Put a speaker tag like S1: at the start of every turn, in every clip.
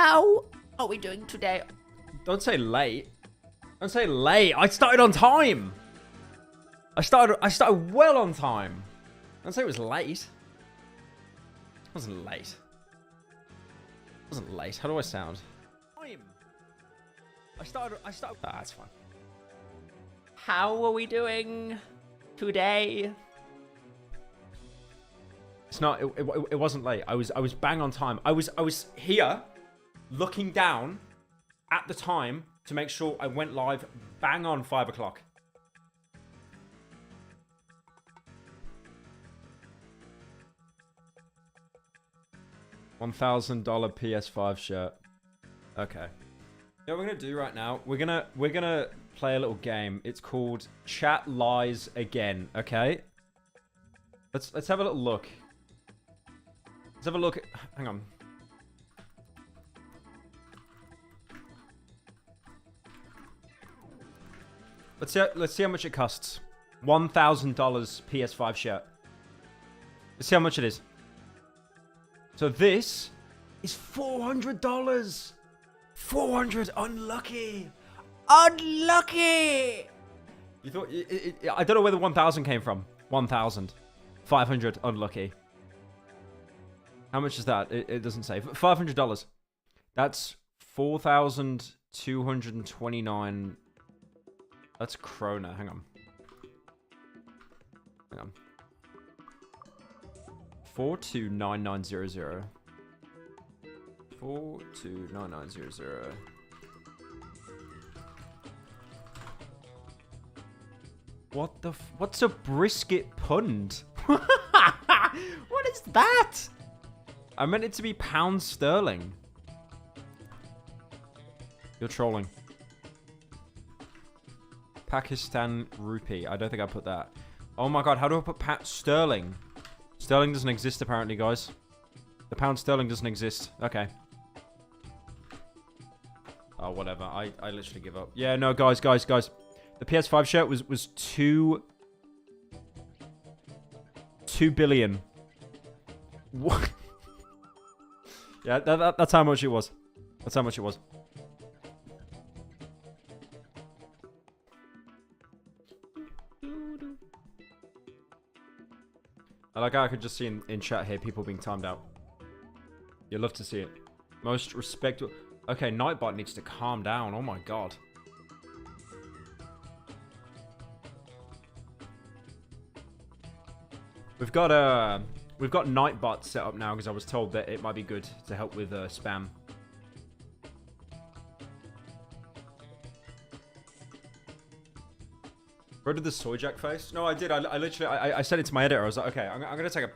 S1: How are we doing today?
S2: Don't say late. Don't say late. I started on time. I started well on time. Don't say it was late. It wasn't late. It wasn't late. How do I sound? Time. I started. Ah, that's fine.
S1: How are we doing today?
S2: It's not. It wasn't late. I was bang on time. I was here, looking down, at the time to make sure I went live bang on 5 o'clock. $1,000 PS5 shirt. Okay. You know what we're gonna do right now? We're gonna play a little game. It's called Chat Lies Again. Okay. Let's have a little look. Let's have a look. Hang on. Let's see how much it costs. $1,000 PS5 shirt. Let's see how much it is. So this is $400. 400. Unlucky. Unlucky. You thought? I don't know where the 1,000 came from. 1,000. 500. Unlucky. How much is that? It doesn't say. $500. That's 4,229. That's krona. Hang on. 429900. 429900. What's a brisket pund? What is that? I meant it to be pounds sterling. You're trolling. Pakistan rupee. I don't think I put that. Oh my god, how do I put sterling? Sterling doesn't exist apparently, guys. The pound sterling doesn't exist. Okay. Oh, whatever. I literally give up. Yeah, no, guys. The PS5 shirt was 2 billion. What? Yeah, that's how much it was. That's how much it was. I like how I could just see in chat here people being timed out. You'd love to see it. Most respectable. Okay, Nightbot needs to calm down. Oh my god. We've got Nightbot set up now because I was told that it might be good to help with spam. Where did the soy jack face? No, I did. I literally I said it to my editor. I was like, okay, I'm gonna take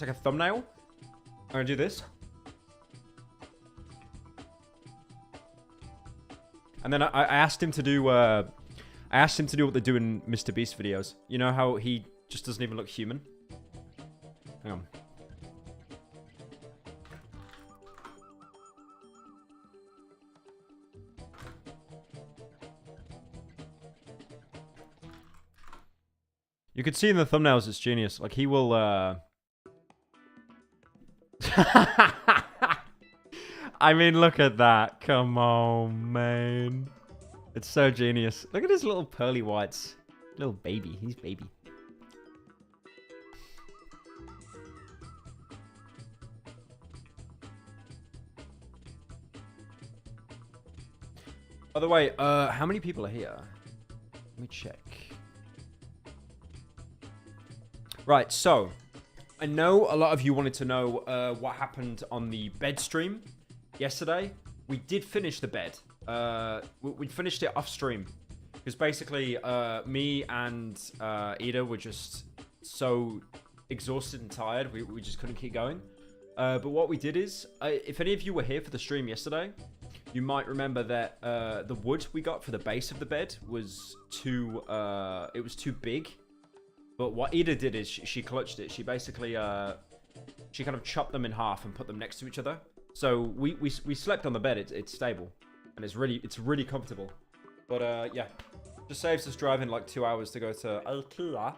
S2: a thumbnail. I'm gonna do this. And then I asked him to do what they do in Mr. Beast videos. You know how he just doesn't even look human? Hang on. You could see in the thumbnails it's genius. Like he will I mean, look at that. Come on, man. It's so genius. Look at his little pearly whites. Little baby. He's baby. By the way, how many people are here? Let me check. Right, so I know a lot of you wanted to know what happened on the bed stream yesterday. We did finish the bed. We finished it off stream because basically me and Ida were just so exhausted and tired. We just couldn't keep going. But what we did is, if any of you were here for the stream yesterday, you might remember that the wood we got for the base of the bed was too big. But what Ida did is she clutched it. She basically she kind of chopped them in half and put them next to each other. So we slept on the bed. It's stable and it's really comfortable. But yeah, just saves us driving like 2 hours to go to IKEA.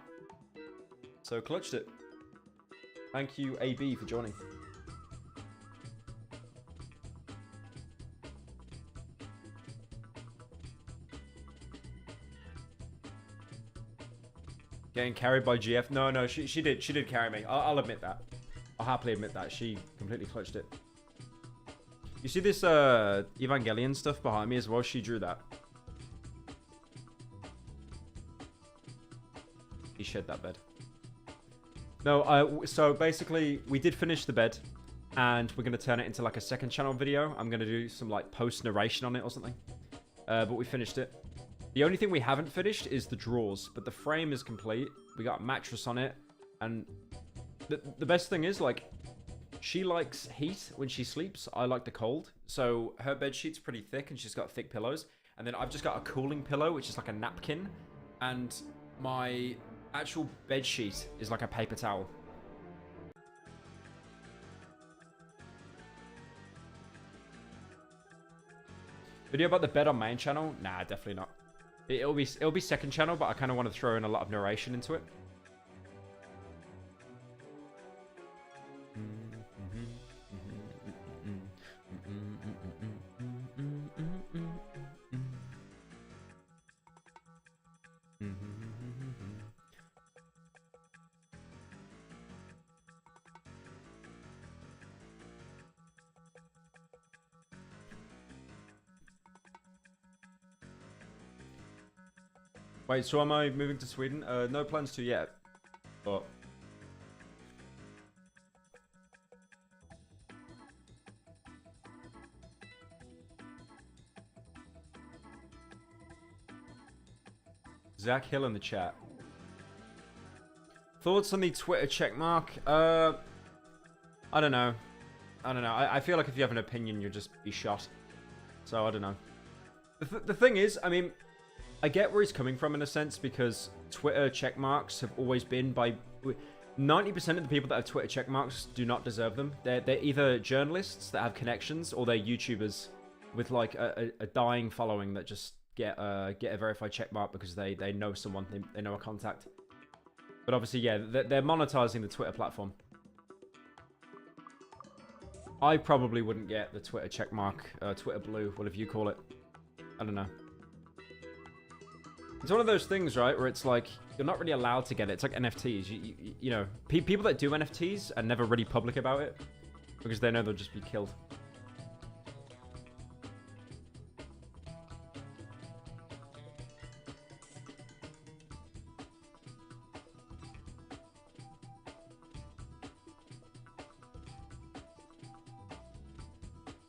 S2: So clutched it. Thank you AB for joining. Getting carried by GF. No, she did carry me. I'll admit that. I'll happily admit that. She completely clutched it. You see this Evangelion stuff behind me as well? She drew that. He shed that bed. No, so basically, we did finish the bed. And we're going to turn it into like a second channel video. I'm going to do some like post narration on it or something. But we finished it. The only thing we haven't finished is the drawers. But the frame is complete. We got a mattress on it. And the best thing is, like, she likes heat when she sleeps. I like the cold. So her bed sheet's pretty thick and she's got thick pillows. And then I've just got a cooling pillow, which is like a napkin. And my actual bed sheet is like a paper towel. Video about the bed on main channel? Nah, definitely not. It'll be second channel, but I kind of want to throw in a lot of narration into it. Wait, so am I moving to Sweden? No plans to yet, but... Zach Hill in the chat. Thoughts on the Twitter checkmark? I don't know. I feel like if you have an opinion, you'll just be shot. So, I don't know. The thing is, I mean... I get where he's coming from in a sense, because Twitter checkmarks have always been by... 90% of the people that have Twitter checkmarks do not deserve them. They're either journalists that have connections, or they're YouTubers with like a dying following that just get a verified checkmark because they know someone, they know a contact. But obviously, yeah, they're monetizing the Twitter platform. I probably wouldn't get the Twitter checkmark, Twitter blue, whatever you call it. I don't know. It's one of those things, right, where it's like, you're not really allowed to get it. It's like NFTs. You know, people that do NFTs are never really public about it because they know they'll just be killed.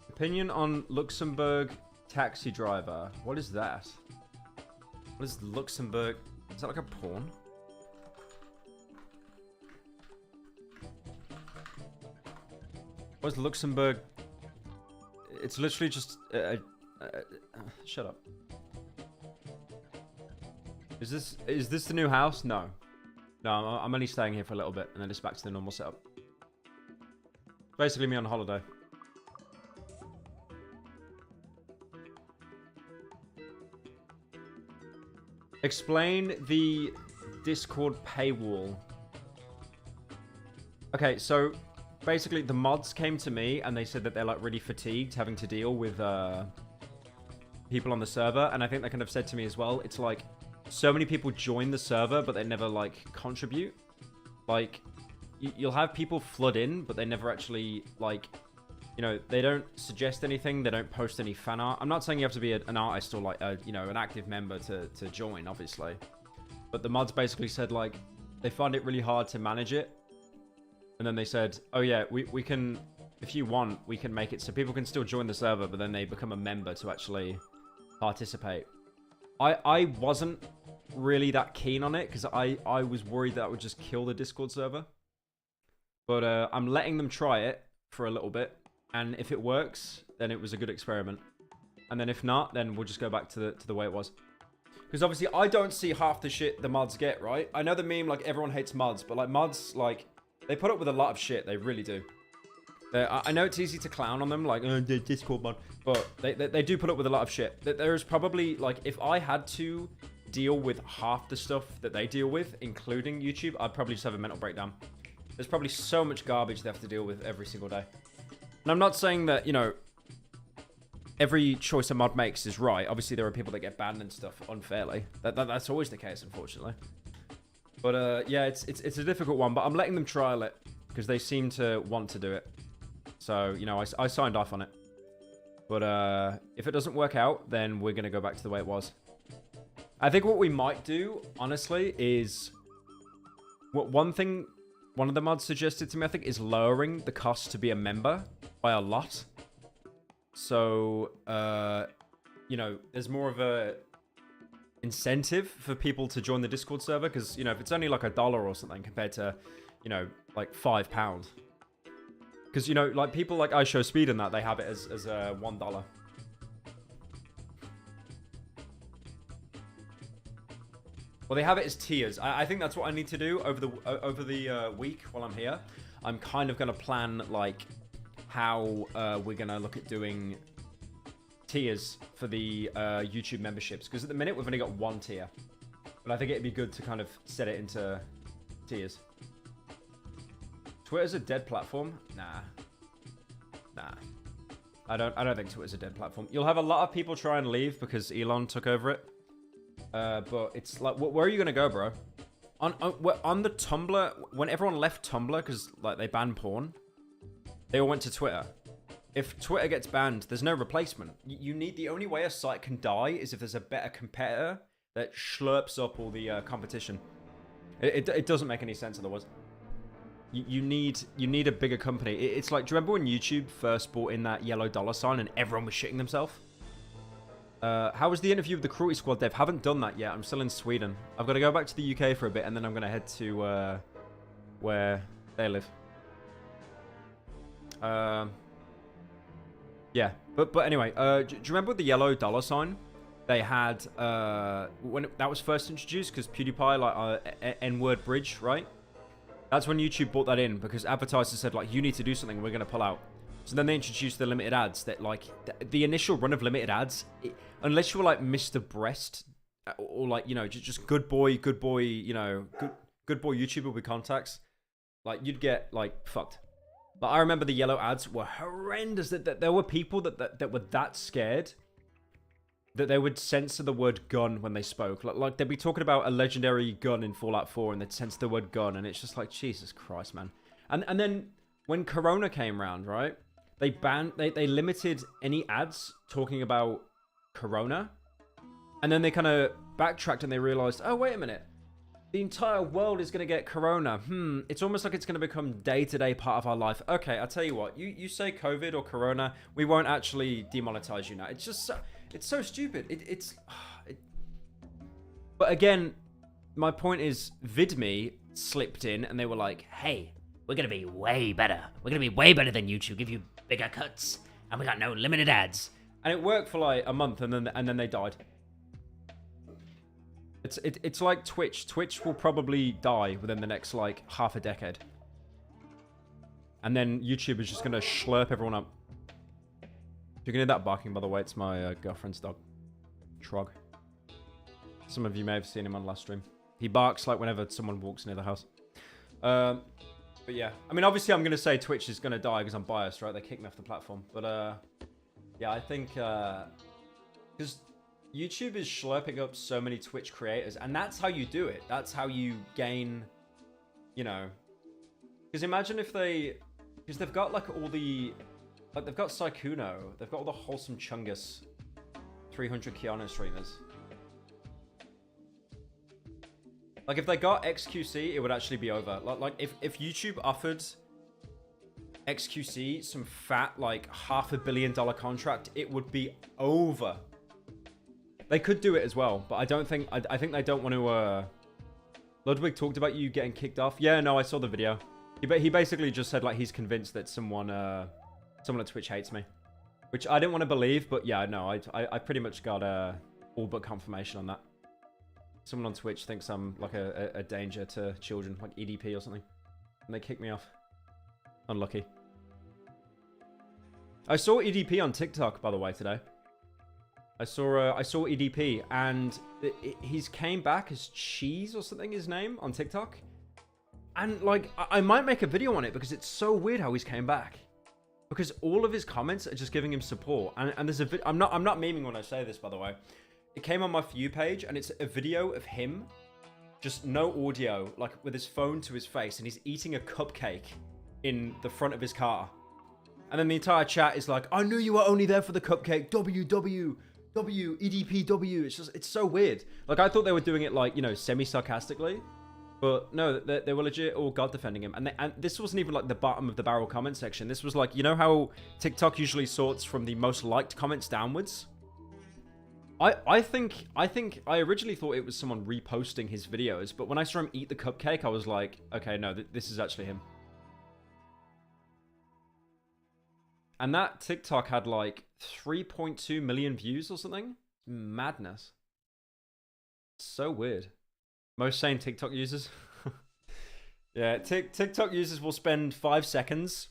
S2: Opinion on Luxembourg taxi driver. What is that? What is Luxembourg? Is that like a porn? What is Luxembourg? It's literally just... shut up. Is this the new house? No. No, I'm only staying here for a little bit and then it's back to the normal setup. Basically me on holiday. Explain the Discord paywall. Okay, so basically the mods came to me and they said that they're like really fatigued having to deal with people on the server, and I think they kind of said to me as well, it's like so many people join the server but they never like contribute. Like you'll have people flood in but they never actually like, you know, they don't suggest anything, they don't post any fan art. I'm not saying you have to be an artist or like a, you know, an active member to join, obviously. But the mods basically said like, they find it really hard to manage it. And then they said, oh yeah, we can, if you want, we can make it so people can still join the server, but then they become a member to actually participate. I wasn't really that keen on it because I was worried that would just kill the Discord server. But I'm letting them try it for a little bit. And if it works, then it was a good experiment. And then if not, then we'll just go back to the way it was. Because obviously, I don't see half the shit the mods get, right? I know the meme, like, everyone hates mods. But, like, mods, like, they put up with a lot of shit. They really do. I know it's easy to clown on them, like, oh, the Discord mod. But they do put up with a lot of shit. There is probably, like, if I had to deal with half the stuff that they deal with, including YouTube, I'd probably just have a mental breakdown. There's probably so much garbage they have to deal with every single day. And I'm not saying that, you know, every choice a mod makes is right. Obviously, there are people that get banned and stuff unfairly. That's always the case, unfortunately. But yeah, it's a difficult one. But I'm letting them trial it because they seem to want to do it. So you know, I signed off on it. But if it doesn't work out, then we're gonna go back to the way it was. I think what we might do, honestly, is one thing one of the mods suggested to me, I think, is lowering the cost to be a member by a lot. So, you know, there's more of a incentive for people to join the Discord server. Because, you know, if it's only like $1 or something compared to, you know, like £5. Because, you know, like people like I Show Speed and that, they have it as $1. Well, they have it as tiers. I think that's what I need to do over the week while I'm here. I'm kind of going to plan, like, how we're going to look at doing tiers for the YouTube memberships. Because at the minute, we've only got one tier. But I think it'd be good to kind of set it into tiers. Twitter's a dead platform? Nah. I don't think Twitter's a dead platform. You'll have a lot of people try and leave because Elon took over it. But it's like, where are you gonna go, bro? On the Tumblr, when everyone left Tumblr because like they banned porn, they all went to Twitter. If Twitter gets banned, there's no replacement. You need, the only way a site can die is if there's a better competitor that slurps up all the competition. It doesn't make any sense otherwise. You need a bigger company. It's like, do you remember when YouTube first brought in that yellow dollar sign and everyone was shitting themselves? How was the interview with the Cruelty Squad dev? Haven't done that yet. I'm still in Sweden. I've got to go back to the UK for a bit, and then I'm going to head to where they live. Yeah, but anyway, do you remember the yellow dollar sign they had when that was first introduced? Because PewDiePie, like N-word bridge, right? That's when YouTube brought that in because advertisers said, like, you need to do something. We're going to pull out. So then they introduced the limited ads that, like, the initial run of limited ads, unless you were like Mr. Breast or like, you know, just good boy, you know, good boy YouTuber with contacts, like, you'd get like fucked. But I remember the yellow ads were horrendous. That there were people that were that scared that they would censor the word gun when they spoke. Like they'd be talking about a legendary gun in Fallout 4 and they'd censor the word gun, and it's just like, Jesus Christ, man. And then when Corona came around, right? They limited any ads talking about Corona. And then they kind of backtracked and they realized, oh, wait a minute. The entire world is going to get Corona. It's almost like it's going to become day-to-day part of our life. Okay, I'll tell you what. You say COVID or Corona, we won't actually demonetize you now. It's just it's so stupid. But again, my point is, VidMe slipped in and they were like, hey, we're going to be way better. We're going to be way better than YouTube. Give you bigger cuts. And we got no limited ads. And it worked for like a month and then they died. It's like Twitch. Twitch will probably die within the next like half a decade. And then YouTube is just going to slurp everyone up. If you can hear that barking, by the way, it's my girlfriend's dog. Trog. Some of you may have seen him on last stream. He barks like whenever someone walks near the house. But yeah, I mean, obviously I'm going to say Twitch is going to die because I'm biased, right? They kicked me off the platform. But yeah, I think because YouTube is slurping up so many Twitch creators, and that's how you do it. That's how you gain, you know, because imagine if because they've got like all the, like they've got Saikuno, they've got all the Wholesome Chungus 300 Kiana streamers. Like, if they got XQC, it would actually be over. Like if YouTube offered XQC some fat, like, $500 million contract, it would be over. They could do it as well, but I don't think... I think they don't want to... Ludwig talked about you getting kicked off. Yeah, no, I saw the video. He basically just said, like, he's convinced that someone at Twitch hates me. Which I didn't want to believe, but yeah, no, I pretty much got all but confirmation on that. Someone on Twitch thinks I'm like a danger to children, like EDP or something. And they kick me off. Unlucky. I saw EDP on TikTok, by the way, today. I saw EDP, and he's came back as Cheese or something, his name, on TikTok. And, like, I might make a video on it because it's so weird how he's came back. Because all of his comments are just giving him support. And there's a I'm not memeing when I say this, by the way. It came on my For You page, and it's a video of him just no audio, like with his phone to his face, and he's eating a cupcake in the front of his car. And then the entire chat is like, I knew you were only there for the cupcake. EDPW. It's so weird. Like, I thought they were doing it like, you know, semi-sarcastically. But no, they were legit all God defending him. And this wasn't even like the bottom of the barrel comment section. This was like, you know how TikTok usually sorts from the most liked comments downwards? I think I originally thought it was someone reposting his videos. But when I saw him eat the cupcake, I was like, okay, no, this is actually him. And that TikTok had like 3.2 million views or something. Madness. So weird. Most sane TikTok users. Yeah, TikTok users will spend 5 seconds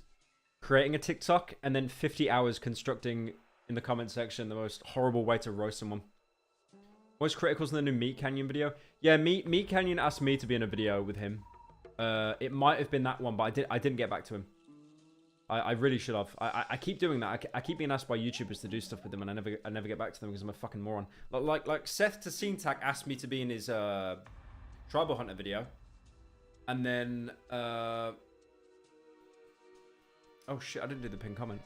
S2: creating a TikTok and then 50 hours constructing in the comment section the most horrible way to roast someone. Most criticals in the new Meat Canyon video. Yeah, Meat Canyon asked me to be in a video with him. It might have been that one, but I didn't get back to him. I really should have. I keep doing that. I keep being asked by YouTubers to do stuff with them, and I never get back to them because I'm a fucking moron. Like Seth Tassine asked me to be in his Tribal Hunter video, and then oh shit, I didn't do the pin comment.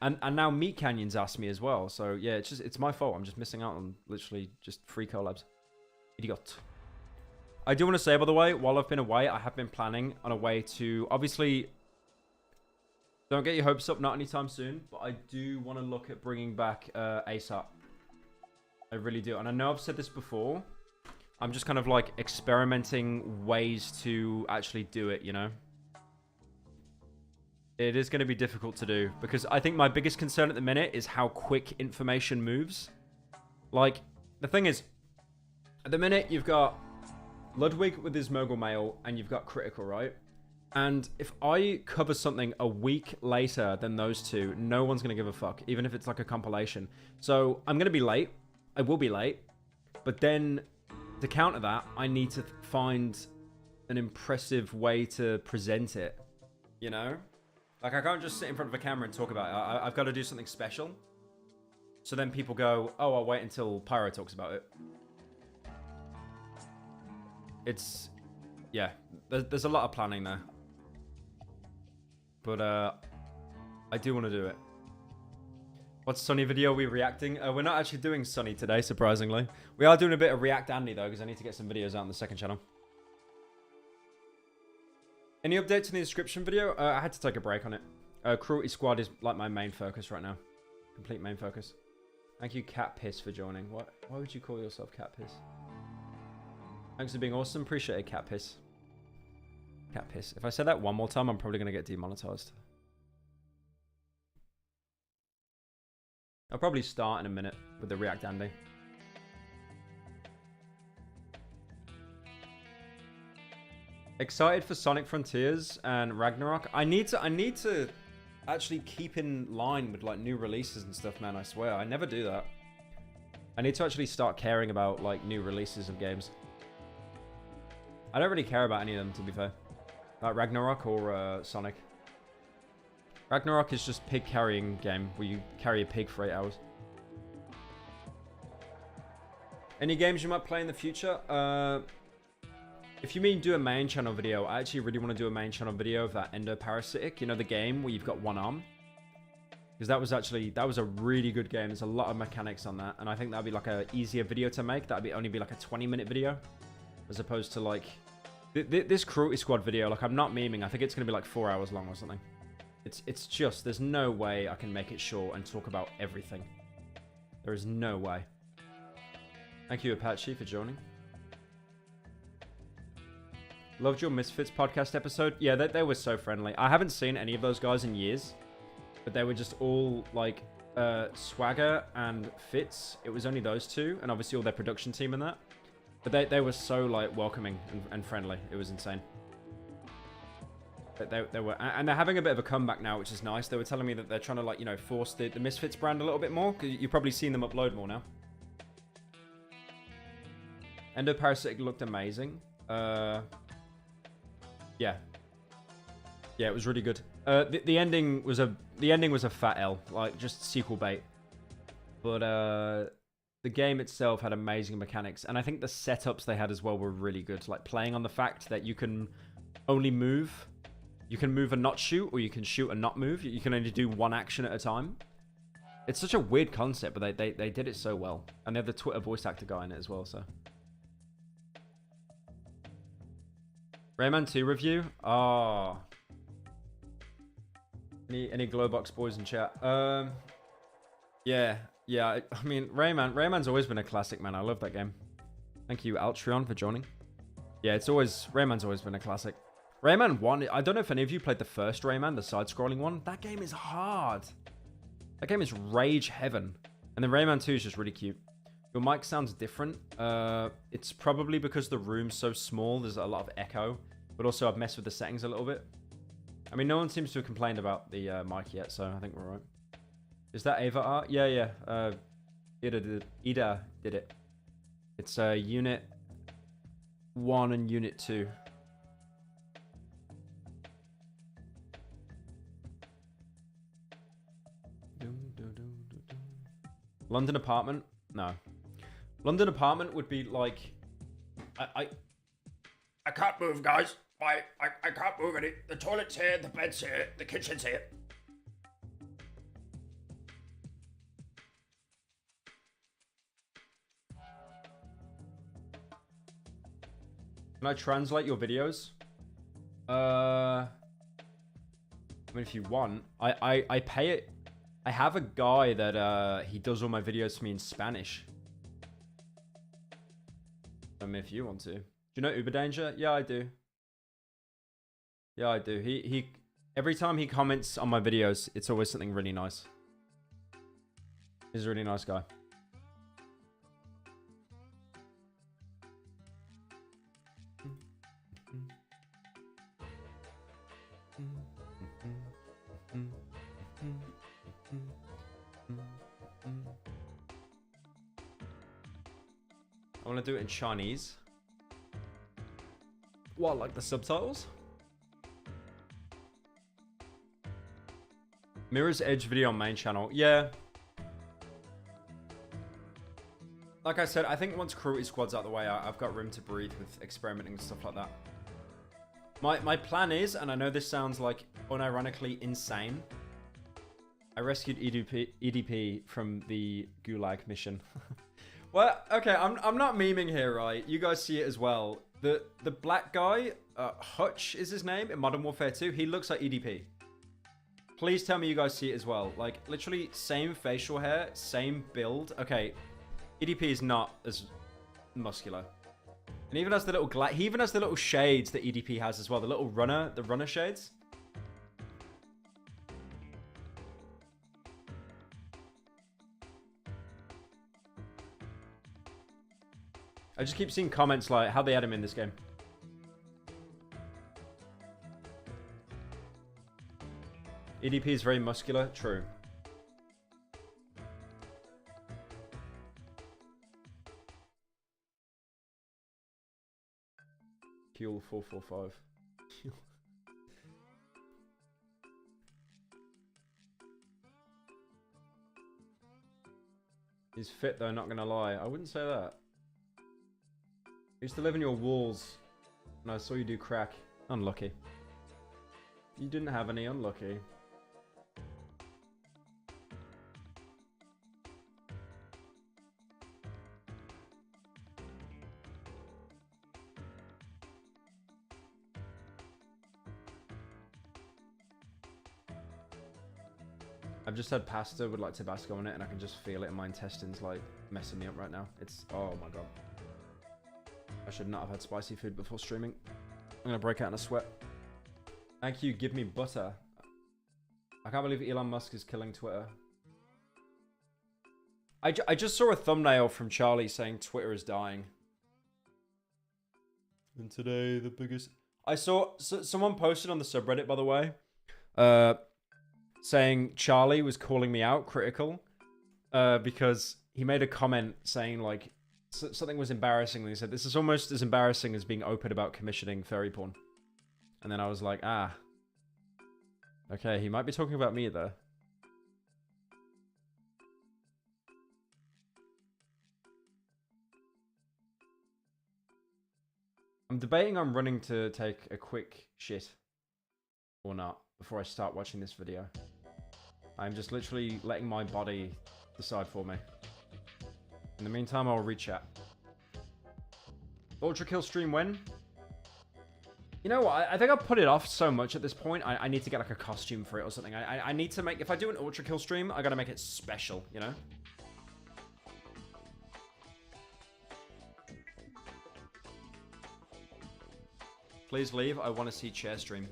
S2: And now Meat Canyon's asked me as well. So yeah, it's my fault. I'm just missing out on literally just free collabs. Idiot. I do want to say, by the way, while I've been away, I have been planning on a way to obviously. Don't get your hopes up, not anytime soon, but I do want to look at bringing back ASAP. I really do. And I know I've said this before. I'm just kind of like experimenting ways to actually do it, you know? It is going to be difficult to do because I think my biggest concern at the minute is how quick information moves. Like, the thing is, at the minute you've got Ludwig with his Mogul Mail and you've got Critical, right? And if I cover something a week later than those two, no one's going to give a fuck, even if it's like a compilation. So I'm going to be late. I will be late. But then to counter that, I need to find an impressive way to present it. You know? Like, I can't just sit in front of a camera and talk about it. I've got to do something special. So then people go, oh, I'll wait until Pyro talks about it. It's... yeah, there's a lot of planning there. But I do want to do it. What's Sunny video we reacting? We're not actually doing Sunny today, surprisingly. We are doing a bit of React Andy, though, because I need to get some videos out on the second channel. Any updates in the description video? I had to take a break on it. Cruelty Squad is like my main focus right now. Complete main focus. Thank you, Cat Piss, for joining. Why would you call yourself Cat Piss? Thanks for being awesome. Appreciate it, Cat Piss. Cat Piss. If I say that one more time, I'm probably going to get demonetized. I'll probably start in a minute with the React Andy. Excited for Sonic Frontiers and Ragnarok. I need to actually keep in line with like new releases and stuff, man. I swear, I never do that. I need to actually start caring about like new releases of games. I don't really care about any of them, to be fair. Like Ragnarok or Sonic. Ragnarok is just pig carrying game where you carry a pig for 8 hours. Any games you might play in the future? If you mean do a main channel video, I actually really want to do a main channel video of that Endoparasitic. You know, the game where you've got one arm? Because that was a really good game. There's a lot of mechanics on that. And I think that'd be like a easier video to make. That'd only be like a 20-minute video. As opposed to like... This Cruelty Squad video, like I'm not memeing. I think it's going to be like 4 hours long or something. It's just, there's no way I can make it short and talk about everything. There is no way. Thank you, Apache, for joining. Loved your Misfits podcast episode. Yeah, they were so friendly. I haven't seen any of those guys in years. But they were just all like Swagger and Fitz. It was only those two. And obviously all their production team and that. But they were so like welcoming and friendly. It was insane. They were, and they're having a bit of a comeback now, which is nice. They were telling me that they're trying to like, you know, force the Misfits brand a little bit more. Because you've probably seen them upload more now. Endoparasitic looked amazing. Yeah. Yeah, it was really good. The ending was a fat L, like just sequel bait. But the game itself had amazing mechanics, and I think the setups they had as well were really good. Like playing on the fact that you can only move, you can move and not shoot, or you can shoot and not move. You can only do one action at a time. It's such a weird concept, but they did it so well, and they have the Twitter voice actor guy in it as well. So, Rayman 2 review. Ah, any Glowbox boys in chat? Yeah. I mean, Rayman's always been a classic, man. I love that game. Thank you, Altreon, for joining. Yeah, Rayman's always been a classic. Rayman 1, I don't know if any of you played the first Rayman, the side-scrolling one. That game is hard. That game is rage heaven. And then Rayman 2 is just really cute. Your mic sounds different. It's probably because the room's so small, there's a lot of echo. But also, I've messed with the settings a little bit. I mean, no one seems to have complained about the mic yet, so I think we're right. Is that Ava art? Yeah. Ida did it. It's Unit 1 and Unit 2. London apartment? No. London apartment would be like... I can't move, guys. I can't move any. The toilet's here, the bed's here, the kitchen's here. Can I translate your videos? I mean, if you want, I pay it. I have a guy that he does all my videos for me in Spanish. I mean, if you want to. Do you know Uber Danger? Yeah, I do. Yeah, I do. He every time he comments on my videos, it's always something really nice. He's a really nice guy. I want to do it in Chinese. What, like the subtitles? Mirror's Edge video on main channel. Yeah. Like I said, I think once Cruelty Squad's out the way, I've got room to breathe with experimenting and stuff like that. My plan is, and I know this sounds like unironically insane, I rescued EDP from the Gulag mission. Well, okay, I'm not memeing here, right? You guys see it as well. The black guy, Hutch is his name in Modern Warfare 2. He looks like EDP. Please tell me you guys see it as well. Like, literally same facial hair, same build. Okay, EDP is not as muscular. And even has the little he even has the little shades that EDP has as well. The little the runner shades. I just keep seeing comments like, how they had him in this game. EDP is very muscular. True. Fuel 445. He's fit though, not gonna lie. I wouldn't say that. I used to live in your walls, and I saw you do crack. Unlucky. You didn't have any. Unlucky. I've just had pasta with like Tabasco on it, and I can just feel it in my intestines, like messing me up right now. It's, oh my god. I should not have had spicy food before streaming. I'm gonna break out in a sweat. Thank you, give me butter. I can't believe Elon Musk is killing Twitter. I just saw a thumbnail from Charlie saying Twitter is dying. And today, the biggest... I saw... someone posted on the subreddit, by the way. Saying Charlie was calling me out, critical. Because he made a comment saying, like... something was embarrassing. He said, this is almost as embarrassing as being open about commissioning furry porn. And then I was like, ah. Okay, he might be talking about me there. I'm debating on running to take a quick shit or not before I start watching this video. I'm just literally letting my body decide for me. In the meantime, I'll rechat. Ultra kill stream when? You know what? I think I've put it off so much at this point. I need to get like a costume for it or something. I need to make... If I do an ultra kill stream, I gotta make it special, you know? Please leave. I want to see chair stream.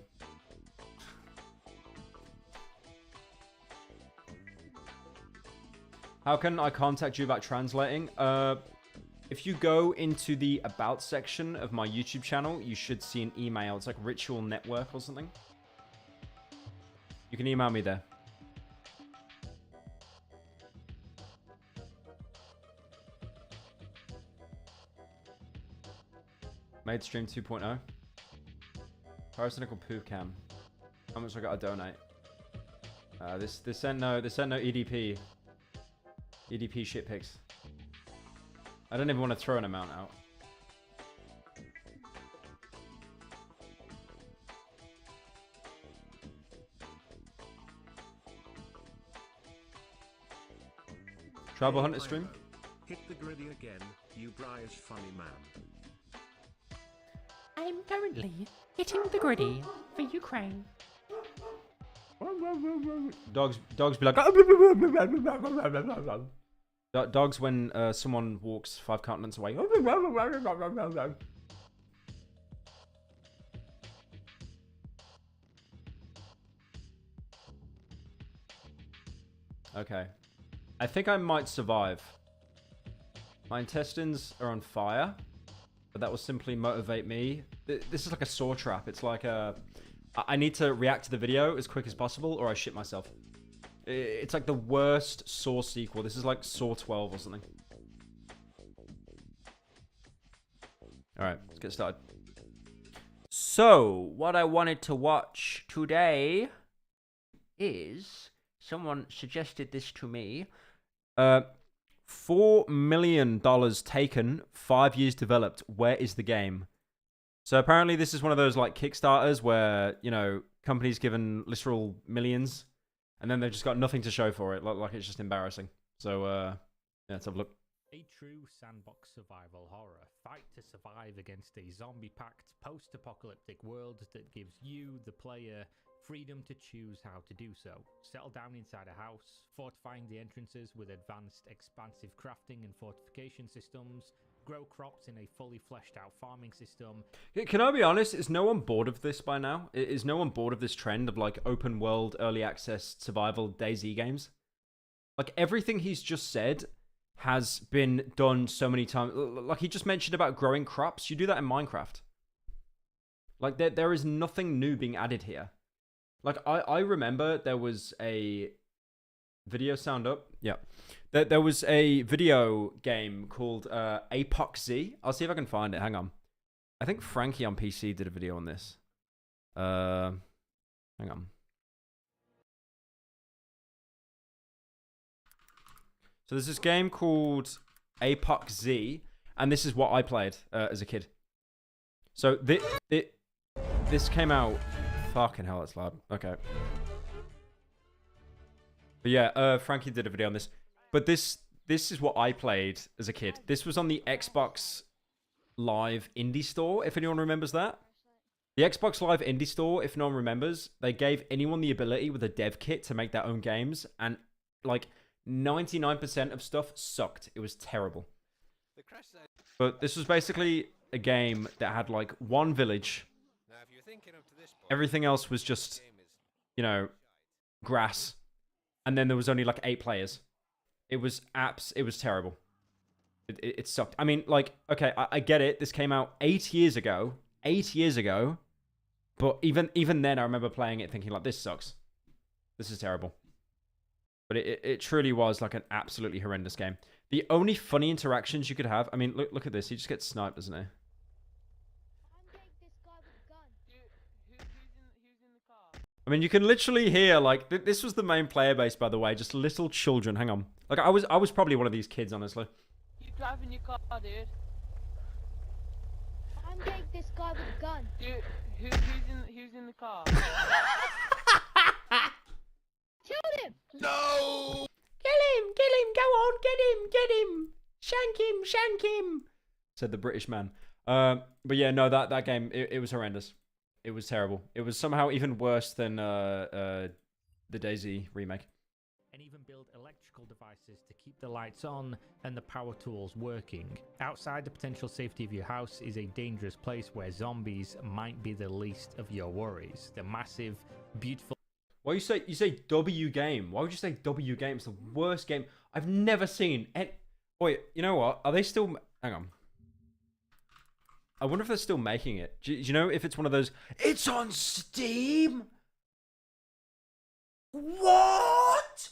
S2: How can I contact you about translating? If you go into the About section of my YouTube channel, you should see an email. It's like Ritual Network or something. You can email me there. Made stream 2.0. Pyro Poo Cam. How much I gotta donate? This sent no EDP. EDP shit pics. I don't even want to throw an amount out. Tribal Hunter stream?
S3: Hit the griddy again, you Briar's funny man.
S1: I'm currently hitting the griddy for Ukraine.
S2: Dogs be like... Dogs when someone walks 5 continents away. Okay. I think I might survive. My intestines are on fire, but that will simply motivate me. This is like a saw trap. It's like a... I need to react to the video as quick as possible or I shit myself. It's like the worst Saw sequel. This is like Saw 12 or something. Alright, let's get started. So, what I wanted to watch today is... Someone suggested this to me. $4 million taken, 5 years developed. Where is the game? So apparently this is one of those like Kickstarters where, you know, companies given literal millions and then they've just got nothing to show for it. Like it's just embarrassing. So, yeah, let's have a look.
S4: A true sandbox survival horror. Fight to survive against a zombie-packed post-apocalyptic world that gives you, the player, freedom to choose how to do so. Settle down inside a house, fortifying the entrances with advanced, expansive crafting and fortification systems, grow crops in a fully fleshed out farming system.
S2: Can I be honest? Is no one bored of this by now? Is no one bored of this trend of like open world, early access, survival DayZ games? Like everything he's just said has been done so many times. Like he just mentioned about growing crops. You do that in Minecraft. Like there is nothing new being added here. Like I remember there was a video sound up. Yeah. There was a video game called Apox Z. I'll see if I can find it. Hang on. I think Frankie on PC did a video on this. Hang on. So there's this game called Apox Z, and this is what I played as a kid. So this came out... Fucking hell, that's loud. Okay. But yeah, Frankie did a video on this. But this is what I played as a kid. This was on the Xbox Live Indie Store, if anyone remembers that. The Xbox Live Indie Store, if no one remembers, they gave anyone the ability with a dev kit to make their own games. And, like, 99% of stuff sucked. It was terrible. But this was basically a game that had, like, one village. Everything else was just, you know, grass. And then there was only, like, 8 players. It was terrible. It sucked. I mean, like, okay, I get it. This came out 8 years ago. 8 years ago. But even then, I remember playing it thinking, like, this sucks. This is terrible. But it truly was, like, an absolutely horrendous game. The only funny interactions you could have... I mean, look at this. He just gets sniped, doesn't he? I mean, you can literally hear, like, this was the main player base, by the way, just little children. Hang on. Like, I was probably one of these kids, honestly.
S5: You driving your car, dude? yank this guy with a gun.
S6: Who's in the car?
S5: Shoot him!
S2: No! Kill him, go on, get him! Shank him! Said the British man. But yeah, no, that game, it was horrendous. It was terrible. It was somehow even worse than the DayZ remake.
S4: And even build electrical devices to keep the lights on and the power tools working. Outside the potential safety of your house is a dangerous place where zombies might be the least of your worries. The massive, beautiful...
S2: Why you say W game? Why would you say W game? It's the worst game I've never seen. Wait, you know what? Are they still... Hang on. I wonder if they're still making it. Do you know if it's one of those... It's on Steam? What?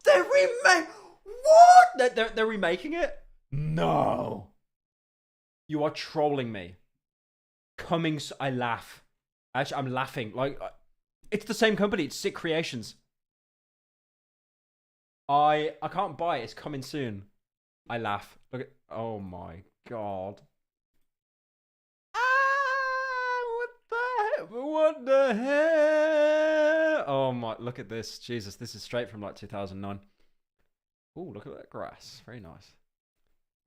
S2: They're What? They're remaking it? No. You are trolling me. I laugh. Actually, I'm laughing. Like, it's the same company. It's Sick Creations. I can't buy it. It's coming soon. I laugh. Look at... Oh my god. What the hell? Oh my, look at this. Jesus, this is straight from like 2009. Oh, look at that grass. Very nice.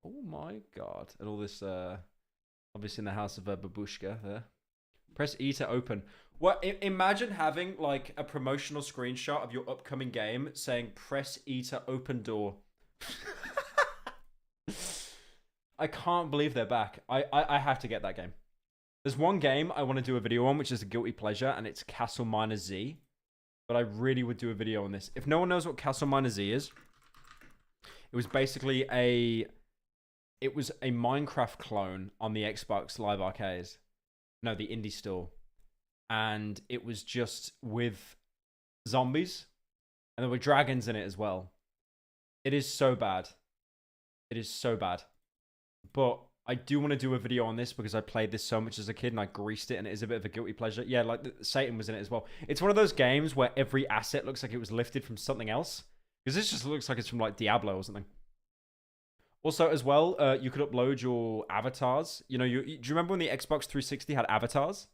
S2: Oh my god. And all this, obviously in the house of Babushka there. Press E to open. What? Imagine having like a promotional screenshot of your upcoming game saying press E to open door. I can't believe they're back. I have to get that game. There's one game I want to do a video on, which is a guilty pleasure, and it's Castle Miner Z. But I really would do a video on this. If no one knows what Castle Miner Z is, it was basically a Minecraft clone on the Xbox Live Arcades. No, the indie store. And it was just with zombies. And there were dragons in it as well. It is so bad. It is so bad. But I do want to do a video on this because I played this so much as a kid and I greased it and it is a bit of a guilty pleasure. Yeah, like Satan was in it as well. It's one of those games where every asset looks like it was lifted from something else. Because this just looks like it's from like Diablo or something. Also, as well, you could upload your avatars. You know, do you remember when the Xbox 360 had avatars?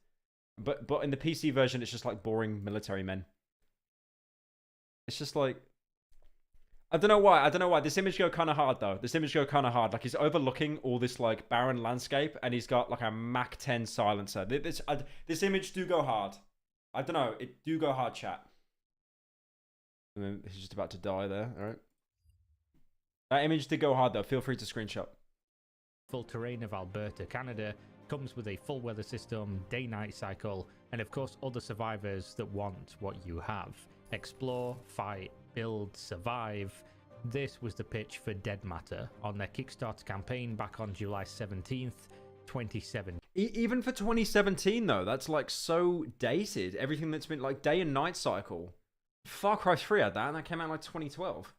S2: But in the PC version, it's just like boring military men. It's just like... I don't know why. This image go kind of hard, though. Like, he's overlooking all this, like, barren landscape, and he's got, like, a Mach 10 silencer. This image do go hard. I don't know. It do go hard, chat. And then he's just about to die there, all right? That image did go hard, though. Feel free to screenshot.
S4: Full terrain of Alberta, Canada, comes with a full weather system, day-night cycle, and, of course, other survivors that want what you have. Explore, fight, build, survive. This was the pitch for DeadMatter on their Kickstarter campaign back on July 17th, 2017.
S2: Even for 2017, though, that's like so dated. Everything that's been like day and night cycle. Far Cry 3 had that, and that came out in like 2012.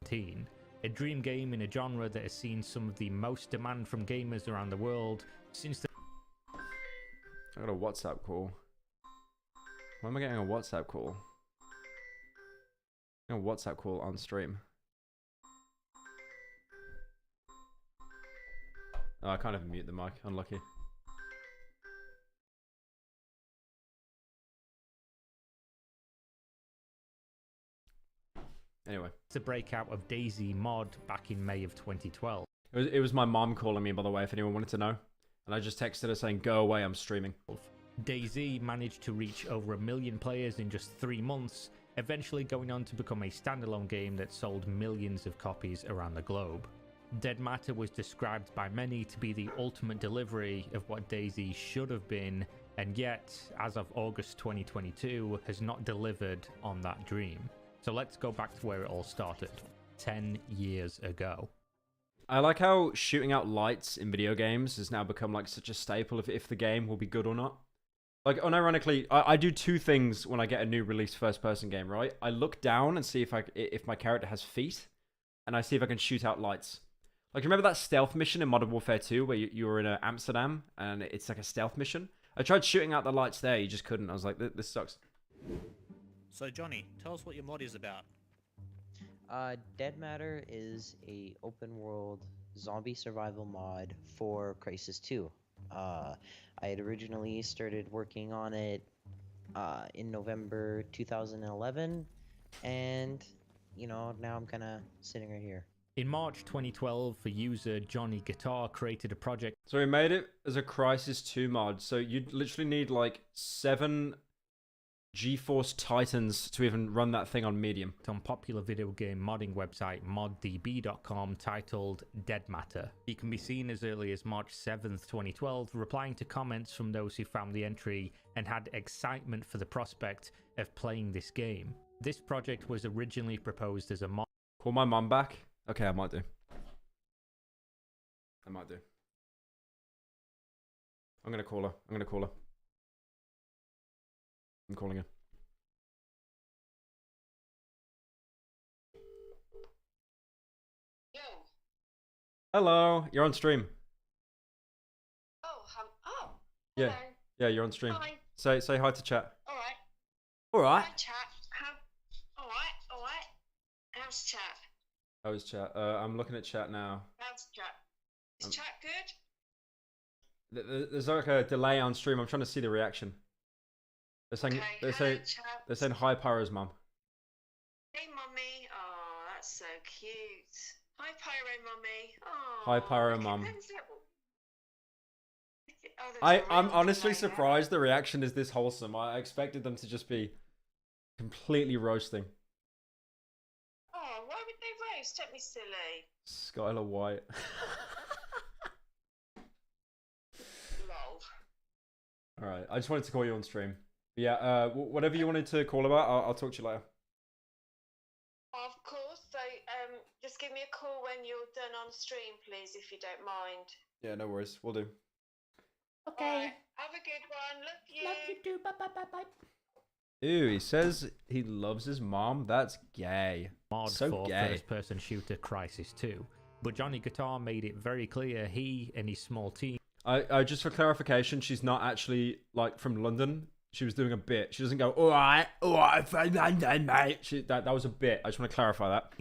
S4: A dream game in a genre that has seen some of the most demand from gamers around the world since the...
S2: I got a WhatsApp call. Why am I getting a WhatsApp call? A WhatsApp call on stream. Oh, I can't even mute the mic. Unlucky. Anyway.
S4: The breakout of DayZ mod back in May of 2012.
S2: It was my mom calling me, by the way, if anyone wanted to know. And I just texted her saying, go away, I'm streaming.
S4: DayZ managed to reach over 1 million players in just 3 months, eventually going on to become a standalone game that sold millions of copies around the globe. DeadMatter was described by many to be the ultimate delivery of what DayZ should have been, and yet, as of August 2022, has not delivered on that dream. So let's go back to where it all started, 10 years ago.
S2: I like how shooting out lights in video games has now become like such a staple of if the game will be good or not. Like, unironically, I do 2 things when I get a new release first-person game, right? I look down and see if my character has feet, and I see if I can shoot out lights. Like, remember that stealth mission in Modern Warfare 2 where you were in Amsterdam, and it's like a stealth mission? I tried shooting out the lights there, you just couldn't. I was like, this sucks.
S7: So, Johnny, tell us what your mod is about.
S8: DeadMatter is a open-world zombie survival mod for Crysis 2. I had originally started working on it in November 2011, and now I'm kind of sitting right here.
S4: In March 2012, the user Johnny Guitar created a project
S2: So we made it as a Crisis 2 mod. So you'd literally need like 7 GeForce Titans to even run that thing on medium.
S4: on popular video game modding website moddb.com titled DeadMatter. He can be seen as early as March 7th, 2012, replying to comments from those who found the entry and had excitement for the prospect of playing this game. This project was originally proposed as a mod.
S2: Call my mum back. Okay, I might do. I'm gonna call her. I'm calling her.
S9: Yo.
S2: Hello, you're on stream.
S9: Oh,
S2: Yeah,
S9: hello.
S2: yeah, you're on stream.
S9: Hi.
S2: Say hi to chat.
S9: All right.
S2: All right.
S9: Hi, chat. All right. How's chat?
S2: How's chat? I'm looking at chat now.
S9: How's chat? Is chat good?
S2: There's like a delay on stream. I'm trying to see the reaction. They're saying
S9: Okay.
S2: they're
S9: Hello,
S2: saying
S9: chat.
S2: they're saying hi, Pyro's mum.
S9: Hey, mummy. Oh, that's so cute. Hi, Pyro, mummy. Oh.
S2: Hi, Pyro,
S9: look at
S2: mum.
S9: those little- Oh, there's a
S2: I'm
S9: real
S2: honestly
S9: delay there.
S2: surprised the reaction is this wholesome. I expected them to just be completely roasting.
S9: Oh, why would they roast? Don't be silly.
S2: Skylar White.
S9: Lol.
S2: All right, I just wanted to call you on stream. Yeah, whatever you wanted to call about, I'll talk to you later.
S9: Of course. So, just give me a call when you're done on stream, please, if you don't mind.
S2: Yeah, no worries. We'll do.
S1: Okay.
S9: Alright, have a good one. Love you.
S1: Love you too. Bye bye bye bye.
S2: Ew, he says he loves his mom. That's gay.
S4: mod
S2: So
S4: for
S2: gay.
S4: first-person shooter Crisis 2. But Johnny Guitar made it very clear he and his small team
S2: I just for clarification, she's not actually like from London. She was doing a bit. She doesn't go, all right, from London, mate. That was a bit. I just want to clarify that.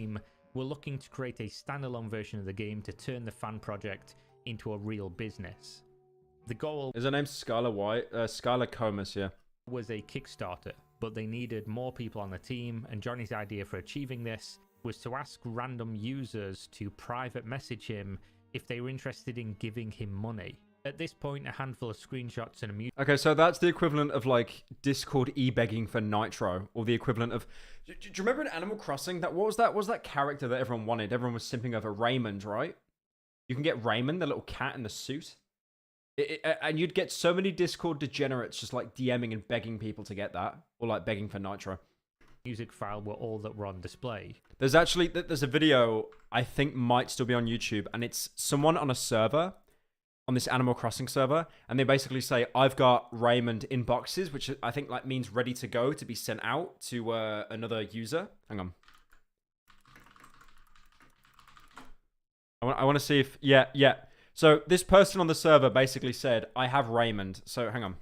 S4: were looking to create a standalone version of the game to turn the fan project into a real business. The goal
S2: Is her name Skylar White? Skylar Comas, yeah.
S4: was a Kickstarter, but they needed more people on the team, and Johnny's idea for achieving this was to ask random users to private message him if they were interested in giving him money. At this point, a handful of screenshots and a music
S2: Okay, so that's the equivalent of like Discord e-begging for Nitro, or the equivalent of. Do you remember in Animal Crossing what was that character that everyone wanted? Everyone was simping over Raymond, right? You can get Raymond, the little cat in the suit, and you'd get so many Discord degenerates just like DMing and begging people to get that, or like begging for Nitro.
S4: file were all that were on display.
S2: There's a video I think might still be on YouTube, and it's someone on a server, on this Animal Crossing server, and they basically say, I've got Raymond in boxes, which I think like means ready to go to be sent out to another user. Hang on. I want to see if, yeah. So this person on the server basically said, I have Raymond. So hang on.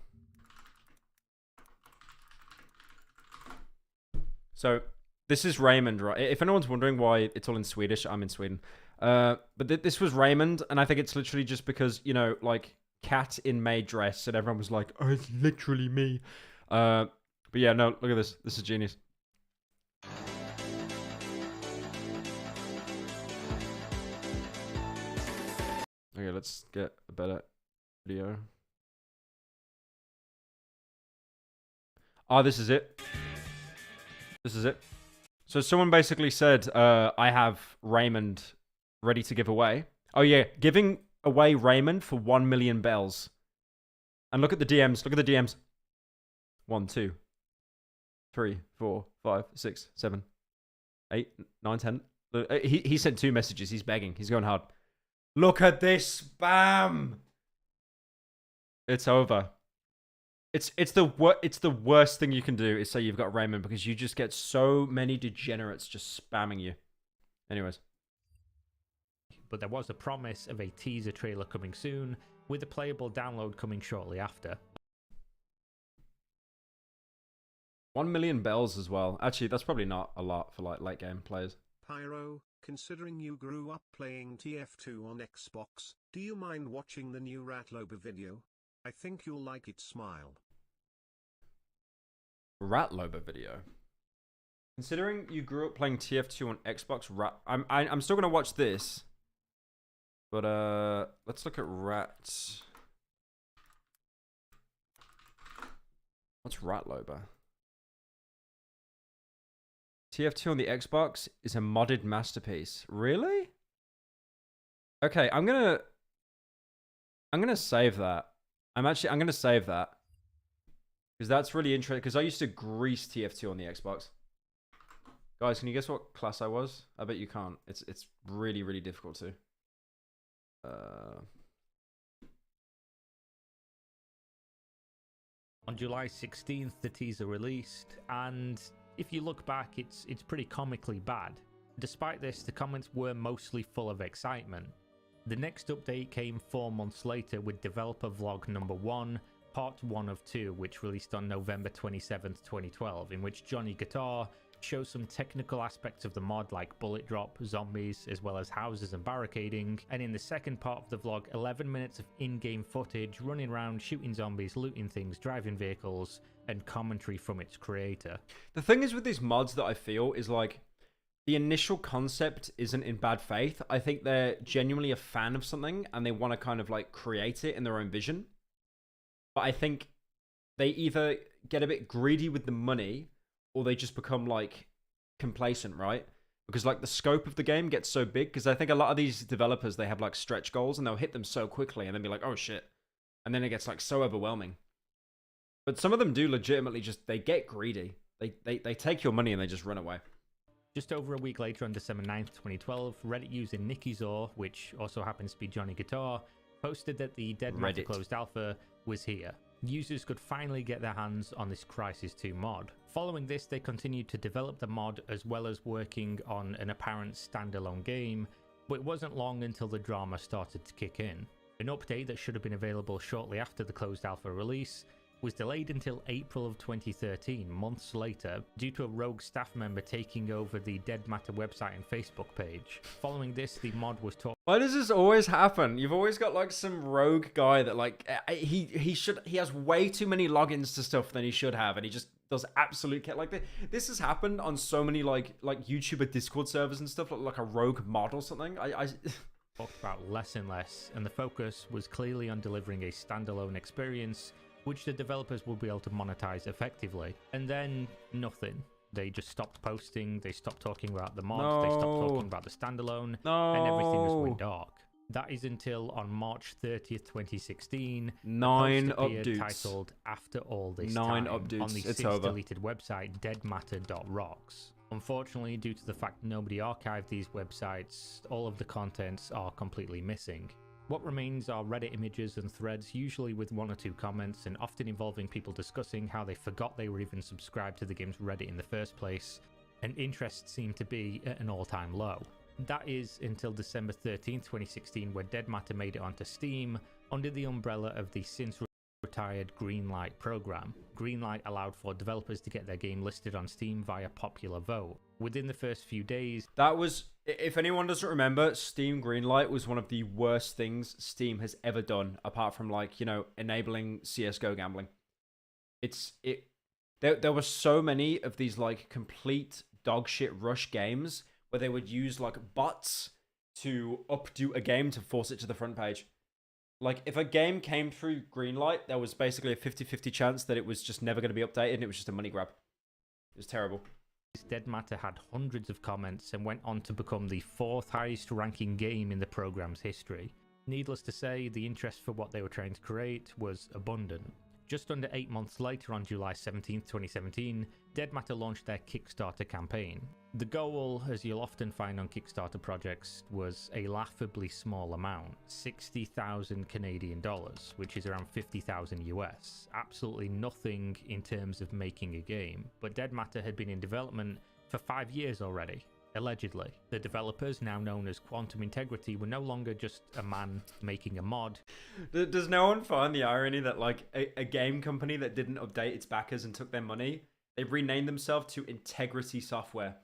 S2: So this is Raymond, right? If anyone's wondering why it's all in Swedish, I'm in Sweden. But this was Raymond, and I think it's literally just because, like, cat in maid dress, and everyone was like, oh, it's literally me. But yeah, no, look at this. This is genius. Okay, let's get a better video. Oh, this is it. This is it. So someone basically said, I have Raymond ready to give away. Oh yeah, giving away Raymond for 1 million bells. And look at the DMs. Look at the DMs. 1, 2, 3, 4, 5, 6, 7, 8, 9, 10. He sent 2 messages. He's begging. He's going hard. Look at this spam. It's over. It's the worst thing you can do is say you've got Raymond, because you just get so many degenerates just spamming you. Anyways.
S4: But there was a promise of a teaser trailer coming soon, with a playable download coming shortly after.
S2: 1 million bells as well. Actually, that's probably not a lot for like late game players.
S3: Pyro, Considering you grew up playing TF2 on Xbox, do you mind watching the new Ratlober video? I think you'll like it. Smile.
S2: Ratlober video. Considering you grew up playing TF2 on Xbox, I'm still gonna watch this. But let's look at Rats. What's Ratlober? TF2 on the Xbox is a modded masterpiece. Really? Okay, I'm gonna save that. I'm gonna save that. Because that's really interesting. Because I used to grease TF2 on the Xbox. Guys, can you guess what class I was? I bet you can't. It's really, really difficult to.
S4: On July 16th, the teaser released, and if you look back, it's pretty comically bad. Despite this, the comments were mostly full of excitement. The next update came 4 months later with developer vlog number 1, part 1 of 2, which released on November 27th, 2012, in which Johnny Guitar shows some technical aspects of the mod like bullet drop, zombies, as well as houses and barricading, and in the second part of the vlog, 11 minutes of in-game footage, running around, shooting zombies, looting things, driving vehicles, and commentary from its creator.
S2: The thing is with these mods that I feel is like, the initial concept isn't in bad faith. I think they're genuinely a fan of something and they want to kind of like create it in their own vision. But I think they either get a bit greedy with the money or they just become like complacent, right? Because like the scope of the game gets so big, because I think a lot of these developers, they have like stretch goals and they'll hit them so quickly and then be like, oh shit. And then it gets like so overwhelming. But some of them do legitimately just, they get greedy. They take your money and they just run away.
S4: Just over a week later, on December 9th, 2012, Reddit user Nikizor, which also happens to be Johnny Guitar, posted that the DeadMatter closed alpha was here. Users could finally get their hands on this Crysis 2 mod. Following this, they continued to develop the mod as well as working on an apparent standalone game, but it wasn't long until the drama started to kick in. An update that should have been available shortly after the closed alpha release was delayed until April of 2013, months later, due to a rogue staff member taking over the DeadMatter website and Facebook page. Following this, the mod was taught.
S2: Why does this always happen? You've always got like some rogue guy that like he has way too many logins to stuff than he should have, and he just does absolute like this has happened on so many like YouTuber Discord servers and stuff, like a rogue mod or something. I
S4: talked about less and less, and the focus was clearly on delivering a standalone experience which the developers would be able to monetize effectively. And then nothing. They just stopped posting, they stopped talking about the mod, they stopped talking about the standalone, and everything just went dark. That is until on March 30th, 2016,
S2: 9
S4: a post appeared
S2: updates
S4: titled After All This
S2: 9
S4: Time
S2: updates.
S4: on the
S2: It's
S4: since
S2: over.
S4: deleted website deadmatter.rocks. Unfortunately, due to the fact nobody archived these websites, all of the contents are completely missing. What remains are Reddit images and threads, usually with 1 or 2 comments, and often involving people discussing how they forgot they were even subscribed to the game's Reddit in the first place, and interest seemed to be at an all-time low. That is until December 13th, 2016, where DeadMatter made it onto Steam under the umbrella of the since retired Greenlight program. Greenlight allowed for developers to get their game listed on Steam via popular vote. Within the first few days,
S2: that was, if anyone doesn't remember, Steam Greenlight was one of the worst things Steam has ever done, apart from like, you know, enabling CS:GO gambling. There were so many of these like complete dog shit rush games where they would use like bots to updo a game to force it to the front page. Like, if a game came through Greenlight, there was basically a 50-50 chance that it was just never going to be updated and it was just a money grab. It was terrible.
S4: DeadMatter had hundreds of comments and went on to become the 4th highest ranking game in the program's history. Needless to say, the interest for what they were trying to create was abundant. Just under 8 months later, on July 17th, 2017, DeadMatter launched their Kickstarter campaign. The goal, as you'll often find on Kickstarter projects, was a laughably small amount, 60,000 Canadian dollars, which is around 50,000 US. Absolutely nothing in terms of making a game, but DeadMatter had been in development for 5 years already. Allegedly. The developers, now known as Quantum Integrity, were no longer just a man making a mod.
S2: Does no one find the irony that like a game company that didn't update its backers and took their money, they renamed themselves to Integrity Software?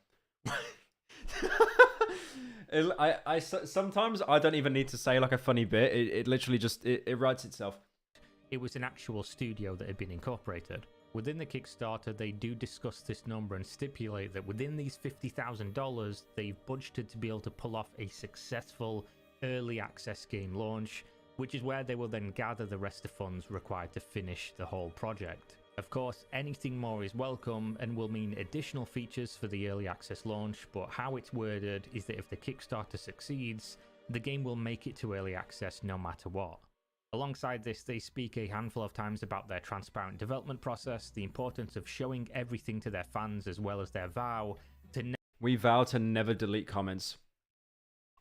S2: Sometimes I don't even need to say like a funny bit. It literally just it writes itself.
S4: It was an actual studio that had been incorporated. Within the Kickstarter, they do discuss this number and stipulate that within these $50,000, they've budgeted to be able to pull off a successful early access game launch, which is where they will then gather the rest of funds required to finish the whole project. Of course, anything more is welcome and will mean additional features for the early access launch, but how it's worded is that if the Kickstarter succeeds, the game will make it to early access no matter what. Alongside this, they speak a handful of times about their transparent development process, the importance of showing everything to their fans, as well as their vow to
S2: We vow to never delete comments.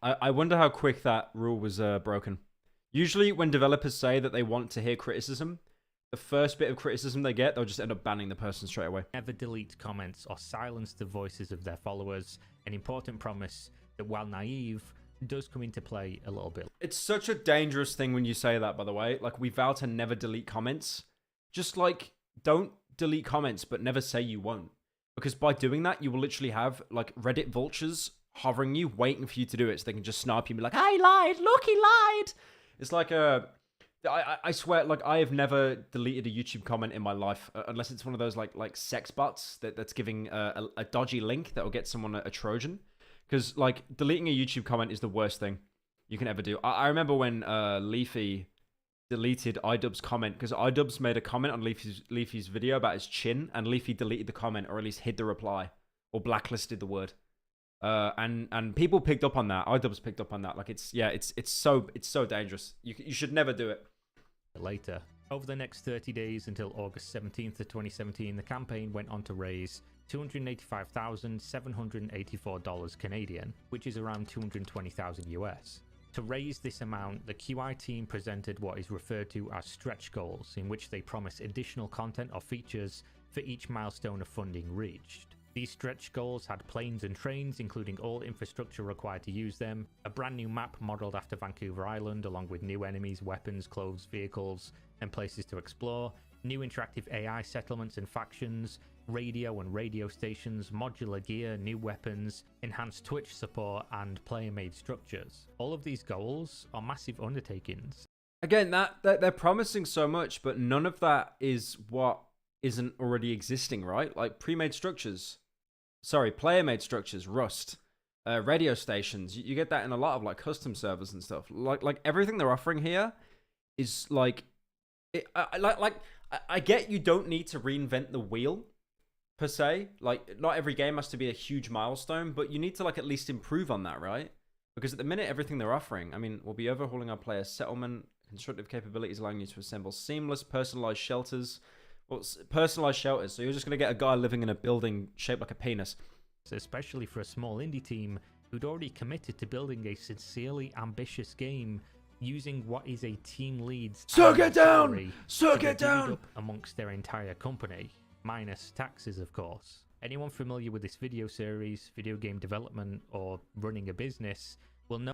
S2: I wonder how quick that rule was broken. Usually when developers say that they want to hear criticism, the first bit of criticism they get, they'll just end up banning the person straight away.
S4: never delete comments or silence the voices of their followers, an important promise that, while naive, does come into play a little bit.
S2: It's such a dangerous thing when you say that, by the way. Like, we vow to never delete comments. Just, like, don't delete comments, but never say you won't. Because by doing that, you will literally have, like, Reddit vultures hovering you, waiting for you to do it, so they can just snipe you and be like, I lied! Look, he lied! It's like I swear, like, I have never deleted a YouTube comment in my life, unless it's one of those, like sex bots that's giving a dodgy link that will get someone a Trojan. Because, like, deleting a YouTube comment is the worst thing you can ever do. I remember when Leafy deleted iDubbbz's comment, because iDubbbz made a comment on Leafy's video about his chin, and Leafy deleted the comment, or at least hid the reply, or blacklisted the word. And people picked up on that. iDubbbz picked up on that. Like, it's so dangerous. You should never do it.
S4: Later. Over the next 30 days until August 17th of 2017, the campaign went on to raise $285,784 Canadian, which is around 220,000 US. To raise this amount, the QI team presented what is referred to as stretch goals, in which they promise additional content or features for each milestone of funding reached. These stretch goals had planes and trains, including all infrastructure required to use them, a brand new map modelled after Vancouver Island, along with new enemies, weapons, clothes, vehicles, and places to explore, new interactive AI settlements and factions, radio and radio stations, modular gear, new weapons, enhanced Twitch support, and player-made structures. All of these goals are massive undertakings.
S2: Again, that they're promising so much, but none of that is what isn't already existing, right? Like pre-made structures. Sorry, player-made structures, Rust, radio stations. You get that in a lot of like custom servers and stuff. Like everything they're offering here is like, I get you don't need to reinvent the wheel per se. Like, not every game has to be a huge milestone, but you need to like at least improve on that, right? Because at the minute, everything they're offering, I mean, we'll be overhauling our player settlement, constructive capabilities allowing you to assemble seamless, personalized shelters. Well, personalized shelters, so you're just going to get a guy living in a building shaped like a penis.
S4: Especially for a small indie team who'd already committed to building a sincerely ambitious game using what is a team lead's
S2: Suck it down! Suck it down!
S4: Up amongst their entire company, minus taxes, of course. Anyone familiar with this video series, video game development, or running a business will know.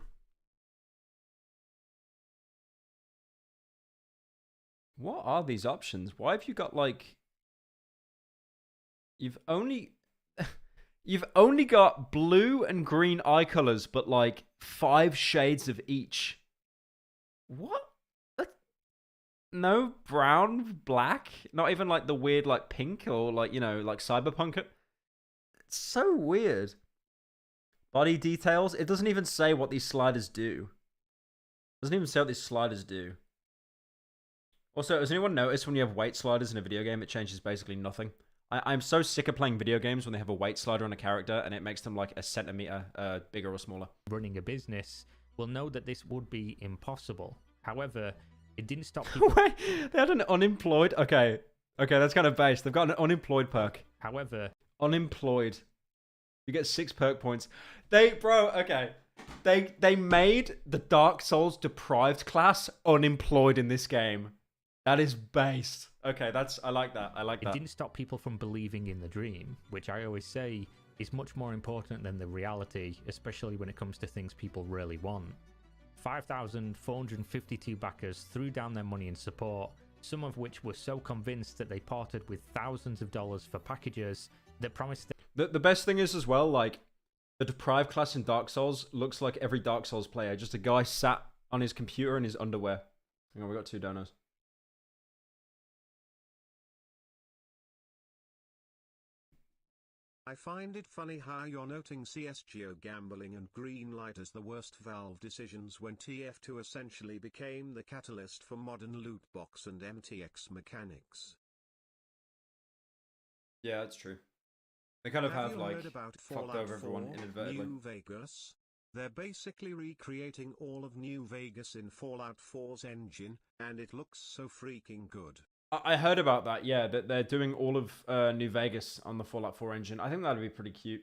S2: What are these options? Why have you got like... You've only got blue and green eye colors, but like 5 shades of each. What? No brown, black? Not even like the weird like pink or like, you know, like cyberpunk? It's so weird. Body details? It doesn't even say what these sliders do. It doesn't even say what these sliders do. Also, has anyone noticed when you have weight sliders in a video game, it changes basically nothing? I'm so sick of playing video games when they have a weight slider on a character and it makes them like a centimeter bigger or smaller.
S4: Running a business will know that this would be impossible. However, it didn't stop people.
S2: Wait, they had an unemployed? Okay, that's kind of based. They've got an unemployed perk.
S4: However,
S2: unemployed. You get 6 perk points. They made the Dark Souls deprived class unemployed in this game. That is based. Okay, I like that.
S4: It didn't stop people from believing in the dream, which I always say is much more important than the reality, especially when it comes to things people really want. 5,452 backers threw down their money in support, some of which were so convinced that they parted with thousands of dollars for packages that promised
S2: the best thing is as well, like, The deprived class in Dark Souls looks like every Dark Souls player. Just a guy sat on his computer in his underwear. Hang on, we got 2 donos.
S3: I find it funny how you're noting CSGO gambling and Greenlight as the worst Valve decisions when TF2 essentially became the catalyst for modern loot box and MTX mechanics.
S2: Yeah, that's true. They kind of have
S3: you
S2: like
S3: heard about
S2: fucked
S3: Fallout
S2: over everyone
S3: 4,
S2: inadvertently.
S3: New Vegas? They're basically recreating all of New Vegas in Fallout 4's engine, and it looks so freaking good.
S2: I heard about that, yeah, that they're doing all of New Vegas on the Fallout 4 engine. I think that'd be pretty cute.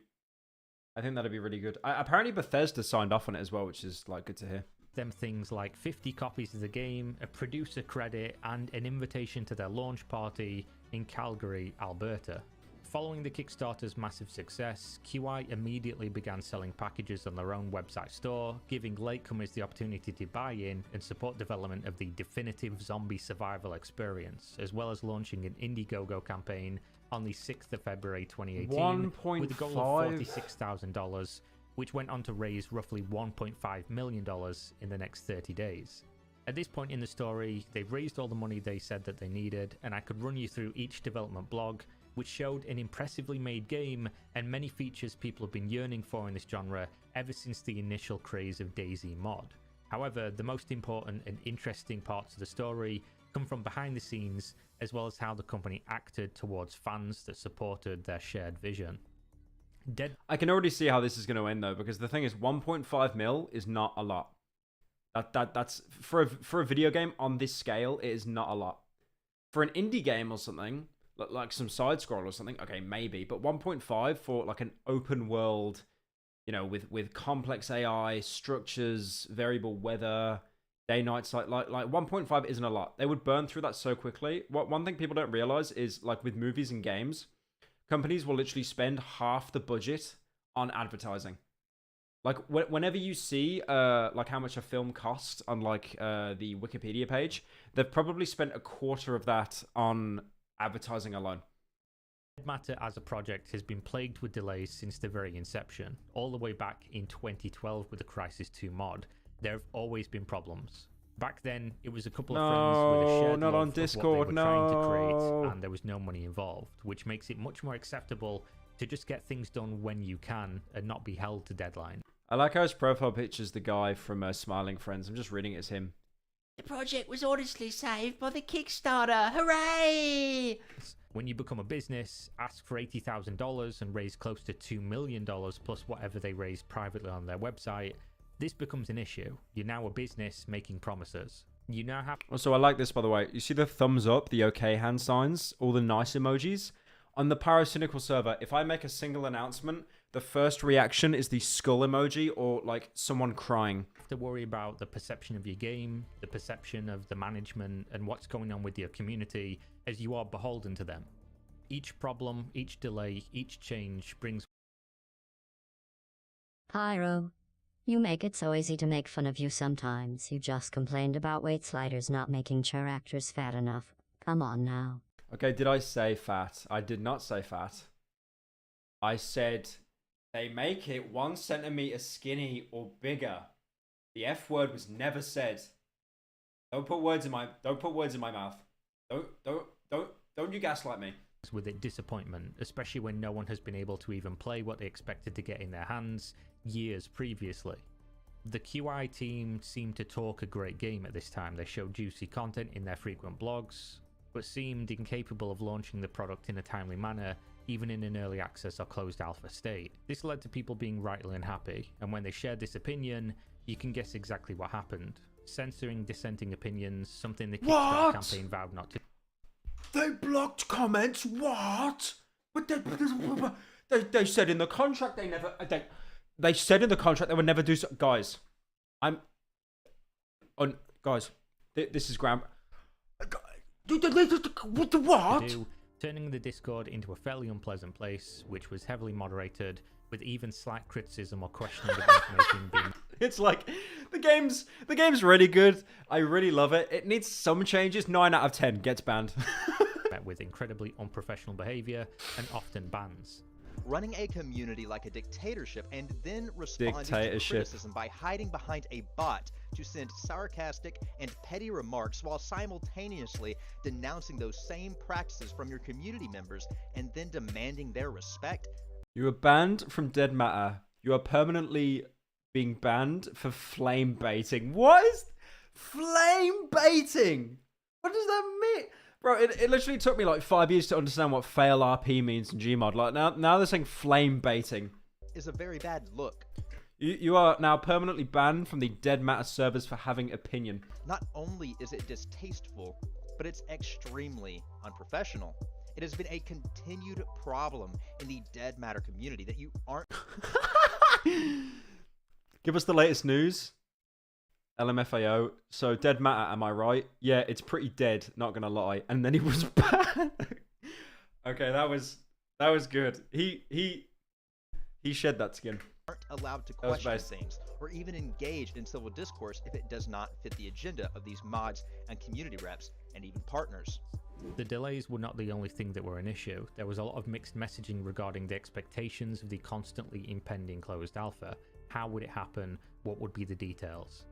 S2: I think that'd be really good. Apparently Bethesda signed off on it as well, which is like good to hear.
S4: Them things like 50 copies of the game, a producer credit, and an invitation to their launch party in Calgary, Alberta. Following the Kickstarter's massive success, QI immediately began selling packages on their own website store, giving latecomers the opportunity to buy in and support development of the definitive zombie survival experience, as well as launching an Indiegogo campaign on the 6th of February 2018 with a goal of $46,000, which went on to raise roughly $1.5 million in the next 30 days. At this point in the story, they've raised all the money they said that they needed, and I could run you through each development blog, which showed an impressively made game and many features people have been yearning for in this genre ever since the initial craze of DayZ mod. However, the most important and interesting parts of the story come from behind the scenes, as well as how the company acted towards fans that supported their shared vision.
S2: I can already see how this is going to end though, because the thing is 1.5 mil is not a lot. That's for a video game on this scale, it is not a lot. For an indie game or something, like some side scroll or something, okay, maybe, but 1.5 for like an open world, you know, with complex AI, structures, variable weather, day nights, like 1.5 isn't a lot. They would burn through that so quickly. One thing people don't realize is, like with movies and games, companies will literally spend half the budget on advertising. Like whenever you see like how much a film costs on like the Wikipedia page, they've probably spent a quarter of that on advertising alone.
S4: DeadMatter as a project has been plagued with delays since the very inception. All the way back in 2012 with the Crysis 2 mod, there have always been problems. Back then, it was a couple of friends with a shared
S2: not
S4: love
S2: on
S4: of
S2: Discord,
S4: what they were trying to create, and there was no money involved, which makes it much more acceptable to just get things done when you can and not be held to deadline.
S2: I like how his profile picture's the guy from Smiling Friends. I'm just reading it as him.
S1: The project was honestly saved by the Kickstarter. Hooray!
S4: When you become a business, ask for $80,000 and raise close to $2 million plus whatever they raise privately on their website, this becomes an issue. You're now a business making promises. You now have...
S2: Also, I like this, by the way. You see the thumbs up, the okay hand signs, all the nice emojis? On the Pyro Cynical server, if I make a single announcement, the first reaction is the skull emoji or like someone crying.
S4: To worry about the perception of your game, the perception of the management, and what's going on with your community, as you are beholden to them. Each problem, each delay, each change brings...
S10: Pyro, you make it so easy to make fun of you sometimes. You just complained about weight sliders not making chair actors fat enough. Come on now.
S2: Okay, did I say fat? I did not say fat. I said they make it 1 centimeter skinny or bigger. The F word was never said. Don't put words in my mouth. Don't you gaslight me.
S4: With it disappointment, especially when no one has been able to even play what they expected to get in their hands years previously. The QI team seemed to talk a great game at this time. They showed juicy content in their frequent blogs, but seemed incapable of launching the product in a timely manner, even in an early access or closed alpha state. This led to people being rightly unhappy, and when they shared this opinion, you can guess exactly what happened. Censoring dissenting opinions, something the Kickstarter campaign vowed not to.
S2: They blocked comments? What? But they said in the contract they never... They said in the contract they would never do so... Guys, guys, this is ground... What?
S4: Turning the Discord into a fairly unpleasant place, which was heavily moderated, with even slight criticism or questioning of information being...
S2: It's like, the game's really good. I really love it. It needs some changes. 9 out of 10 gets banned.
S4: met with incredibly unprofessional behaviour and often bans.
S11: running a community like a dictatorship and then responding to
S2: Dictatorship.
S11: criticism by hiding behind a bot to send sarcastic and petty remarks while simultaneously denouncing those same practices from your community members and then demanding their respect.
S2: You were banned from DeadMatter. You are permanently being banned for flame baiting. What is flame baiting? What does that mean? Bro, it literally took me like 5 years to understand what fail RP means in Gmod. Like now they're saying flame baiting.
S11: Is a very bad look.
S2: You are now permanently banned from the DeadMatter servers for having opinion.
S11: Not only is it distasteful, but it's extremely unprofessional. It has been a continued problem in the DeadMatter community that you aren't...
S2: Give us the latest news. LMFAO. So DeadMatter, am I right? Yeah, it's pretty dead, not gonna lie. And then he was banned. Okay, that was good. He shed that skin.
S11: Aren't allowed to question things or even engage in civil discourse if it does not fit the agenda of these mods and community reps and even partners.
S4: The delays were not the only thing that were an issue. There was a lot of mixed messaging regarding the expectations of the constantly impending closed alpha. How would it happen? What would be the details?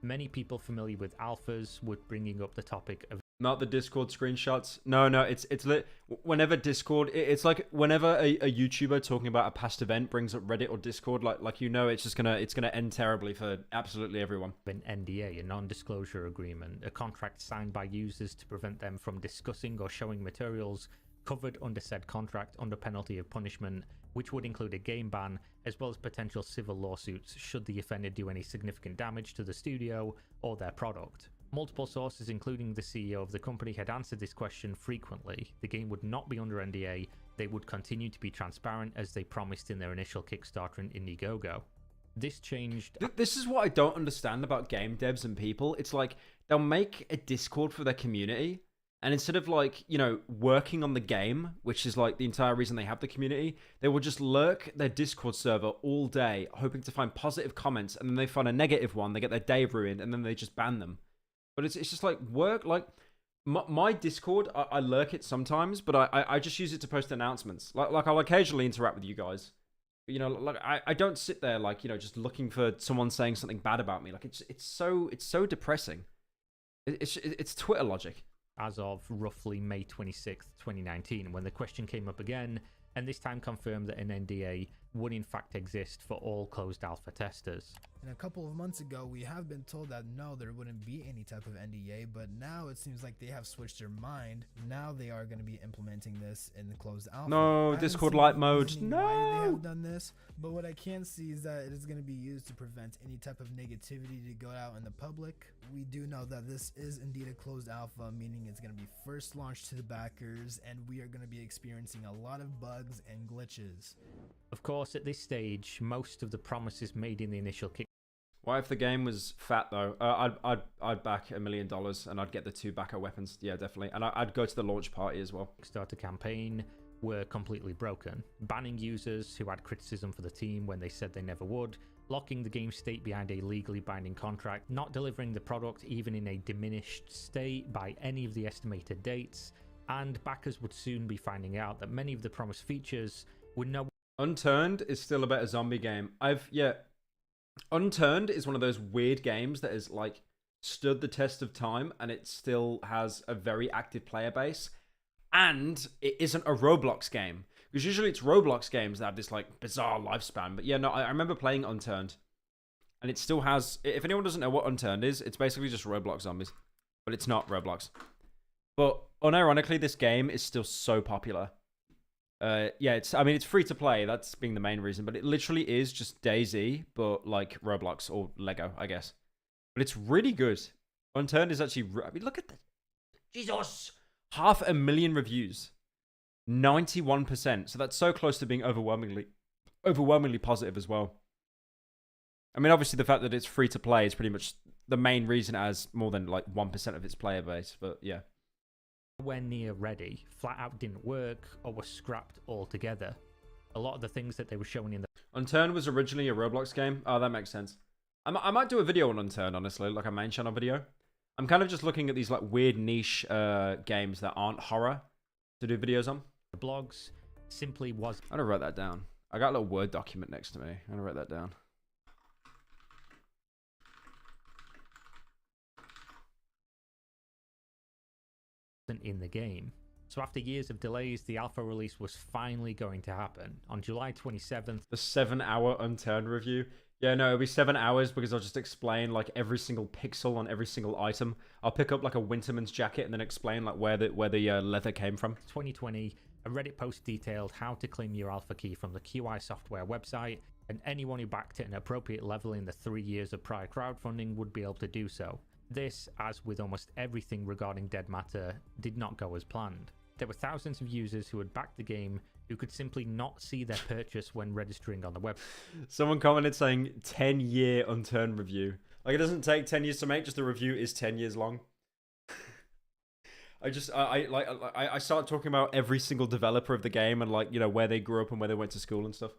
S4: Many people familiar with alphas were bringing up the topic of...
S2: Not the Discord screenshots. No, it's lit. Whenever Discord, it's like whenever a YouTuber talking about a past event brings up Reddit or Discord, like you know, it's gonna end terribly for absolutely everyone.
S4: An NDA, a non-disclosure agreement, a contract signed by users to prevent them from discussing or showing materials covered under said contract under penalty of punishment, which would include a game ban, as well as potential civil lawsuits should the offender do any significant damage to the studio or their product. Multiple sources, including the CEO of the company, had answered this question frequently. The game would not be under NDA, they would continue to be transparent as they promised in their initial Kickstarter in Indiegogo. This changed...
S2: This is what I don't understand about game devs and people. It's like, they'll make a Discord for their community, and instead of like, you know, working on the game, which is like the entire reason they have the community, they will just lurk their Discord server all day, hoping to find positive comments, and then they find a negative one, they get their day ruined, and then they just ban them. But it's just like work, like my Discord, I lurk it sometimes, but I just use it to post announcements. Like I'll occasionally interact with you guys. But, you know, like I don't sit there like, you know, just looking for someone saying something bad about me. Like it's so depressing. It's Twitter logic.
S4: As of roughly May 26th, 2019, when the question came up again, and this time confirmed that an NDA would in fact exist for all closed alpha testers.
S12: And a couple of months ago, we have been told that no, there wouldn't be any type of NDA, but now it seems like they have switched their mind. Now they are going to be implementing this in the closed alpha.
S2: No, Discord light mode. No.
S12: Why they have done this, but what I can see is that it is going to be used to prevent any type of negativity to go out in the public. We do know that this is indeed a closed alpha, meaning it's going to be first launched to the backers, and we are going to be experiencing a lot of bugs and glitches.
S4: Of course, at this stage, most of the promises made in the initial Kickstarter...
S2: What if the game was fat though? I'd back $1 million and I'd get the 2 backer weapons. Yeah, definitely. And I'd go to the launch party as well.
S4: Kickstarter campaign were completely broken, banning users who had criticism for the team when they said they never would, locking the game state behind a legally binding contract, not delivering the product even in a diminished state by any of the estimated dates, and backers would soon be finding out that many of the promised features would no...
S2: Unturned is still a better zombie game. Unturned is one of those weird games that has like stood the test of time, and it still has a very active player base, and it isn't a Roblox game, because usually it's Roblox games that have this like bizarre lifespan. But yeah, no, I remember playing Unturned, and it still has... If anyone doesn't know what Unturned is, it's basically just Roblox zombies, but it's not Roblox. But unironically, this game is still so popular. Yeah, it's free to play, that's being the main reason, but it literally is just DayZ, but like Roblox or Lego, I guess. But it's really good. Unturned is actually... I mean, look at that. Jesus! 500,000 reviews. 91%. So that's so close to being overwhelmingly positive as well. I mean, obviously the fact that it's free to play is pretty much the main reason it has more than like 1% of its player base, but yeah.
S4: Nowhere near ready, flat out didn't work, or were scrapped altogether. A lot of the things that they were showing in the...
S2: Unturned was originally a Roblox game? Oh, that makes sense. I might do a video on Unturned, honestly, like a main channel video. I'm kind of just looking at these like weird niche games that aren't horror to do videos on.
S4: The blogs, simply wasn't
S2: I'm gonna write that down. I got a little Word document next to me. I'm gonna write that down.
S4: in the game. So after years of delays, the alpha release was finally going to happen. On July 27th,
S2: the 7-hour unturned review. Yeah, no, it'll be 7 hours because I'll just explain like every single pixel on every single item. I'll pick up like a Winterman's jacket and then explain like where the leather came from.
S4: 2020, a Reddit post detailed how to claim your alpha key from the QI software website, and anyone who backed at an appropriate level in the 3 years of prior crowdfunding would be able to do so. This, as with almost everything regarding DeadMatter, did not go as planned. There were thousands of users who had backed the game who could simply not see their purchase when registering on the web.
S2: Someone commented saying 10-year unturned review. Like, it doesn't take 10 years to make, just the review is 10 years long. I start talking about every single developer of the game and like, you know, where they grew up and where they went to school and stuff.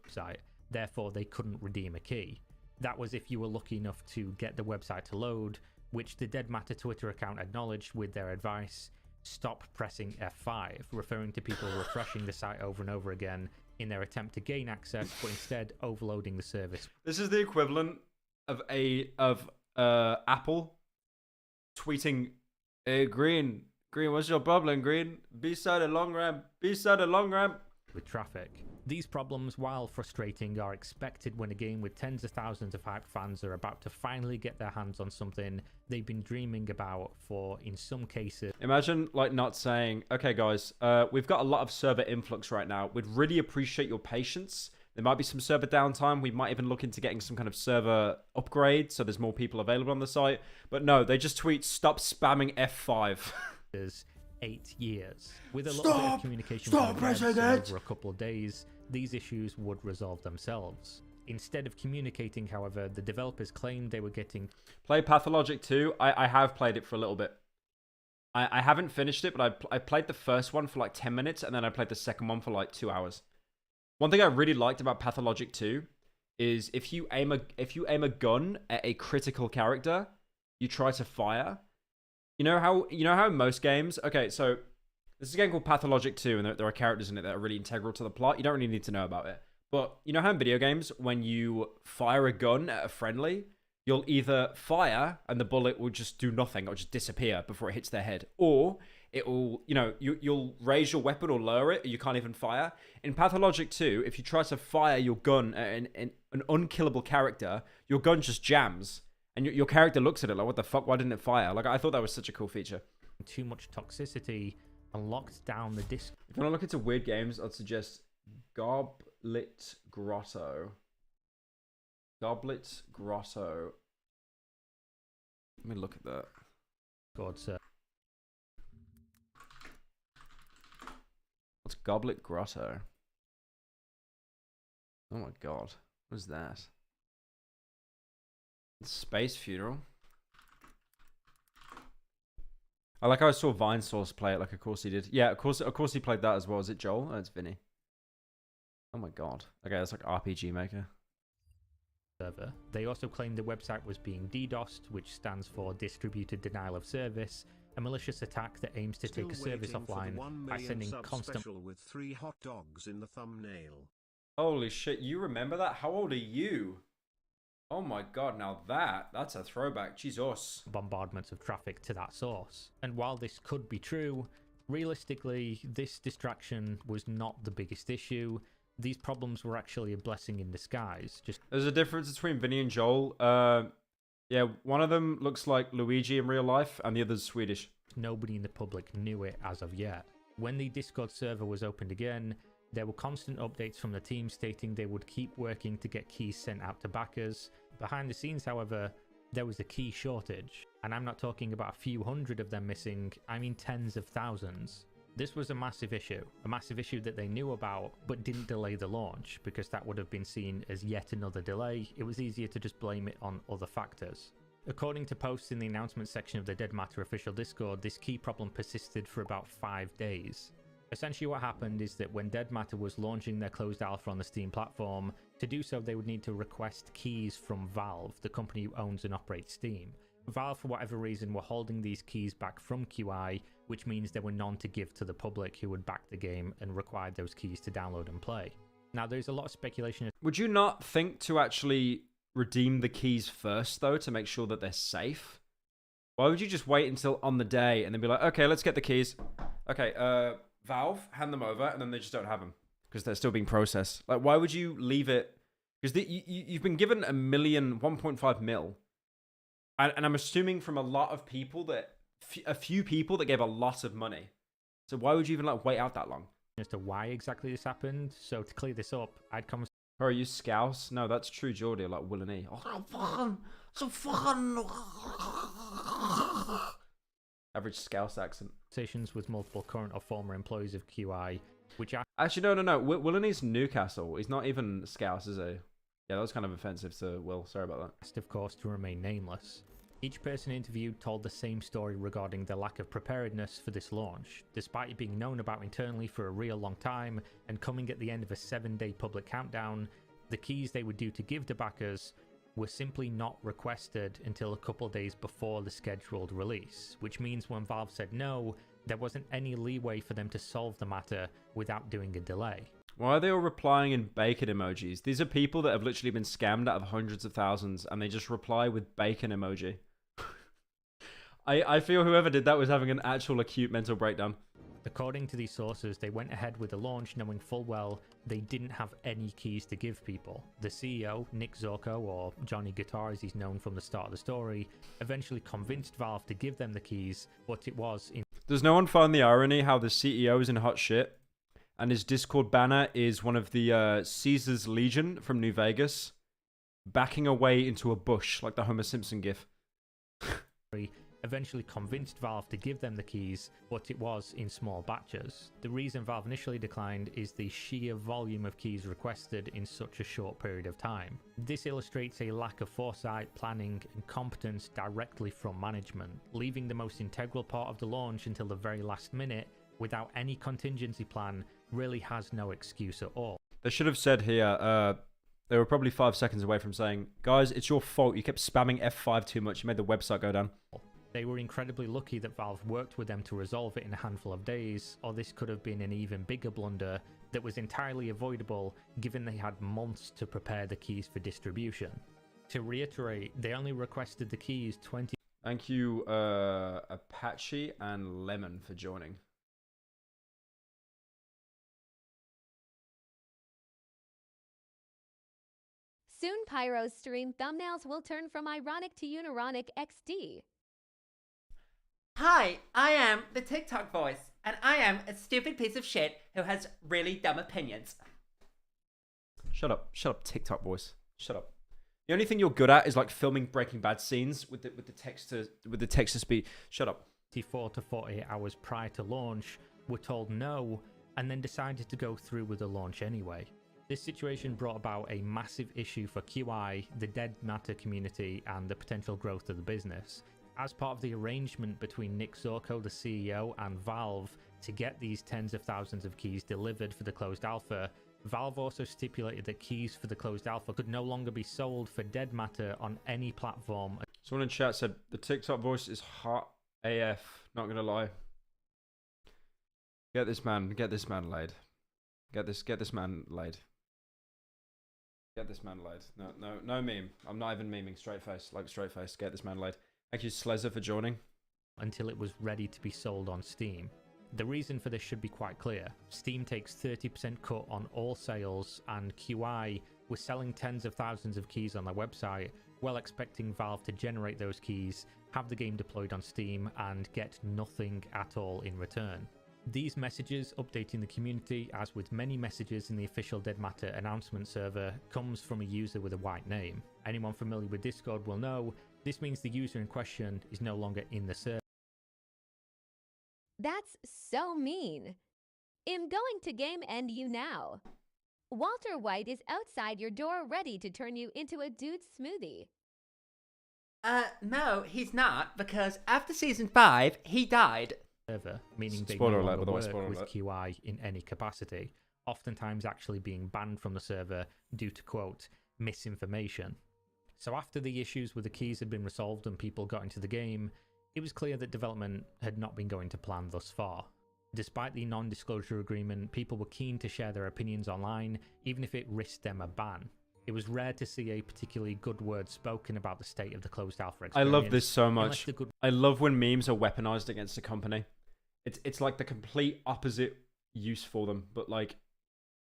S4: Therefore, they couldn't redeem a key. That was if you were lucky enough to get the website to load, which the DeadMatter Twitter account acknowledged with their advice: stop pressing F5, referring to people refreshing the site over and over again in their attempt to gain access, but instead overloading the service.
S2: This is the equivalent of Apple tweeting, "Hey, Green, what's your problem, Green? B-side a long ramp, B-side a long ramp."
S4: With traffic. These problems, while frustrating, are expected when a game with tens of thousands of hyped fans are about to finally get their hands on something they've been dreaming about for, in some cases...
S2: Imagine, like, not saying, okay, guys, we've got a lot of server influx right now. We'd really appreciate your patience. There might be some server downtime. We might even look into getting some kind of server upgrade so there's more people available on the site. But no, they just tweet, stop spamming F5.
S4: 8 years. With a little bit of communication over a couple of days, these issues would resolve themselves. Instead of communicating, however, the developers claimed they were getting...
S2: Play Pathologic 2. I have played it for a little bit. I haven't finished it, but I played the first one for like 10 minutes, and then I played the second one for like 2 hours. One thing I really liked about Pathologic 2 is if you aim a gun at a critical character, you try to fire. You know how in most games... Okay, so this is a game called Pathologic 2, and there are characters in it that are really integral to the plot. You don't really need to know about it. But you know how in video games, when you fire a gun at a friendly, you'll either fire and the bullet will just do nothing, it'll just disappear before it hits their head. Or it will, you'll raise your weapon or lower it, or you can't even fire. In Pathologic 2, if you try to fire your gun at an unkillable character, your gun just jams. And your character looks at it like, what the fuck, why didn't it fire? Like, I thought that was such a cool feature.
S4: Too much toxicity and locked down the disc.
S2: If you want to look into weird games, I'd suggest Goblet Grotto. Goblet Grotto. Let me look at that.
S4: God, sir.
S2: What's Goblet Grotto? Oh my god. What is that? Space Funeral. I like how I saw Vinesource play it, like of course he did. Yeah, of course he played that as well. Is it Joel? Oh, it's Vinny. Oh my god. Okay, that's like RPG Maker.
S4: Server. They also claimed the website was being DDoSed, which stands for Distributed Denial of Service, a malicious attack that aims to take a service offline by sending constant...
S3: with 3 hot dogs in the thumbnail.
S2: Holy shit, you remember that? How old are you? Oh my god, now that's a throwback. Jesus.
S4: Bombardments of traffic to that source. And while this could be true, realistically, this distraction was not the biggest issue. These problems were actually a blessing in disguise.
S2: There's a difference between Vinny and Joel. Yeah, one of them looks like Luigi in real life, and the other's Swedish.
S4: Nobody in the public knew it as of yet. When the Discord server was opened again, there were constant updates from the team stating they would keep working to get keys sent out to backers. Behind the scenes, however, there was a key shortage. And I'm not talking about a few hundred of them missing, I mean tens of thousands. This was a massive issue that they knew about, but didn't delay the launch, because that would have been seen as yet another delay. It was easier to just blame it on other factors. According to posts in the announcement section of the DeadMatter official Discord, this key problem persisted for about 5 days. Essentially what happened is that when DeadMatter was launching their closed alpha on the Steam platform, to do so they would need to request keys from Valve, the company who owns and operates Steam. Valve, for whatever reason, were holding these keys back from QI, which means there were none to give to the public who would back the game and required those keys to download and play. Now, there's a lot of speculation.
S2: Would you not think to actually redeem the keys first, though, to make sure that they're safe? Why would you just wait until on the day and then be like, okay, let's get the keys. Okay, Valve, hand them over, and then they just don't have them because they're still being processed. Like, why would you leave it? Because you've been given 1.5 mil. And I'm assuming from a lot of people that, a few people that gave a lot of money. So why would you even like wait out that long?
S4: As to why exactly this happened. So to clear this up, I'd come.
S2: Oh, are you Scouse? No, that's True Geordie, like Will and E. Oh, so fucking. Average Scouse accent.
S4: Conversations with multiple current or former employees of QI, which
S2: actually no. Will and E's Newcastle. He's not even Scouse, is he? Yeah, that was kind of offensive to Will. Sorry about that.
S4: Asked, of course, to remain nameless. Each person interviewed told the same story regarding the lack of preparedness for this launch, despite it being known about internally for a real long time and coming at the end of a 7-day public countdown. The keys they were due to give to backers were simply not requested until a couple days before the scheduled release, which means when Valve said no, there wasn't any leeway for them to solve the matter without doing a delay.
S2: Why are they all replying in bacon emojis? These are people that have literally been scammed out of hundreds of thousands, and they just reply with bacon emoji. I feel whoever did that was having an actual acute mental breakdown.
S4: According to these sources, they went ahead with the launch knowing full well they didn't have any keys to give people. The CEO, Nick Zorko, or Johnny Guitar as he's known from the start of the story, eventually convinced Valve to give them the keys, but it was in...
S2: Does no one find the irony how the CEO is in hot shit, and his Discord banner is one of the Caesar's Legion from New Vegas, backing away into a bush like the Homer Simpson gif?
S4: Eventually convinced Valve to give them the keys, but it was in small batches. The reason Valve initially declined is the sheer volume of keys requested in such a short period of time. This illustrates a lack of foresight, planning, and competence directly from management, leaving the most integral part of the launch until the very last minute without any contingency plan really has no excuse at all.
S2: They should have said here, they were probably 5 seconds away from saying, guys, it's your fault. You kept spamming F5 too much. You made the website go down.
S4: They were incredibly lucky that Valve worked with them to resolve it in a handful of days, or this could have been an even bigger blunder that was entirely avoidable given they had months to prepare the keys for distribution. To reiterate, they only requested the keys 20...
S2: Thank you, Apache and Lemon for joining.
S13: Soon Pyro's stream thumbnails will turn from ironic to unironic XD.
S1: Hi, I am the TikTok voice, and I am a stupid piece of shit who has really dumb opinions.
S2: Shut up, TikTok voice. Shut up. The only thing you're good at is like filming Breaking Bad scenes with the text to speech. Shut up.
S4: 24 to 48 hours prior to launch, were told no, and then decided to go through with the launch anyway. This situation brought about a massive issue for QI, the DeadMatter community, and the potential growth of the business. As part of the arrangement between Nick Zorko, the CEO, and Valve to get these tens of thousands of keys delivered for the closed alpha, Valve also stipulated that keys for the closed alpha could no longer be sold for DeadMatter on any platform.
S2: Someone in chat said, the TikTok voice is hot AF, not gonna lie. Get this man laid. Get this man laid. Get this man laid. No meme. I'm not even memeing. Straight face. Get this man laid. Thank you, Slezzer, for joining.
S4: Until it was ready to be sold on Steam. The reason for this should be quite clear. Steam takes 30% cut on all sales, and QI was selling tens of thousands of keys on their website, well expecting Valve to generate those keys, have the game deployed on Steam, and get nothing at all in return. These messages updating the community, as with many messages in the official DeadMatter announcement server, comes from a user with a white name. Anyone familiar with Discord will know this means the user in question is no longer in the server.
S13: That's so mean. I'm going to game end you now. Walter White is outside your door ready to turn you into a dude smoothie.
S1: No, he's not, because after season 5, he died.
S4: Server, meaning they
S2: Spoiler
S4: no
S2: alert,
S4: longer
S2: by the way,
S4: work
S2: spoiler
S4: with
S2: alert.
S4: QI in any capacity, oftentimes actually being banned from the server due to, quote, misinformation. So after the issues with the keys had been resolved and people got into the game, it was clear that development had not been going to plan thus far. Despite the non-disclosure agreement, people were keen to share their opinions online, even if it risked them a ban. It was rare to see a particularly good word spoken about the state of the closed alpha experience.
S2: I love this so much. I love when memes are weaponized against a company. It's like the complete opposite use for them, but like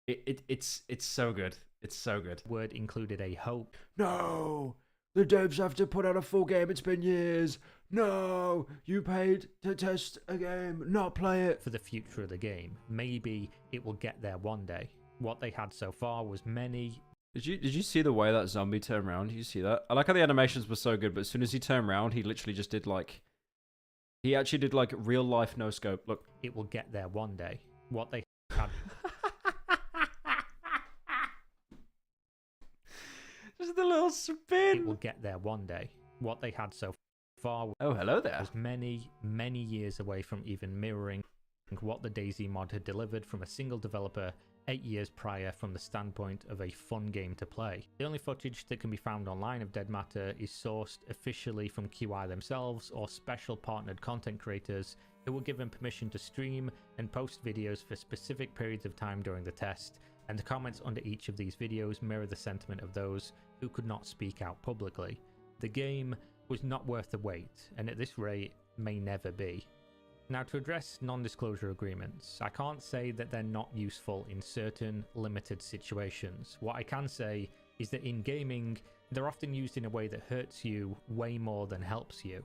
S2: it's so good. It's so good.
S4: Word included a hope.
S2: No, the devs have to put out a full game. It's been years. No, you paid to test a game, not play it.
S4: For the future of the game. Maybe it will get there one day. What they had so far was many...
S2: Did you see the way that zombie turned around? Did you see that? I like how the animations were so good, but as soon as he turned around, he literally just did like... He actually did like real life no scope. Look.
S4: It will get there one day. What they had...
S2: Just a little spin.
S4: It will get there one day. What they had so far
S2: oh, hello there.
S4: was many, many years away from even mirroring what the DayZ mod had delivered from a single developer 8 years prior from the standpoint of a fun game to play. The only footage that can be found online of DeadMatter is sourced officially from QI themselves or special partnered content creators who were given permission to stream and post videos for specific periods of time during the test, and the comments under each of these videos mirror the sentiment of those who could not speak out publicly. The game was not worth the wait, and at this rate may never be. Now, to address non-disclosure agreements, I can't say that they're not useful in certain limited situations. What I can say is that in gaming, they're often used in a way that hurts you way more than helps you.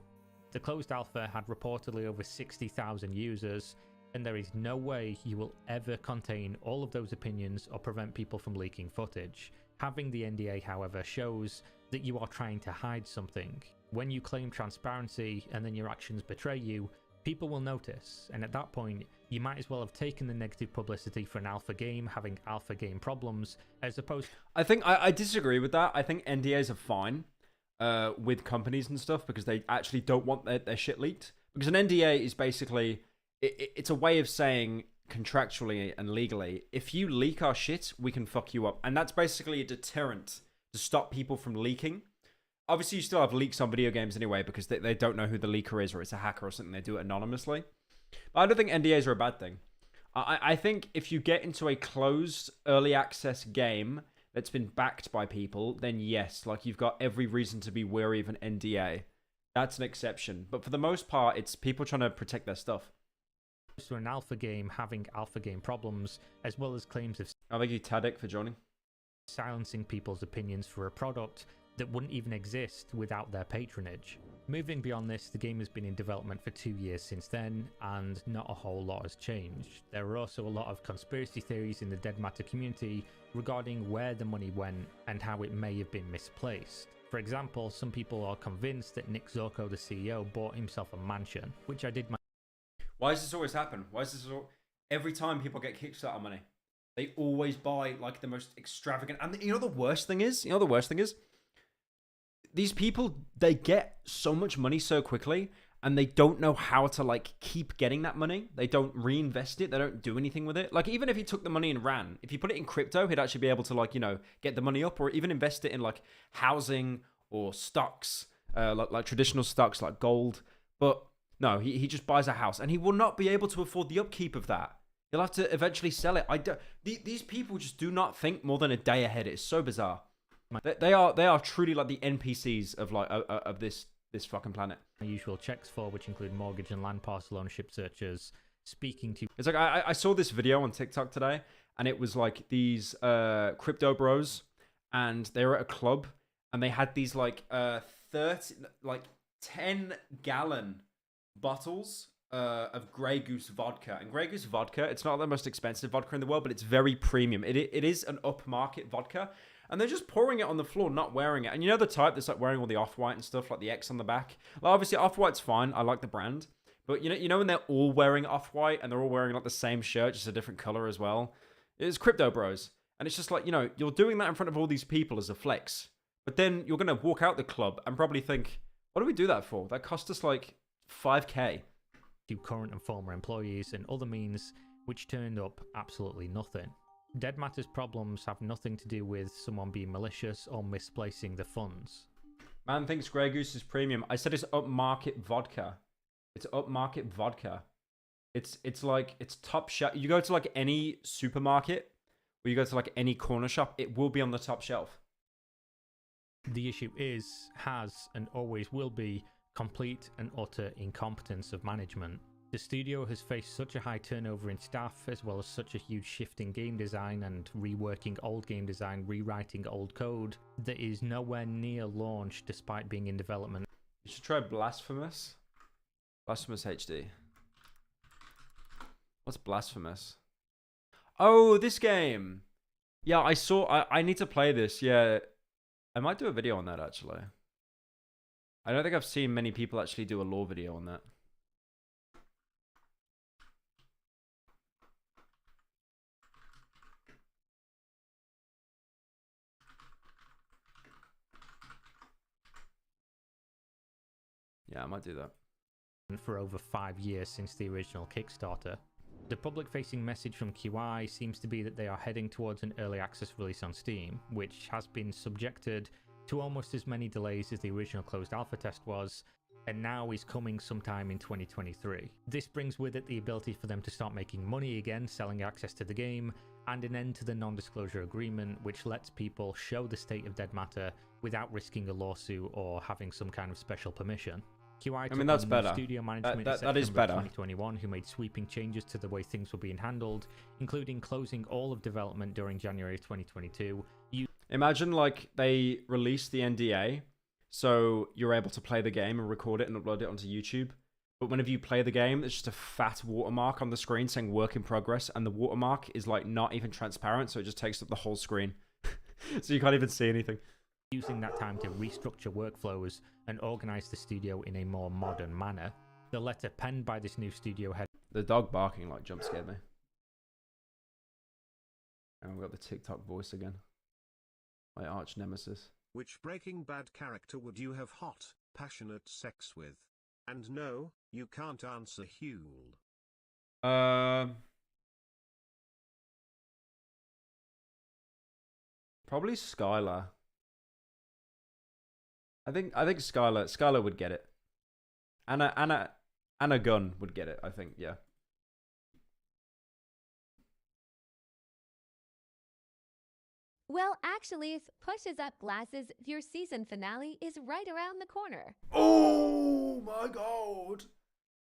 S4: The closed alpha had reportedly over 60,000 users, and there is no way you will ever contain all of those opinions or prevent people from leaking footage. Having the NDA, however, shows that you are trying to hide something. When you claim transparency and then your actions betray you, people will notice, and at that point, you might as well have taken the negative publicity for an alpha game having alpha game problems, as opposed...
S2: I disagree with that. I think NDAs are fine with companies and stuff because they actually don't want their shit leaked. Because an NDA is basically... It's a way of saying contractually and legally, if you leak our shit, we can fuck you up. And that's basically a deterrent to stop people from leaking. Obviously, you still have leaks on video games anyway because they don't know who the leaker is or it's a hacker or something. They do it anonymously. But I don't think NDAs are a bad thing. I think if you get into a closed early access game that's been backed by people, then yes, like you've got every reason to be wary of an NDA. That's an exception. But for the most part, it's people trying to protect their stuff.
S4: To an alpha game having alpha game problems, as well as claims of...
S2: Thank you, Tadek, for joining.
S4: Silencing people's opinions for a product that wouldn't even exist without their patronage. Moving beyond this, the game has been in development for 2 years since then, and not a whole lot has changed. There are also a lot of conspiracy theories in the DeadMatter community regarding where the money went and how it may have been misplaced. For example, some people are convinced that Nick Zorko, the CEO, bought himself a mansion, which I did my...
S2: Why does this always happen? Why is this every time people get Kickstarter money, they always buy like the most extravagant... And you know the worst thing is? These people, they get so much money so quickly and they don't know how to like keep getting that money. They don't reinvest it. They don't do anything with it. Like even if he took the money and ran, if you put it in crypto, he'd actually be able to like, you know, get the money up or even invest it in like housing or stocks, like traditional stocks like gold. But no, he just buys a house and he will not be able to afford the upkeep of that. He'll have to eventually sell it. These people just do not think more than a day ahead. It's so bizarre. They are truly like the NPCs of like of this fucking planet.
S4: My usual checks for, which include mortgage and land parcel ownership searches, speaking to...
S2: It's like I saw this video on TikTok today, and it was like these crypto bros, and they were at a club, and they had these like 10-gallon bottles of Grey Goose vodka. And Grey Goose vodka, it's not the most expensive vodka in the world, but it's very premium. It is an upmarket vodka. And they're just pouring it on the floor, not wearing it. And you know the type that's like wearing all the Off-White and stuff, like the X on the back? Well, obviously Off-White's fine. I like the brand. But you know when they're all wearing Off-White and they're all wearing like the same shirt, just a different color as well? It's crypto bros. And it's just like, you know, you're doing that in front of all these people as a flex. But then you're going to walk out the club and probably think, what do we do that for? That cost us like $5K.
S4: To current and former employees and other means, which turned up absolutely nothing. DeadMatter's problems have nothing to do with someone being malicious or misplacing the funds.
S2: Man thinks Grey Goose is premium. I said it's upmarket vodka. It's upmarket vodka. It's like, it's top shelf. You go to like any supermarket, or you go to like any corner shop, it will be on the top shelf.
S4: The issue has, and always will be, complete and utter incompetence of management. The studio has faced such a high turnover in staff, as well as such a huge shift in game design and reworking old game design, rewriting old code, that is nowhere near launch despite being in development.
S2: You should try Blasphemous. Blasphemous HD. What's Blasphemous? Oh, this game. Yeah, I saw. I need to play this. Yeah, I might do a video on that actually. I don't think I've seen many people actually do a lore video on that. Yeah, I might do that.
S4: For over 5 years since the original Kickstarter. The public-facing message from QI seems to be that they are heading towards an early access release on Steam, which has been subjected to almost as many delays as the original closed alpha test was, and now is coming sometime in 2023. This brings with it the ability for them to start making money again, selling access to the game, and an end to the non-disclosure agreement, which lets people show the state of DeadMatter without risking a lawsuit or having some kind of special permission. QI took
S2: that's
S4: on
S2: better.
S4: Studio management in
S2: That is
S4: September
S2: better.
S4: 2021, who made sweeping changes to the way things were being handled, including closing all of development during January 2022.
S2: Imagine like they released the NDA, so you're able to play the game and record it and upload it onto YouTube. But whenever you play the game, there's just a fat watermark on the screen saying work in progress, and the watermark is like not even transparent, so it just takes up the whole screen. So you can't even see anything.
S4: Using that time to restructure workflows and organize the studio in a more modern manner. The letter penned by this new studio head.
S2: The dog barking like jump scared me. And we've got the TikTok voice again. My arch nemesis.
S3: Which Breaking Bad character would you have hot, passionate sex with? And no, you can't answer Huel.
S2: Probably Skylar. I think Skylar would get it. Anna Gunn would get it, I think, yeah.
S13: Well, actually, Pushes Up Glasses, your season finale is right around the corner.
S2: Oh my god!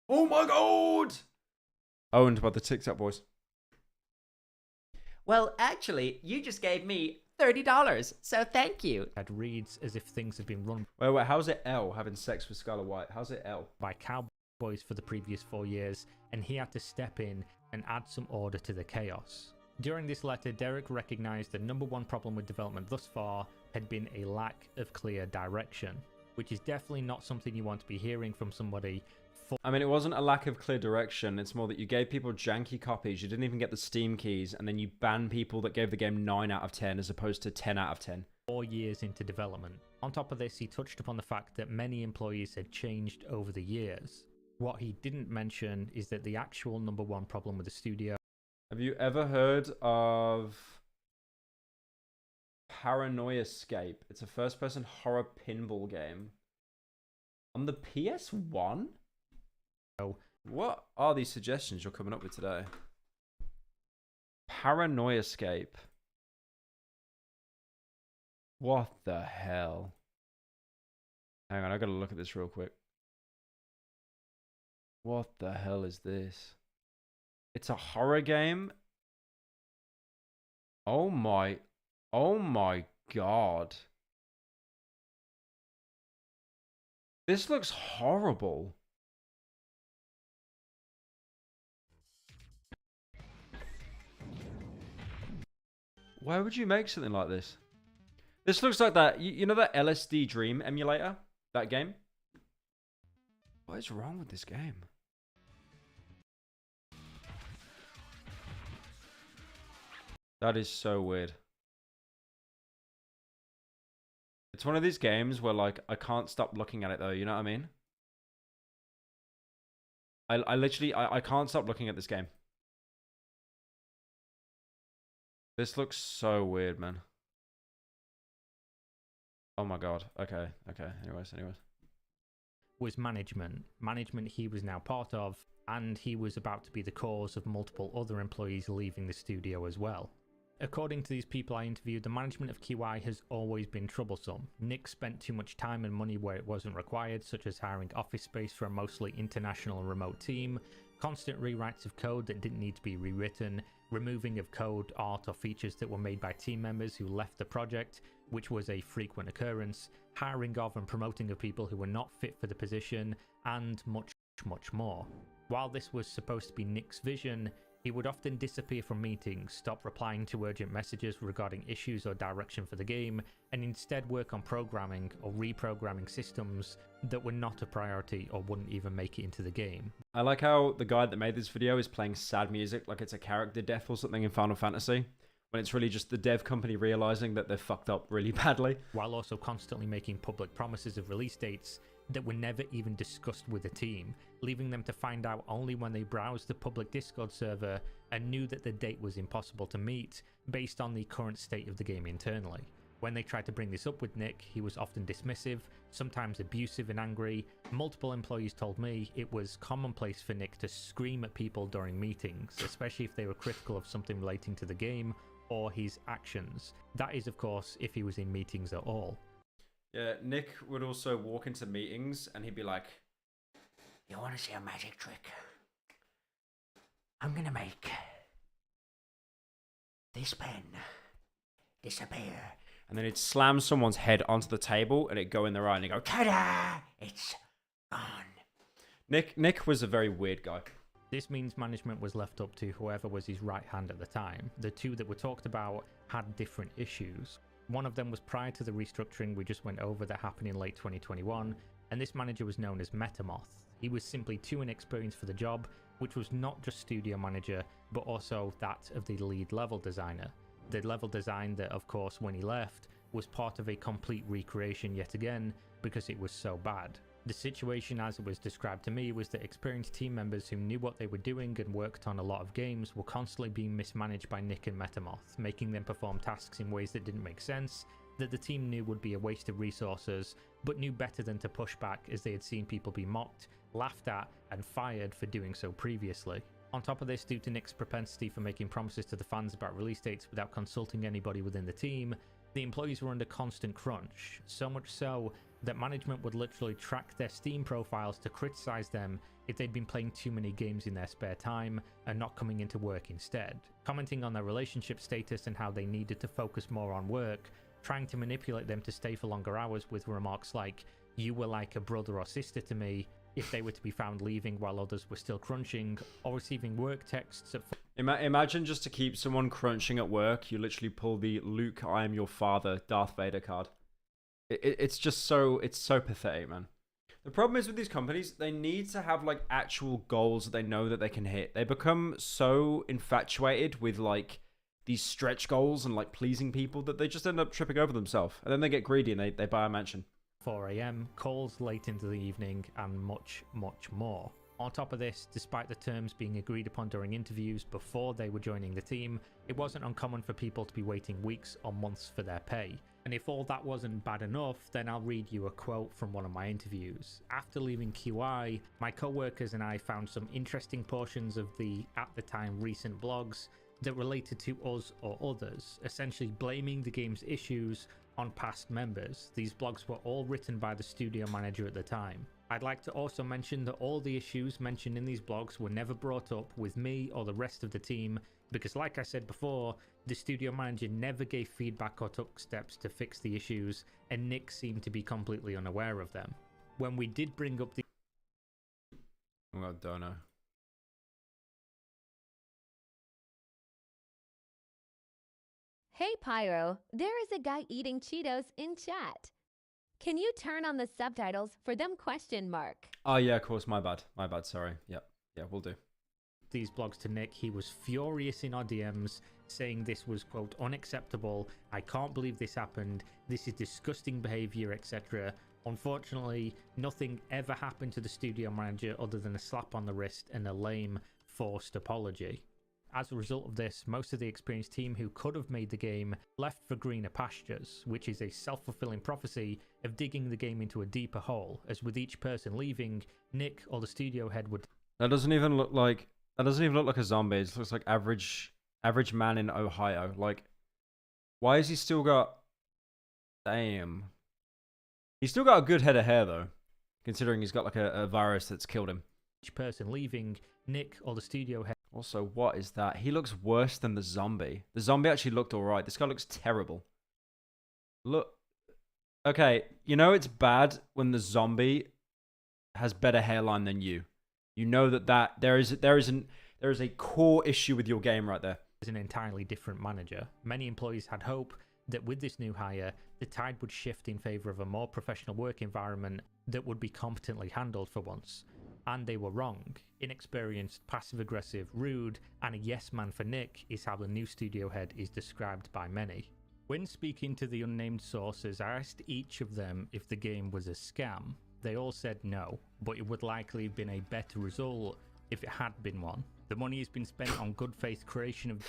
S2: Oh my god! Owned by the TikTok boys.
S1: Well, actually, you just gave me $30, so thank you.
S4: It reads as if things have been run.
S2: Wait, how's it L having sex with Skylar White? How's it L?
S4: By cowboys for the previous 4 years, and he had to step in and add some order to the chaos. During this letter, Derek recognized the number one problem with development thus far had been a lack of clear direction, which is definitely not something you want to be hearing from somebody.
S2: I mean, it wasn't a lack of clear direction. It's more that you gave people janky copies. You didn't even get the Steam keys, and then you banned people that gave the game 9 out of 10 as opposed to 10 out of 10.
S4: 4 years into development. On top of this, he touched upon the fact that many employees had changed over the years. What he didn't mention is that the actual number one problem with the studio.
S2: Have you ever heard of Paranoiascape? It's a first-person horror pinball game on the PS1. What are these suggestions you're coming up with today? Paranoiascape. What the hell? Hang on, I gotta look at this real quick. What the hell is this? It's a horror game? Oh my god. This looks horrible. Why would you make something like this? This looks like that, you know that LSD Dream emulator? That game? What is wrong with this game? That is so weird. It's one of these games where, like, I can't stop looking at it, though, you know what I mean? I literally, I can't stop looking at this game. This looks so weird, man. Oh my god. Okay. Anyways.
S4: Was management. Management he was now part of, and he was about to be the cause of multiple other employees leaving the studio as well. According to these people I interviewed, the management of QI has always been troublesome. Nick spent too much time and money where it wasn't required, such as hiring office space for a mostly international and remote team, constant rewrites of code that didn't need to be rewritten, removing of code, art or features that were made by team members who left the project, which was a frequent occurrence, hiring of and promoting of people who were not fit for the position, and much more. While this was supposed to be Nick's vision, he would often disappear from meetings, stop replying to urgent messages regarding issues or direction for the game, and instead work on programming or reprogramming systems that were not a priority or wouldn't even make it into the game.
S2: I like how the guy that made this video is playing sad music like it's a character death or something in Final Fantasy, when it's really just the dev company realizing that they're fucked up really badly.
S4: While also constantly making public promises of release dates that were never even discussed with the team, leaving them to find out only when they browsed the public Discord server and knew that the date was impossible to meet based on the current state of the game internally. When they tried to bring this up with Nick, he was often dismissive, sometimes abusive and angry. Multiple employees told me it was commonplace for Nick to scream at people during meetings, especially if they were critical of something relating to the game or his actions. That is, of course, if he was in meetings at all.
S2: Yeah, Nick would also walk into meetings and he'd be like,
S1: You want to see a magic trick? I'm gonna make this pen disappear.
S2: and then he'd slam someone's head onto the table and it'd go in their eye and he'd go,
S1: Ta-da! It's gone.
S2: Nick was a very weird guy.
S4: This means management was left up to whoever was his right hand at the time. The two that were talked about had different issues. One of them was prior to the restructuring we just went over that happened in late 2021, and this manager was known as Metamoth. He was simply too inexperienced for the job, which was not just studio manager, but also that of the lead level designer. The level design that, of course, when he left, was part of a complete recreation yet again, because it was so bad. The situation as it was described to me was that experienced team members who knew what they were doing and worked on a lot of games were constantly being mismanaged by Nick and Metamoth, making them perform tasks in ways that didn't make sense, that the team knew would be a waste of resources, but knew better than to push back as they had seen people be mocked, laughed at, and fired for doing so previously. On top of this, due to Nick's propensity for making promises to the fans about release dates without consulting anybody within the team, the employees were under constant crunch, so much so that management would literally track their Steam profiles to criticize them if they'd been playing too many games in their spare time and not coming into work instead, commenting on their relationship status and how they needed to focus more on work, trying to manipulate them to stay for longer hours with remarks like, "You were like a brother or sister to me," if they were to be found leaving while others were still crunching, or receiving work texts at
S2: Imagine just to keep someone crunching at work, you literally pull the Luke, I am your father, Darth Vader card. It's so pathetic, man. The problem is with these companies, they need to have like actual goals that they know that they can hit. They become so infatuated with like these stretch goals and like pleasing people that they just end up tripping over themselves. And then they get greedy and they buy a mansion.
S4: 4 AM, calls late into the evening, and much more. On top of this, despite the terms being agreed upon during interviews before they were joining the team, it wasn't uncommon for people to be waiting weeks or months for their pay. And if all that wasn't bad enough, then I'll read you a quote from one of my interviews. After leaving QI, my co-workers and I found some interesting portions of the, at the time, recent blogs that related to us or others, essentially blaming the game's issues on past members. These blogs were all written by the studio manager at the time. I'd like to also mention that all the issues mentioned in these blogs were never brought up with me or the rest of the team, because like I said before, the studio manager never gave feedback or took steps to fix the issues, and Nick seemed to be completely unaware of them. When we did bring up the...
S2: Oh, I don't know.
S13: Hey Pyro, there is a guy eating Cheetos in chat. Can you turn on the subtitles for them ?
S2: Oh yeah, of course, my bad, sorry. Yeah, we'll do.
S4: These blogs to Nick, he was furious in our DMs, saying this was, quote, unacceptable, I can't believe this happened, this is disgusting behavior, etc. Unfortunately, nothing ever happened to the studio manager other than a slap on the wrist and a lame, forced apology. As a result of this, most of the experienced team who could have made the game left for greener pastures, which is a self-fulfilling prophecy of digging the game into a deeper hole, as with each person leaving, Nick or the studio head would...
S2: That doesn't even look like a zombie. It looks like average man in Ohio. Like, why has he still got... Damn. He's still got a good head of hair, though, considering he's got like a virus that's killed him.
S4: Each person leaving, Nick or the studio head...
S2: Also, what is that? He looks worse than the zombie. The zombie actually looked alright. This guy looks terrible. Look. Okay, you know it's bad when the zombie has better hairline than you. You know that there is a core issue with your game right there.
S4: ...is an entirely different manager. Many employees had hope that with this new hire, the tide would shift in favour of a more professional work environment that would be competently handled for once. And they were wrong. Inexperienced, passive-aggressive, rude, and a yes-man for Nick is how the new studio head is described by many. When speaking to the unnamed sources, I asked each of them if the game was a scam. They all said no, but it would likely have been a better result if it had been one. The money has been spent on good faith creation of...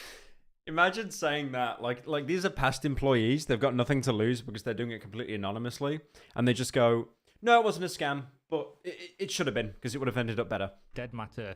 S2: Imagine saying that, like these are past employees, they've got nothing to lose because they're doing it completely anonymously, and they just go, no, it wasn't a scam, but it should have been, because it would have ended up better.
S4: DeadMatter,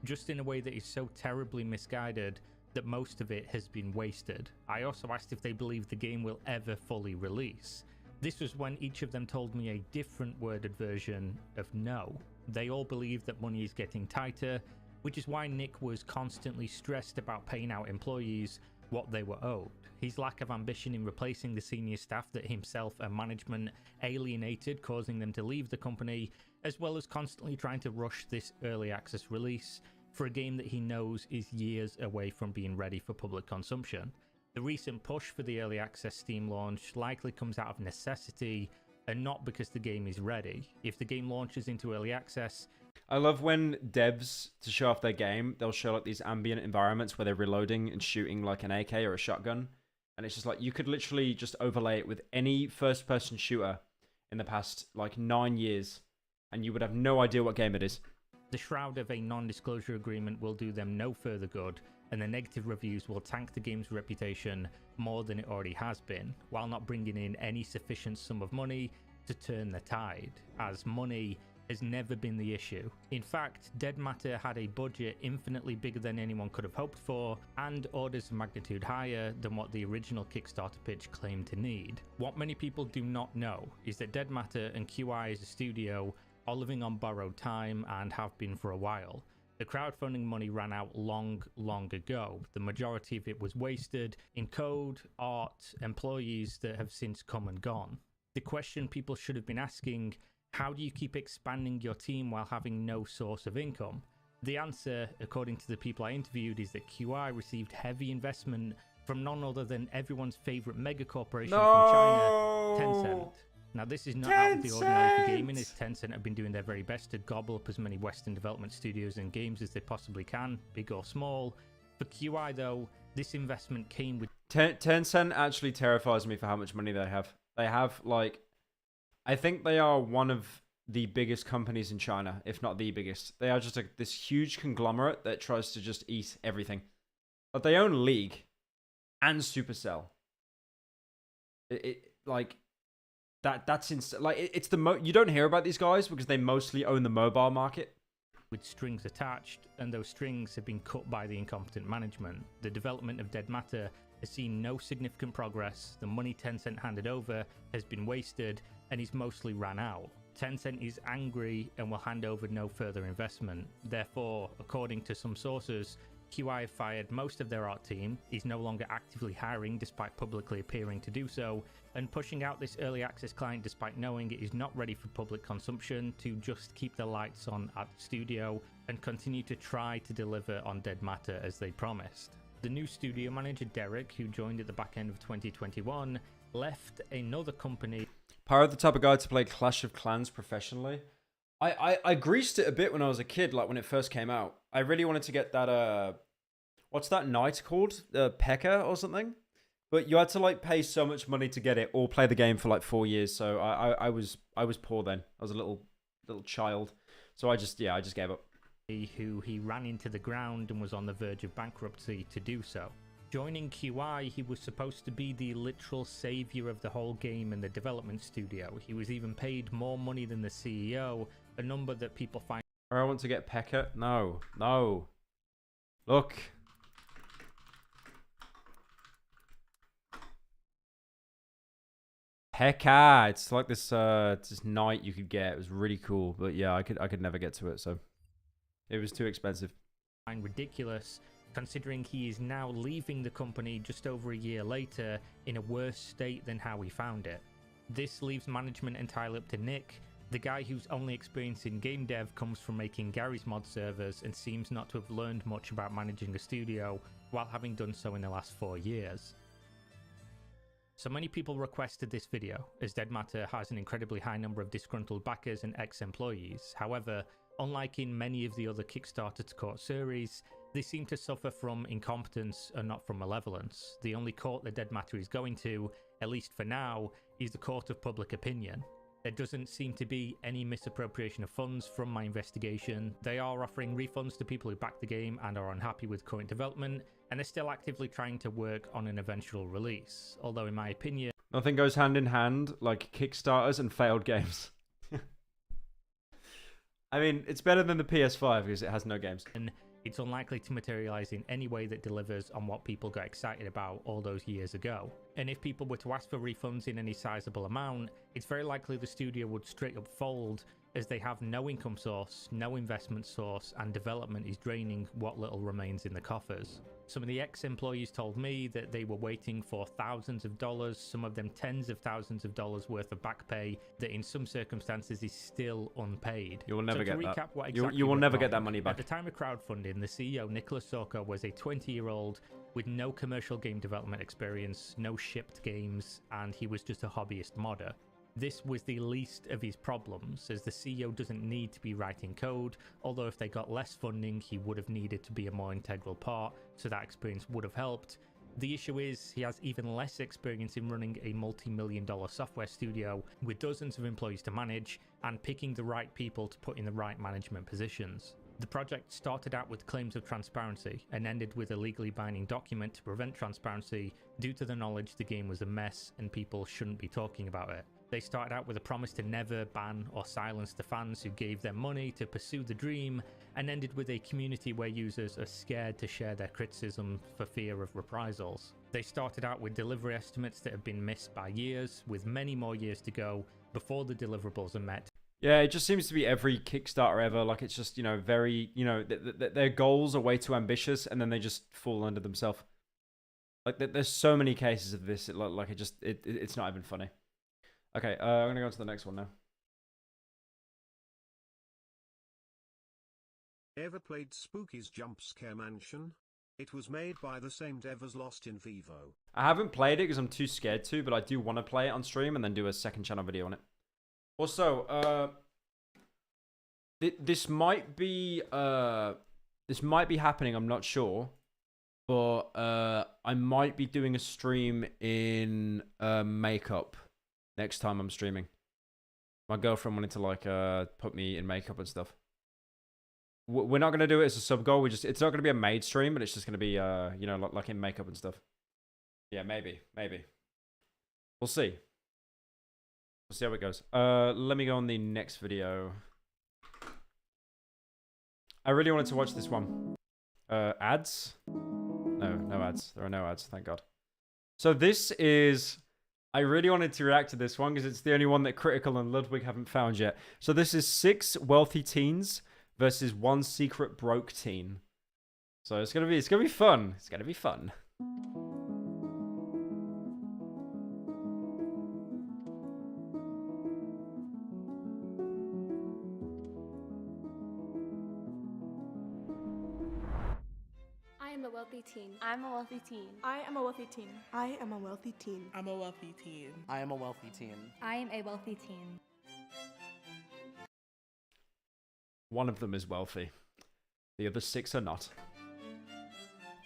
S4: just in a way that is so terribly misguided that most of it has been wasted. I also asked if they believe the game will ever fully release. This was when each of them told me a different worded version of no. They all believe that money is getting tighter, which is why Nick was constantly stressed about paying out employees what they were owed. His lack of ambition in replacing the senior staff that himself and management alienated, causing them to leave the company, as well as constantly trying to rush this early access release for a game that he knows is years away from being ready for public consumption. The recent push for the early access Steam launch likely comes out of necessity and not because the game is ready. If the game launches into early access...
S2: I love when devs, to show off their game, they'll show like these ambient environments where they're reloading and shooting like an AK or a shotgun. And it's just like, you could literally just overlay it with any first-person shooter in the past like 9 years, and you would have no idea what game it is.
S4: The shroud of a non-disclosure agreement will do them no further good, and the negative reviews will tank the game's reputation more than it already has been, while not bringing in any sufficient sum of money to turn the tide, as money has never been the issue. In fact, DeadMatter had a budget infinitely bigger than anyone could have hoped for, and orders of magnitude higher than what the original Kickstarter pitch claimed to need. What many people do not know is that DeadMatter and QI as a studio are living on borrowed time and have been for a while. The crowdfunding money ran out long ago. The majority of it was wasted in code, art, employees that have since come and gone. The question people should have been asking: how do you keep expanding your team while having no source of income? The answer, according to the people I interviewed, is that QI received heavy investment from none other than everyone's favorite mega corporation from China, Tencent. Now, this is not out of the ordinary for gaming, as Tencent have been doing their very best to gobble up as many Western development studios and games as they possibly can, big or small. For QI, though, this investment came with...
S2: Tencent actually terrifies me for how much money they have. They have, like... I think they are one of the biggest companies in China, if not the biggest. They are just this huge conglomerate that tries to just eat everything. But they own League and Supercell. It's the you don't hear about these guys because they mostly own the mobile market.
S4: With strings attached, and those strings have been cut by the incompetent management. The development of DeadMatter has seen no significant progress. The money Tencent handed over has been wasted and is mostly ran out. Tencent is angry and will hand over no further investment. Therefore, according to some sources, QI have fired most of their art team, is no longer actively hiring despite publicly appearing to do so, and pushing out this early access client despite knowing it is not ready for public consumption to just keep the lights on at the studio and continue to try to deliver on DeadMatter as they promised. The new studio manager, Derek, who joined at the back end of 2021, left another company.
S2: Pyro, the type of guy to play Clash of Clans professionally. I greased it a bit when I was a kid, like when it first came out. I really wanted to get that, what's that knight called? Pekka or something? But you had to like pay so much money to get it or play the game for like 4 years. So I was poor then. I was a little child. So I just gave up.
S4: who he ran into the ground and was on the verge of bankruptcy to do so. Joining QI, he was supposed to be the literal savior of the whole game and the development studio. He was even paid more money than the CEO, a number that people find...
S2: I want to get Pekka. No. No. Look. Pekka. It's like this knight you could get. It was really cool. But yeah, I could never get to it, so it was too expensive.
S4: Ridiculous, considering he is now leaving the company just over a year later in a worse state than how he found it. This leaves management entirely up to Nick. The guy whose only experience in game dev comes from making Gary's mod servers and seems not to have learned much about managing a studio while having done so in the last 4 years. So many people requested this video, as DeadMatter has an incredibly high number of disgruntled backers and ex-employees. However, unlike in many of the other Kickstarter to court series, they seem to suffer from incompetence and not from malevolence. The only court that DeadMatter is going to, at least for now, is the court of public opinion. There doesn't seem to be any misappropriation of funds from my investigation. They are offering refunds to people who back the game and are unhappy with current development, and they're still actively trying to work on an eventual release. Although in my opinion...
S2: Nothing goes hand in hand like Kickstarters and failed games. I mean, it's better than the PS5 because it has no games.
S4: And it's unlikely to materialize in any way that delivers on what people got excited about all those years ago. And if people were to ask for refunds in any sizable amount, it's very likely the studio would straight up fold, as they have no income source, no investment source, and development is draining what little remains in the coffers. Some of the ex-employees told me that they were waiting for thousands of dollars, some of them tens of thousands of dollars worth of back pay that in some circumstances is still unpaid.
S2: You will never get that.
S4: What exactly
S2: you will
S4: went
S2: never get
S4: wrong.
S2: that money back.
S4: At the time of crowdfunding, the CEO, Nicholas Sorko, was a 20-year-old with no commercial game development experience, no shipped games, and he was just a hobbyist modder. This was the least of his problems, as the CEO doesn't need to be writing code, although if they got less funding, he would have needed to be a more integral part, so that experience would have helped. The issue is, he has even less experience in running a multi-million-dollar software studio with dozens of employees to manage, and picking the right people to put in the right management positions. The project started out with claims of transparency, and ended with a legally binding document to prevent transparency due to the knowledge the game was a mess and people shouldn't be talking about it. They started out with a promise to never ban or silence the fans who gave them money to pursue the dream, and ended with a community where users are scared to share their criticism for fear of reprisals. They started out with delivery estimates that have been missed by years, with many more years to go before the deliverables are met.
S2: Yeah, it just seems to be every Kickstarter ever. Like, it's just, very, their goals are way too ambitious, and then they just fall under themselves. Like, there's so many cases of this. It's not even funny. Okay, I'm gonna go on to the next one now.
S3: Ever played Spooky's Jump Scare Mansion? It was made by the same dev as Lost in Vivo.
S2: I haven't played it because I'm too scared to, but I do want to play it on stream and then do a second channel video on it. Also, this might be happening. I'm not sure, but I might be doing a stream in makeup next time I'm streaming. My girlfriend wanted to put me in makeup and stuff. We're not gonna do it as a sub goal. It's not gonna be a maid stream, but it's just gonna be like in makeup and stuff. Yeah, maybe. We'll see. We'll see how it goes. Let me go on the next video. I really wanted to watch this one. Ads? No ads. There are no ads, thank God. So this is... I really wanted to react to this one because it's the only one that Critical and Ludwig haven't found yet. So this is 6 wealthy teens versus 1 secret broke teen. So it's gonna be fun. It's gonna be fun.
S14: I am a wealthy teen.
S5: I'm a wealthy teen.
S14: I am a wealthy teen.
S6: I am a wealthy teen.
S15: I'm a wealthy teen.
S16: I am a wealthy teen.
S5: I am a wealthy teen.
S2: One of them is wealthy. The other 6 are not.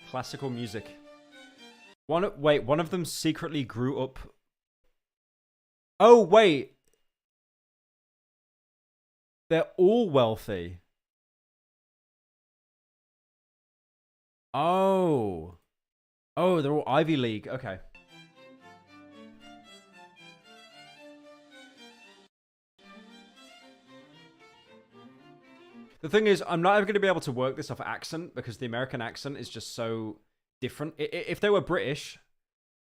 S2: Classical music. One of them secretly grew up... Oh, wait! They're all wealthy. Oh. Oh, they're all Ivy League. Okay. The thing is, I'm not ever going to be able to work this off accent because the American accent is just so different. If they were British,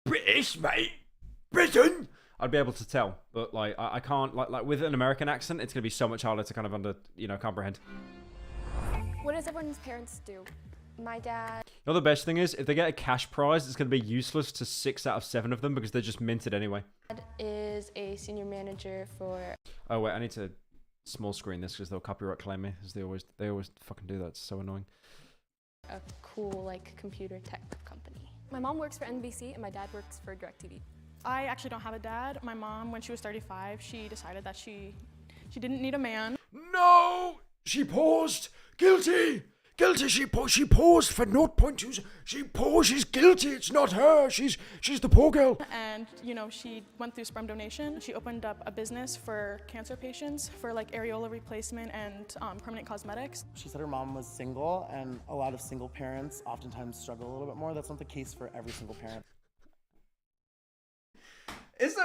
S2: mate, Britain, I'd be able to tell. But like, I can't. Like with an American accent, it's going to be so much harder to kind of comprehend.
S14: What does everyone's parents do? My dad.
S2: You know, the best thing is, if they get a cash prize, it's going to be useless to 6 out of 7 of them because they're just minted anyway.
S14: Is a senior manager for.
S2: Oh wait, I need to small screen this because they'll copyright claim me, as they always fucking do that. It's so annoying.
S14: A cool like computer tech company. My mom works for NBC and my dad works for DirecTV.
S15: I actually don't have a dad. My mom, when she was 35, she decided that she didn't need a man.
S2: No, she paused. Guilty. Guilty. She paused for 0.2. She paused. She's guilty. It's not her. She's the poor girl.
S15: And you know, she went through sperm donation. She opened up a business for cancer patients for like areola replacement and permanent cosmetics.
S16: She said her mom was single, and a lot of single parents oftentimes struggle a little bit more. That's not the case for every single parent.
S2: Is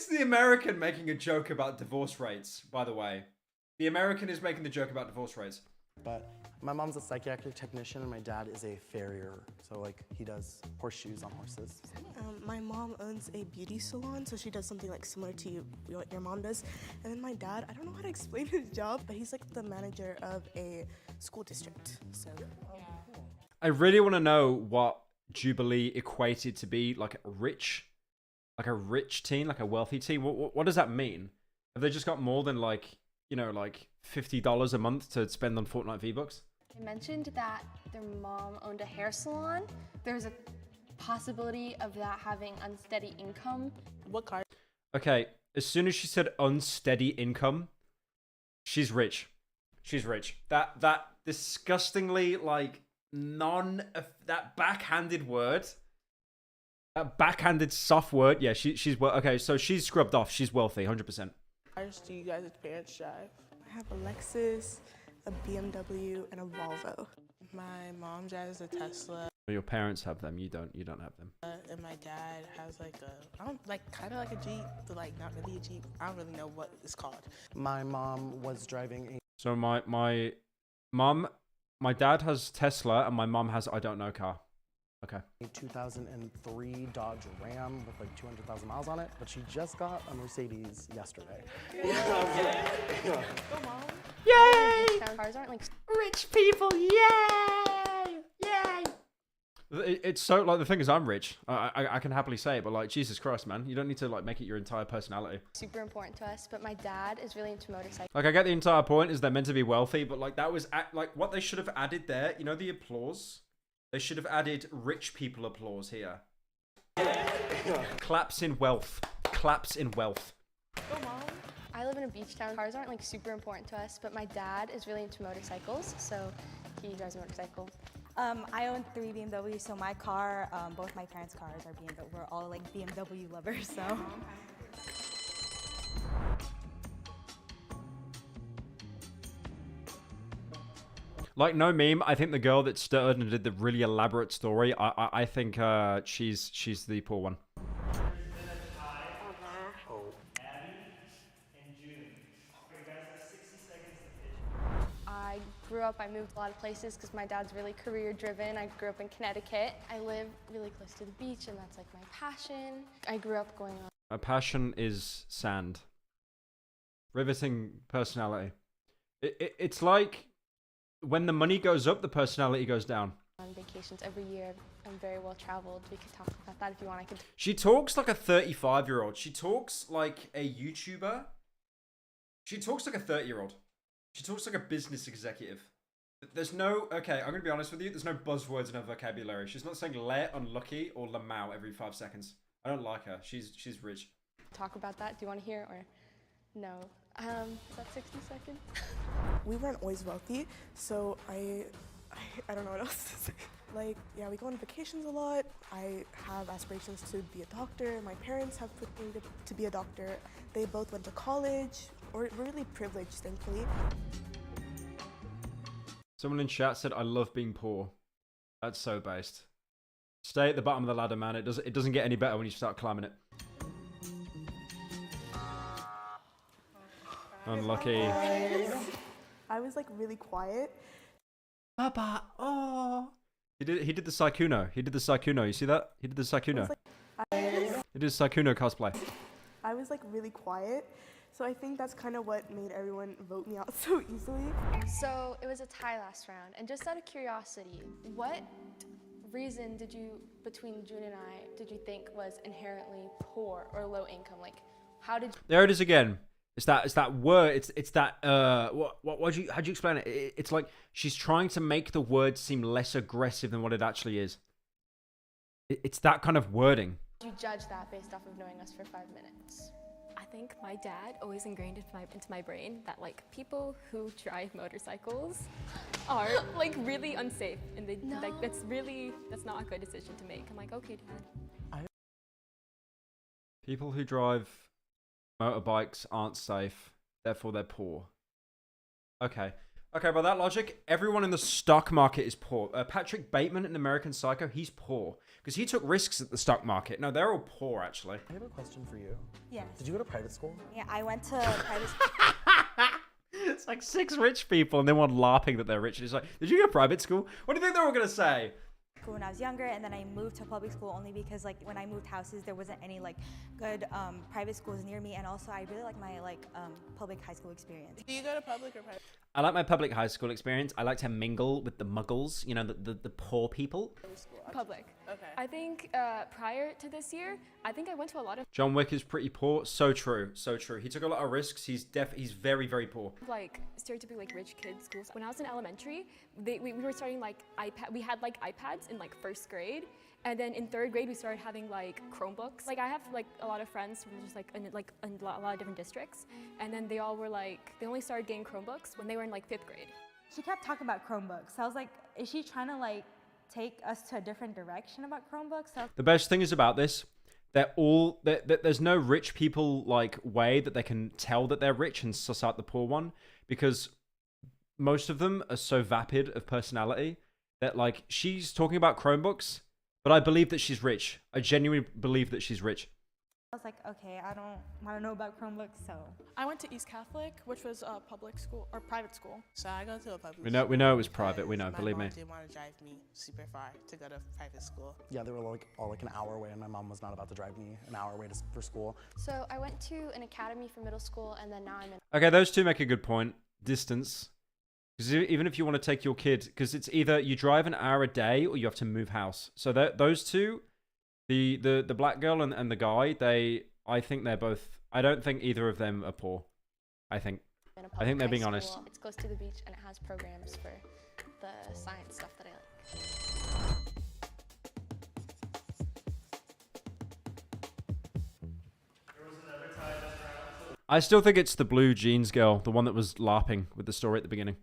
S2: the American making a joke about divorce rates, by the way? The American is making the joke about divorce rates.
S16: But my mom's a psychiatric technician and my dad is a farrier. So like he does horseshoes on horses.
S17: My mom owns a beauty salon, so she does something like similar to what your mom does. And then my dad, I don't know how to explain his job, but he's like the manager of a school district. So
S2: I really want to know what Jubilee equated to be like a rich teen, like a wealthy teen. What does that mean? Have they just got more than like, you know, like $50 a month to spend on Fortnite V-Bucks?
S14: They mentioned that their mom owned a hair salon. There's a possibility of that having unsteady income.
S15: What kind?
S2: Okay, as soon as she said unsteady income, she's rich. She's rich. That disgustingly like that backhanded word. That backhanded soft word. Yeah, she's okay, so she's scrubbed off. She's wealthy, 100%.
S6: Cars do you guys' parents drive?
S17: I have a Lexus, a BMW, and a Volvo.
S6: My mom drives a Tesla.
S2: Your parents have them. You don't have them.
S6: And my dad has like kind of like a Jeep, but like not really a Jeep. I don't really know what it's called.
S16: My mom was driving a...
S2: So my dad has Tesla and my mom has I don't know car. Okay.
S16: A 2003 Dodge Ram with like 200,000 miles on it, but she just got a Mercedes yesterday.
S14: Go mom.
S2: Yay!
S14: Cars aren't like
S1: rich people. Yay! Yay!
S2: It's so like the thing is I'm rich. I can happily say it, but like Jesus Christ, man, you don't need to like make it your entire personality.
S14: super important to us, but my dad is really into motorcycles.
S2: Like I get the entire point is they're meant to be wealthy, but like that was like what they should have added there. You know the applause. They should have added rich people applause here. Claps in wealth. Claps in wealth.
S14: Go mom. I live in a beach town. Cars aren't like super important to us, but my dad is really into motorcycles, so he drives a motorcycle.
S18: I own 3 BMWs, so my car, both my parents' cars are BMW. We're all like BMW lovers, so.
S2: Like no meme, I think the girl that stuttered and did the really elaborate story, I think she's the poor one.
S14: I grew up, I moved a lot of places because my dad's really career driven. I grew up in Connecticut. I live really close to the beach and that's like my passion. I grew up going on.
S2: My passion is sand. Riveting personality. It's like when the money goes up, the personality goes down.
S14: On vacations every year. I'm very well traveled. We could talk about that if you want. I could.
S2: She talks like a 35-year-old. She talks like a YouTuber. She talks like a 30-year-old. She talks like a business executive. There's no, okay, I'm going to be honest with you, there's no buzzwords in her vocabulary. She's not saying le, unlucky, or lamau every 5 seconds. I don't like her. She's rich.
S14: Talk about that. Do you want to hear or no? Is that 60 seconds?
S17: We weren't always wealthy, so I don't know what else to say. Like, yeah, we go on vacations a lot. I have aspirations to be a doctor. My parents have put me to be a doctor. They both went to college. We're really privileged, thankfully.
S2: Someone in chat said, I love being poor. That's so based. Stay at the bottom of the ladder, man. It doesn't get any better when you start climbing it. Unlucky.
S17: I was like really quiet.
S1: Papa, oh.
S2: He did the Saikuno. He did the Saikuno. You see that? He did the Saikuno. He did a Saikuno cosplay.
S17: I was like really quiet. So I think that's kind of what made everyone vote me out so easily.
S14: So it was a tie last round, and just out of curiosity, what reason between June and I, did you think was inherently poor or low income? Like, how did you...
S2: There it is again. It's that word. It's that how'd you explain it? It's like she's trying to make the word seem less aggressive than what it actually is. It's that kind of wording.
S14: You judge that based off of knowing us for 5 minutes?
S5: I think my dad always ingrained into my brain that like people who drive motorcycles are like really unsafe, and they like that's not a good decision to make. I'm like, okay, Dad.
S2: People who drive motorbikes aren't safe, therefore they're poor. Okay, by that logic, everyone in the stock market is poor. Patrick Bateman in American Psycho, he's poor because he took risks at the stock market. No, they're all poor actually.
S16: I have a question for you.
S18: Yes.
S16: Did you go to private school?
S18: Yeah, I went to private school.
S2: It's like 6 rich people and then one laughing that they're rich. And it's like, did you go to private school? What do you think they're all gonna say?
S18: When I was younger, and then I moved to public school only because like when I moved houses there wasn't any like good private schools near me, and also I really like my public high school experience.
S6: Do you go to public or private?
S2: I like my public high school experience. I like to mingle with the muggles, you know, the poor people.
S5: Public.
S6: Okay.
S5: I think prior to this year, I think I went to a lot of
S2: John Wick is pretty poor. So true, so true. He took a lot of risks. He's very, very poor.
S5: like stereotypically like rich kids schools. When I was in elementary, we were starting like we had like iPads in like 1st grade, and then in 3rd grade we started having like Chromebooks. Like I have like a lot of friends from just like in a lot of different districts, and then they all were like they only started getting Chromebooks when they were in like 5th grade.
S18: She kept talking about Chromebooks. So I was like, is she trying to like take us to a different direction about Chromebooks? So
S2: The best thing is about this, there's no rich people like way that they can tell that they're rich and suss out the poor one, because most of them are so vapid of personality that like she's talking about Chromebooks, but I believe that she's rich. I genuinely believe that she's rich.
S18: I was like, okay, I don't want to know about Chromebooks, so.
S15: I went to East Catholic, which was a public school or private school.
S6: So I go to a public
S2: We know it was private. We know, believe me.
S6: My mom didn't want to drive me super far to go to private school.
S16: Yeah, they were like all like an hour away, and my mom was not about to drive me an hour away for school.
S14: So I went to an academy for middle school, and then now I'm in...
S2: Okay, those two make a good point. Distance. Because even if you want to take your kid, because it's either you drive an hour a day or you have to move house. So those two, the black girl and the guy, I think they're both. I don't think either of them are poor. I think they're being honest.
S14: It's close to the beach, and it has programs for the science stuff that I like.
S2: I still think it's the blue jeans girl, the one that was LARPing with the story at the beginning.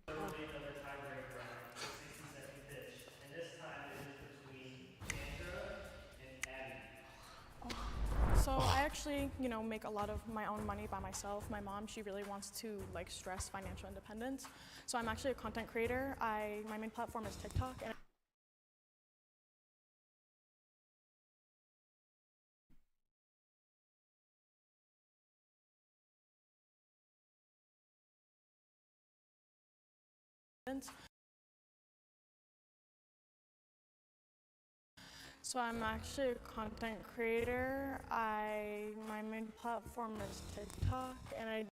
S15: So I actually, make a lot of my own money by myself. My mom, she really wants to like stress financial independence. So I'm actually a content creator. My main platform is TikTok, and so I'm actually a content creator. My main platform is TikTok, and I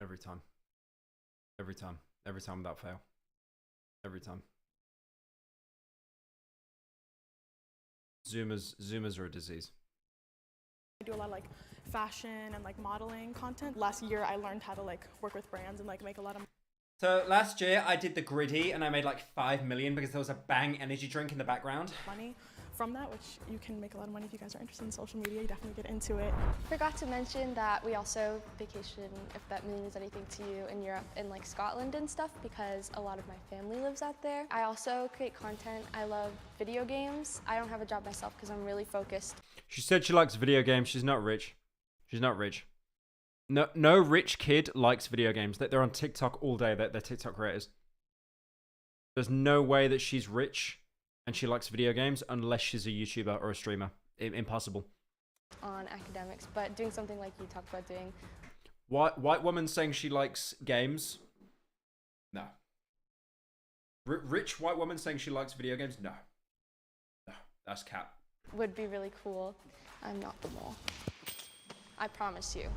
S2: Every time. Every time. Every time without fail. Every time. Zoomers are a disease.
S15: I do a lot of like fashion and like modeling content. Last year I learned how to like work with brands and like make a lot of
S1: So last year I did the gritty and I made like 5 million because there was a Bang energy drink in the background.
S15: money from that, which you can make a lot of money if you guys are interested in social media. You definitely get into it.
S14: Forgot to mention that we also vacation, if that means anything to you, in Europe and like Scotland and stuff, because a lot of my family lives out there. I also create content. I love video games. I don't have a job myself because I'm really focused.
S2: She said she likes video games. She's not rich. She's not rich. No rich kid likes video games. They're on TikTok all day. They're TikTok creators. There's no way that she's rich and she likes video games unless she's a YouTuber or a streamer. Impossible.
S14: On academics, but doing something like you talked about doing.
S2: White woman saying she likes games? No. Rich white woman saying she likes video games? No. No, that's cap.
S14: Would be really cool. I'm not the mole. I promise you.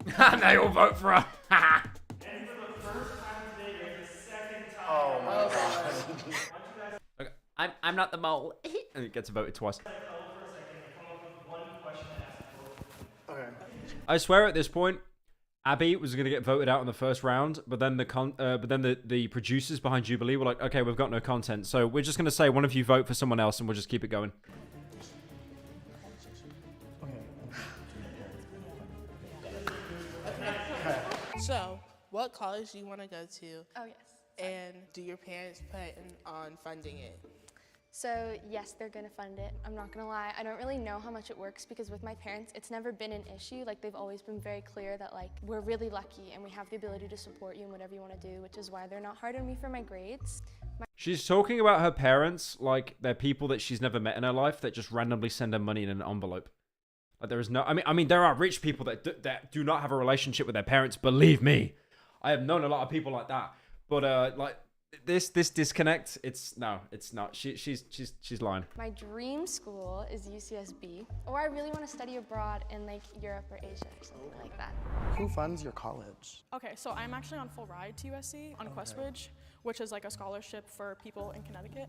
S2: They all vote for her.
S19: And for the first time today, there's a second time.
S16: Oh my god.
S2: Okay, I'm not the mole. And it gets voted twice.
S16: Okay.
S2: I swear at this point, Abby was gonna get voted out in the first round, but then the producers behind Jubilee were like, okay, we've got no content, so we're just gonna say one of you vote for someone else, and we'll just keep it going.
S6: So, what college do you want to go to?
S14: Oh, yes.
S6: And do your parents plan on funding it?
S14: So yes, they're gonna fund it. I'm not gonna lie, I don't really know how much it works because with my parents, it's never been an issue. Like they've always been very clear that like, we're really lucky and we have the ability to support you in whatever you wanna do, which is why they're not hard on me for my grades.
S2: She's talking about her parents like they're people that she's never met in her life that just randomly send her money in an envelope. Like there is no, I mean, there are rich people that do not have a relationship with their parents. Believe me, I have known a lot of people like that. But like this disconnect, it's not. She's lying.
S14: My dream school is UCSB, or I really want to study abroad in like Europe or Asia or something like that.
S16: Who funds your college?
S15: Okay, so I'm actually on full ride to USC on Questbridge, which is like a scholarship for people in Connecticut,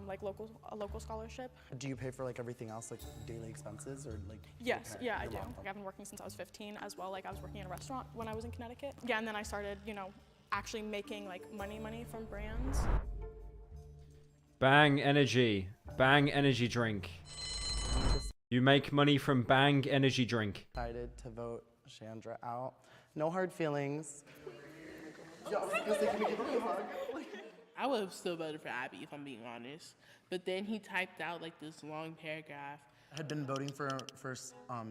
S15: like a local scholarship.
S16: Do you pay for like everything else, like daily expenses, or like?
S15: Yes, yeah, I do. Like, I've been working since I was 15 as well. Like I was working in a restaurant when I was in Connecticut. Yeah, and then I started, actually making like money from brands.
S2: Bang energy drink. You make money from Bang energy drink.
S16: Decided to vote Chandra out. No hard feelings.
S6: I would have still voted for Abby if I'm being honest. But then he typed out like this long paragraph.
S16: I had been voting for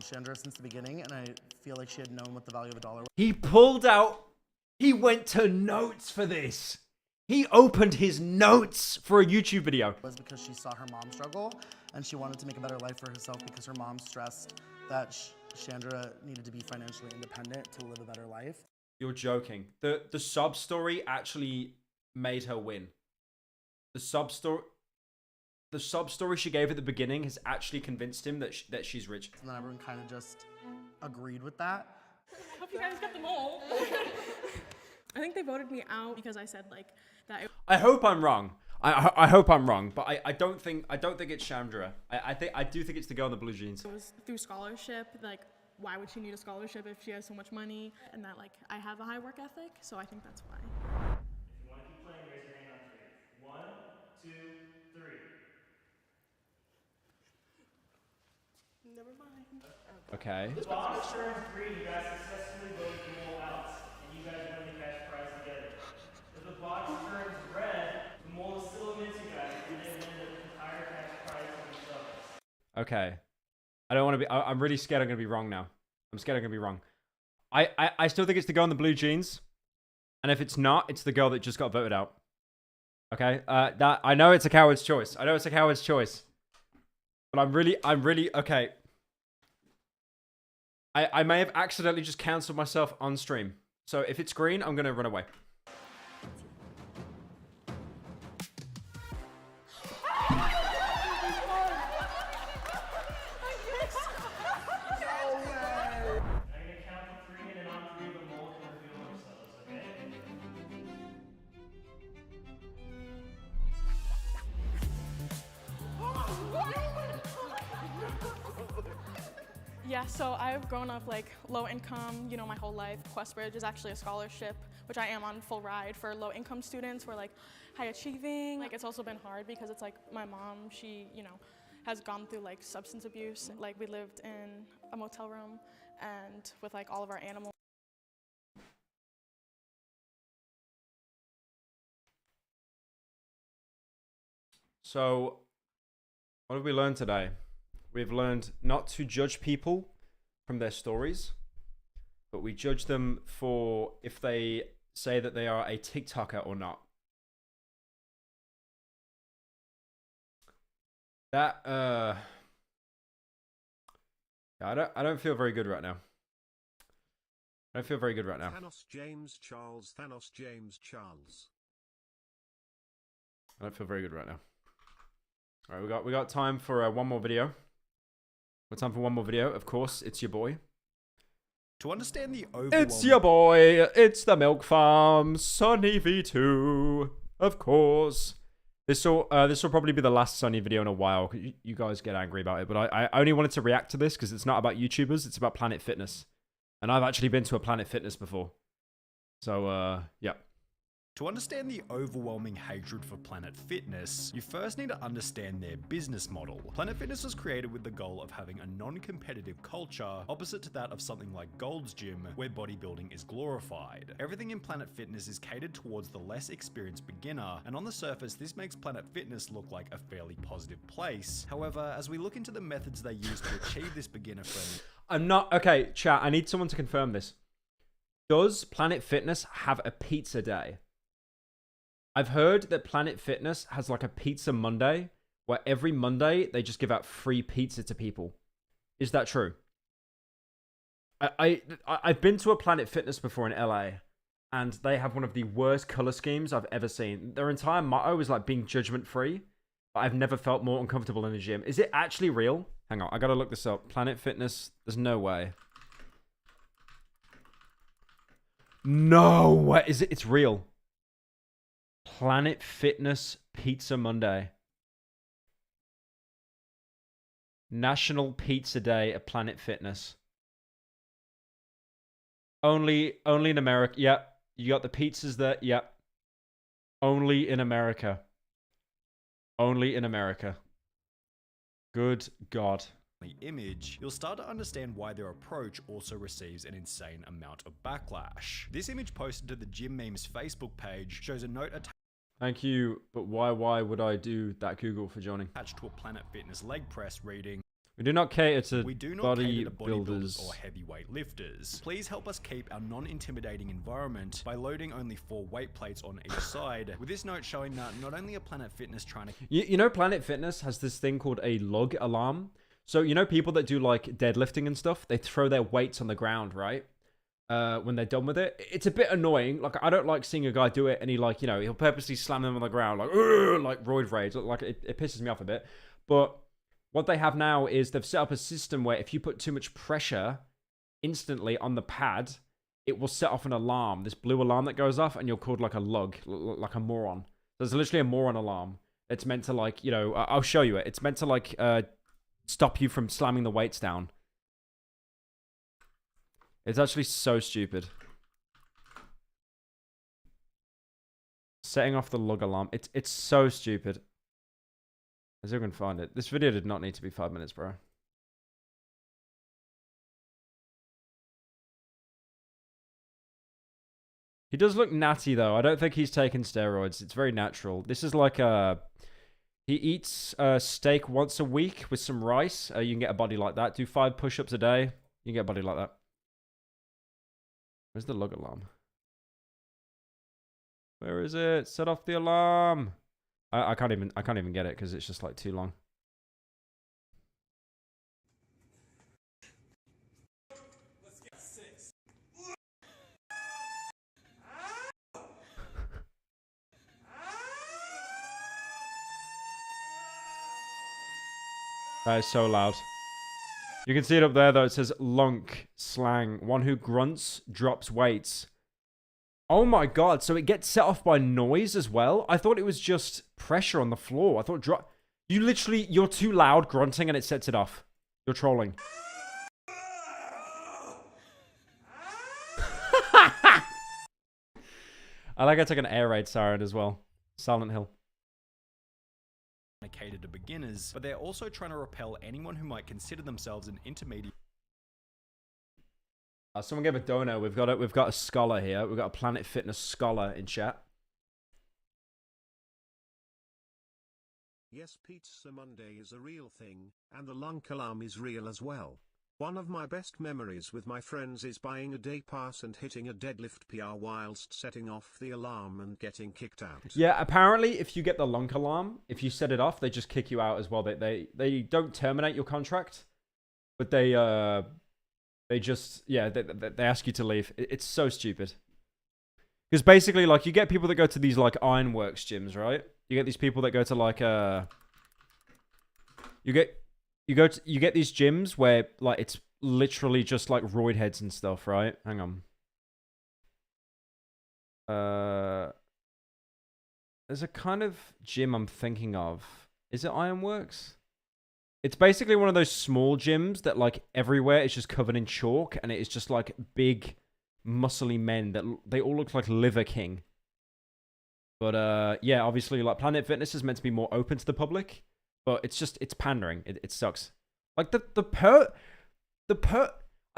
S16: Chandra since the beginning, and I feel like she had known what the value of a dollar was.
S2: He went to notes for this. He opened his notes for a YouTube video.
S16: Was because she saw her mom struggle, and she wanted to make a better life for herself because her mom stressed that Chandra needed to be financially independent to live a better life.
S2: You're joking. The sub story actually made her win. The sub story she gave at the beginning has actually convinced him that she's rich.
S16: And then everyone kind of just agreed with that.
S15: I hope you guys got them all. I think they voted me out because I said like that.
S2: I hope I'm wrong. I hope I'm wrong, but I don't think it's Chandra. I do think it's the girl in the blue jeans.
S15: It was through scholarship. Like, why would she need a scholarship if she has so much money? And that like I have a high work ethic, so I think that's why.
S19: If you want to keep playing, raise your hand on 3. 1, 2, 3.
S6: Never mind.
S2: Okay.
S19: The box turns green, you guys successfully voted the mole out, and you guys win the cash prize together. If the box turns red, the mole is still against you guys, and they win the entire cash prize for themselves.
S2: Okay. I don't want to be. I'm really scared I'm going to be wrong now. I'm scared I'm going to be wrong. I still think it's the girl in the blue jeans. And if it's not, it's the girl that just got voted out. Okay? That I know it's a coward's choice. I know it's a coward's choice. But I'm really okay. I may have accidentally just cancelled myself on stream. So if it's green, I'm going to run away.
S15: Yeah, so I've grown up like low income, my whole life. Questbridge is actually a scholarship, which I am on full ride for low income students who are like high achieving. Like it's also been hard because it's like my mom, she, you know, has gone through like substance abuse. Like we lived in a motel room and with like all of our animals.
S2: So, what have we learned today? We've learned not to judge people from their stories, but we judge them for if they say that they are a TikToker or not. That I don't feel very good right now. I don't feel very good right now.
S3: Thanos James Charles. Thanos James Charles.
S2: I don't feel very good right now. All right, we got time for one more video. We've time for one more video. Of course, it's your boy.
S20: To understand the overwhelming...
S2: It's your boy. It's the Milk Farm. Sunny V2. Of course. This will probably be the last Sunny video in a while. You guys get angry about it, but I only wanted to react to this because it's not about YouTubers. It's about Planet Fitness. And I've actually been to a Planet Fitness before. So, yeah.
S20: To understand the overwhelming hatred for Planet Fitness, you first need to understand their business model. Planet Fitness was created with the goal of having a non-competitive culture, opposite to that of something like Gold's Gym, where bodybuilding is glorified. Everything in Planet Fitness is catered towards the less experienced beginner, and on the surface, this makes Planet Fitness look like a fairly positive place. However, as we look into the methods they use to achieve this beginner-friendly...
S2: Okay, chat, I need someone to confirm this. Does Planet Fitness have a pizza day? I've heard that Planet Fitness has like a Pizza Monday, where every Monday they just give out free pizza to people. Is that true? I've been to a Planet Fitness before in LA, and they have one of the worst color schemes I've ever seen. Their entire motto is like being judgment free, but I've never felt more uncomfortable in a gym. Is it actually real? Hang on, I gotta look this up. Planet Fitness, there's no way. No way, is it? It's real. Planet Fitness Pizza Monday. National Pizza Day at Planet Fitness. Only in America. Yep. You got the pizzas there. Yep. Only in America. Only in America. Good God.
S20: Image, you'll start to understand why their approach also receives an insane amount of backlash. This image posted to the Gym Memes Facebook page shows a note
S2: Thank you, but why would I do that Google for Johnny?
S20: attached to a Planet Fitness leg press reading,
S2: We do not cater to
S20: we do not cater to
S2: bodybuilders.
S20: bodybuilders or heavyweight lifters. Please help us keep our non-intimidating environment by loading only 4 weight plates on each side. With this note showing that not only are Planet Fitness trying to...
S2: You know Planet Fitness has this thing called a lug alarm. So, you know people that do like deadlifting and stuff? They throw their weights on the ground, right? When they're done with it. It's a bit annoying. Like, I don't like seeing a guy do it and he like, you know, he'll purposely slam them on the ground like roid rage. Like, it pisses me off a bit. But what they have now is they've set up a system where if you put too much pressure instantly on the pad, it will set off an alarm. This blue alarm that goes off and you're called like a lug, like a moron. There's literally a moron alarm. It's meant to like, you know, I'll show you it. It's meant to like stop you from slamming the weights down. It's actually so stupid. Setting off the lug alarm. It's so stupid. As you can find it. This video did not need to be 5 minutes, bro. He does look natty, though. I don't think he's taken steroids. It's very natural. This is like a... He eats steak once a week with some rice. You can get a body like that. Do 5 push-ups a day. You can get a body like that. Where's the lug alarm? Where is it? Set off the alarm. I can't even get it because it's just like too long.
S21: Let's get 6.
S2: That is so loud. You can see it up there though. It says lunk slang. One who grunts drops weights. Oh my god, so it gets set off by noise as well? I thought it was just pressure on the floor. I thought you're too loud grunting and it sets it off. You're trolling. I like I took an air raid siren as well. Silent Hill.
S20: Catered to beginners, but they're also trying to repel anyone who might consider themselves an intermediate.
S2: Someone gave a dono. We've got a scholar here. We've got a Planet Fitness scholar in chat.
S3: Yes, Pizza Monday is a real thing, and the lunk alarm is real as well. One of my best memories with my friends is buying a day pass and hitting a deadlift PR whilst setting off the alarm and getting kicked out.
S2: Yeah, apparently if you get the lunk alarm, if you set it off, they just kick you out as well. They don't terminate your contract, but they just, yeah, they ask you to leave. It's so stupid. Because basically, like, you get people that go to these, like, Ironworks gyms, right? You get these people that go to, like, you get these gyms where, like, it's literally just, like, roid heads and stuff, right? Hang on. There's a kind of gym I'm thinking of. Is it Ironworks? It's basically one of those small gyms that, like, everywhere it's just covered in chalk, and it is just, like, big, muscly men that they all look like Liver King. But, yeah, obviously, like, Planet Fitness is meant to be more open to the public, but it's pandering. It sucks. Like, I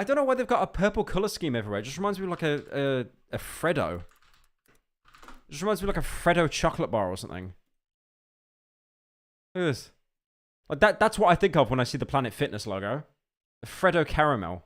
S2: don't know why they've got a purple color scheme everywhere. It just reminds me of, like, a Freddo. It just reminds me of, like, a Freddo chocolate bar or something. Look at this. Like that's what I think of when I see the Planet Fitness logo. The Freddo Caramel.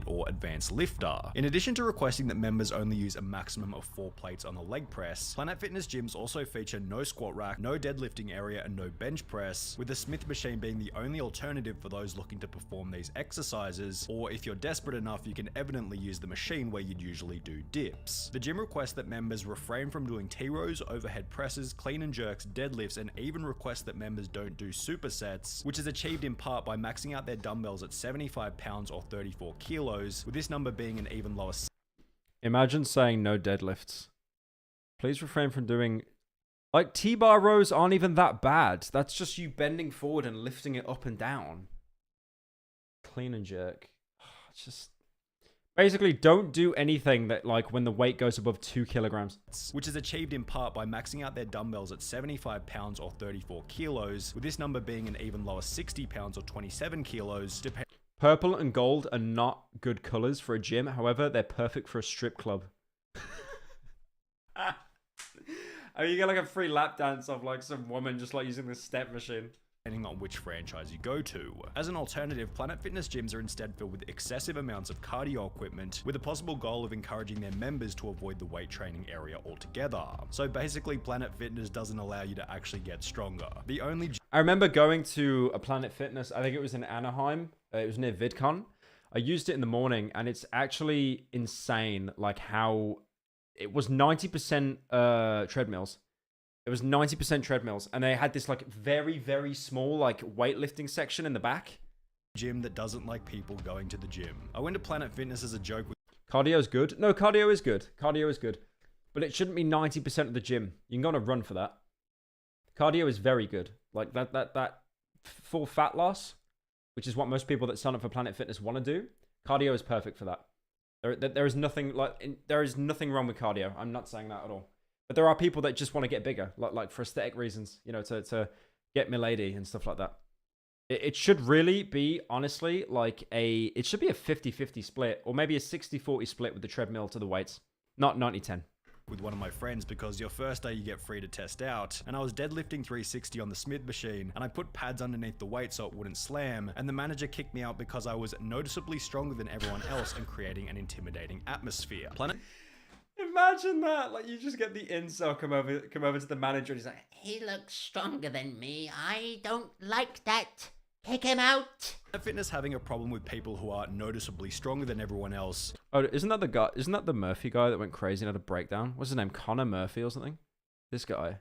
S20: Or advanced lifter. In addition to requesting that members only use a maximum of 4 plates on the leg press, Planet Fitness gyms also feature no squat rack, no deadlifting area, and no bench press, with the Smith machine being the only alternative for those looking to perform these exercises, or if you're desperate enough, you can evidently use the machine where you'd usually do dips. The gym requests that members refrain from doing T-rows, overhead presses, clean and jerks, deadlifts, and even requests that members don't do supersets, which is achieved in part by maxing out their dumbbells at 75 pounds or 34 kilos, with this number being an even lower.
S2: Imagine saying no deadlifts. Please refrain from doing... Like, T-bar rows aren't even that bad. That's just you bending forward and lifting it up and down. Clean and jerk. It's just... Basically, don't do anything that, like, when the weight goes above 2 kilograms.
S20: Which is achieved in part by maxing out their dumbbells at 75 pounds or 34 kilos, with this number being an even lower 60 pounds or 27 kilos, depending...
S2: Purple and gold are not good colors for a gym. However, they're perfect for a strip club. Oh, you get like a free lap dance of like some woman just like using the step machine.
S20: Depending on which franchise you go to. As an alternative, Planet Fitness gyms are instead filled with excessive amounts of cardio equipment, with a possible goal of encouraging their members to avoid the weight training area altogether. So basically, Planet Fitness doesn't allow you to actually get stronger. The only...
S2: I remember going to a Planet Fitness, I think it was in Anaheim. It was near VidCon. I used it in the morning, and it's actually insane, like how it was 90% treadmills. It was 90% treadmills, and they had this like very, very small like weightlifting section in the back.
S20: Gym that doesn't like people going to the gym. I went to Planet Fitness as a joke.
S2: Cardio's good. No, cardio is good. Cardio is good. But it shouldn't be 90% of the gym. You can go on a run for that. Cardio is very good. Like that full fat loss, which is what most people that sign up for Planet Fitness want to do. Cardio is perfect for that. There is nothing wrong with cardio. I'm not saying that at all. But there are people that just want to get bigger, like for aesthetic reasons, you know, to get milady and stuff like that. It should really be, honestly, it should be a 50-50 split, or maybe a 60-40 split with the treadmill to the weights, not 90-10.
S20: With one of my friends, because your first day you get free to test out, and I was deadlifting 360 on the Smith machine, and I put pads underneath the weight so it wouldn't slam, and the manager kicked me out because I was noticeably stronger than everyone else and creating an intimidating atmosphere.
S2: Imagine that, like you just get the incel come over to the manager and he's like,
S1: he looks stronger than me. I don't like that. Kick him out.
S20: Fitness having a problem with people who are noticeably stronger than everyone else.
S2: Oh, isn't that the guy? Isn't that the Murphy guy that went crazy and had a breakdown? What's his name? Connor Murphy or something? This guy.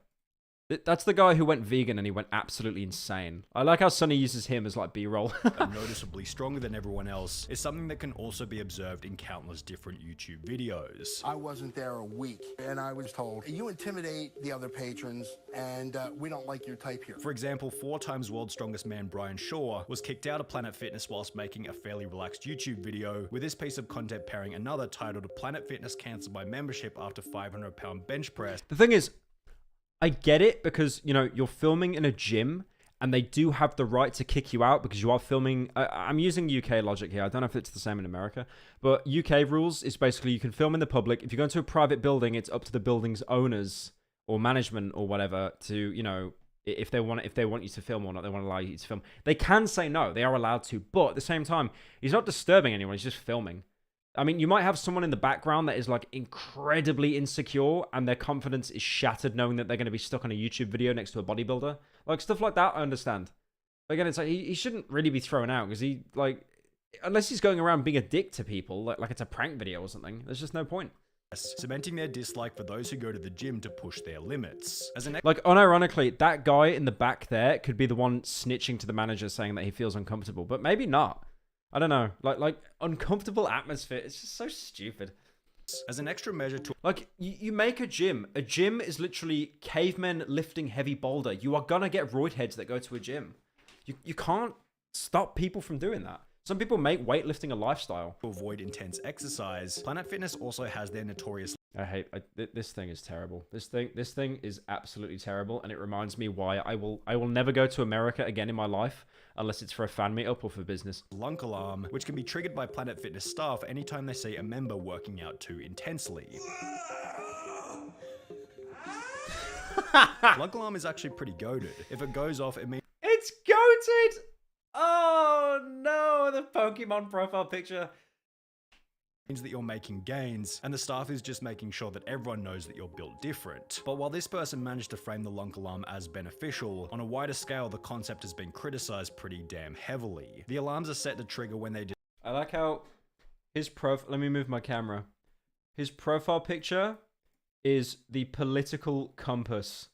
S2: That's the guy who went vegan and he went absolutely insane. I like how Sonny uses him as like B-roll.
S20: Noticeably stronger than everyone else is something that can also be observed in countless different YouTube videos.
S7: I wasn't there a week, and I was told, you intimidate the other patrons, and we don't like your type here.
S20: For example, 4-time world's strongest man Brian Shaw was kicked out of Planet Fitness whilst making a fairly relaxed YouTube video, with this piece of content pairing another titled Planet Fitness cancelled my membership after 500-pound bench press.
S2: The thing is, I get it because, you know, you're filming in a gym and they do have the right to kick you out because you are filming. I'm using UK logic here. I don't know if it's the same in America, but UK rules is basically you can film in the public. If you go into a private building, it's up to the building's owners or management or whatever to, you know, if they want you to film or not, they want to allow you to film. They can say no. They are allowed to. But at the same time, he's not disturbing anyone. He's just filming. I mean, you might have someone in the background that is like incredibly insecure and their confidence is shattered knowing that they're going to be stuck on a YouTube video next to a bodybuilder. Like stuff like that, I understand. But again, it's like he shouldn't really be thrown out because he like, unless he's going around being a dick to people, like it's a prank video or something. There's just no point.
S20: Cementing their dislike for those who go to the gym to push their limits.
S2: Like, unironically, that guy in the back there could be the one snitching to the manager saying that he feels uncomfortable, but maybe not. I don't know. Like uncomfortable atmosphere. It's just so stupid.
S20: As an extra measure to...
S2: Like, you make a gym. A gym is literally cavemen lifting heavy boulder. You are gonna get roid heads that go to a gym. You can't stop people from doing that. Some people make weightlifting a lifestyle.
S20: To avoid intense exercise, Planet Fitness also has their notorious...
S2: This thing is terrible. This thing is absolutely terrible, and it reminds me why I will never go to America again in my life unless it's for a fan meetup or for business.
S20: Lunk alarm, which can be triggered by Planet Fitness staff anytime they see a member working out too intensely. Lunk alarm is actually pretty goated. If it goes off, it means
S2: it's goated. Oh no, the Pokemon profile picture.
S20: Means that you're making gains, and the staff is just making sure that everyone knows that you're built different. But while this person managed to frame the Lunk alarm as beneficial, on a wider scale the concept has been criticized pretty damn heavily. The alarms are set to trigger when they
S2: I like how his let me move my camera. His profile picture is the political compass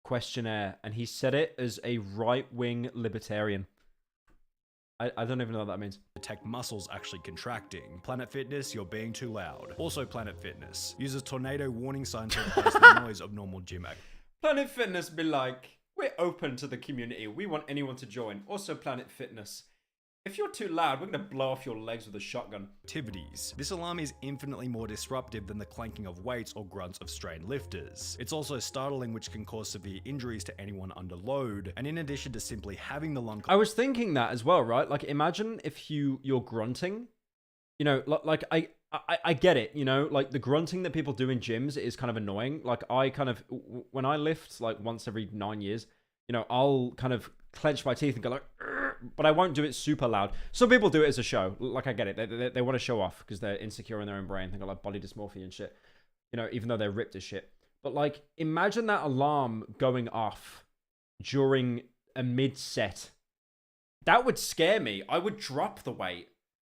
S2: questionnaire, and he said it as a right-wing libertarian. I don't even know what that means.
S20: Detect muscles actually contracting. Planet Fitness, you're being too loud. Also Planet Fitness uses tornado warning signs to replace the noise of normal gym act.
S2: Planet Fitness be like, we're open to the community. We want anyone to join. Also Planet Fitness, if you're too loud, we're going to blow off your legs with a shotgun.
S20: Activities. This alarm is infinitely more disruptive than the clanking of weights or grunts of strained lifters. It's also startling, which can cause severe injuries to anyone under load. And in addition to simply having the lung...
S2: I was thinking that as well, right? Like, imagine if you're grunting. You know, like, I get it, you know? Like, the grunting that people do in gyms is kind of annoying. Like, I kind of... When I lift, like, once every 9 years, you know, I'll kind of clench my teeth and go like... But I won't do it super loud. Some people do it as a show. Like, I get it. They want to show off because they're insecure in their own brain. They got like body dysmorphia and shit. You know, even though they're ripped as shit. But like, imagine that alarm going off during a mid-set. That would scare me. I would drop the weight.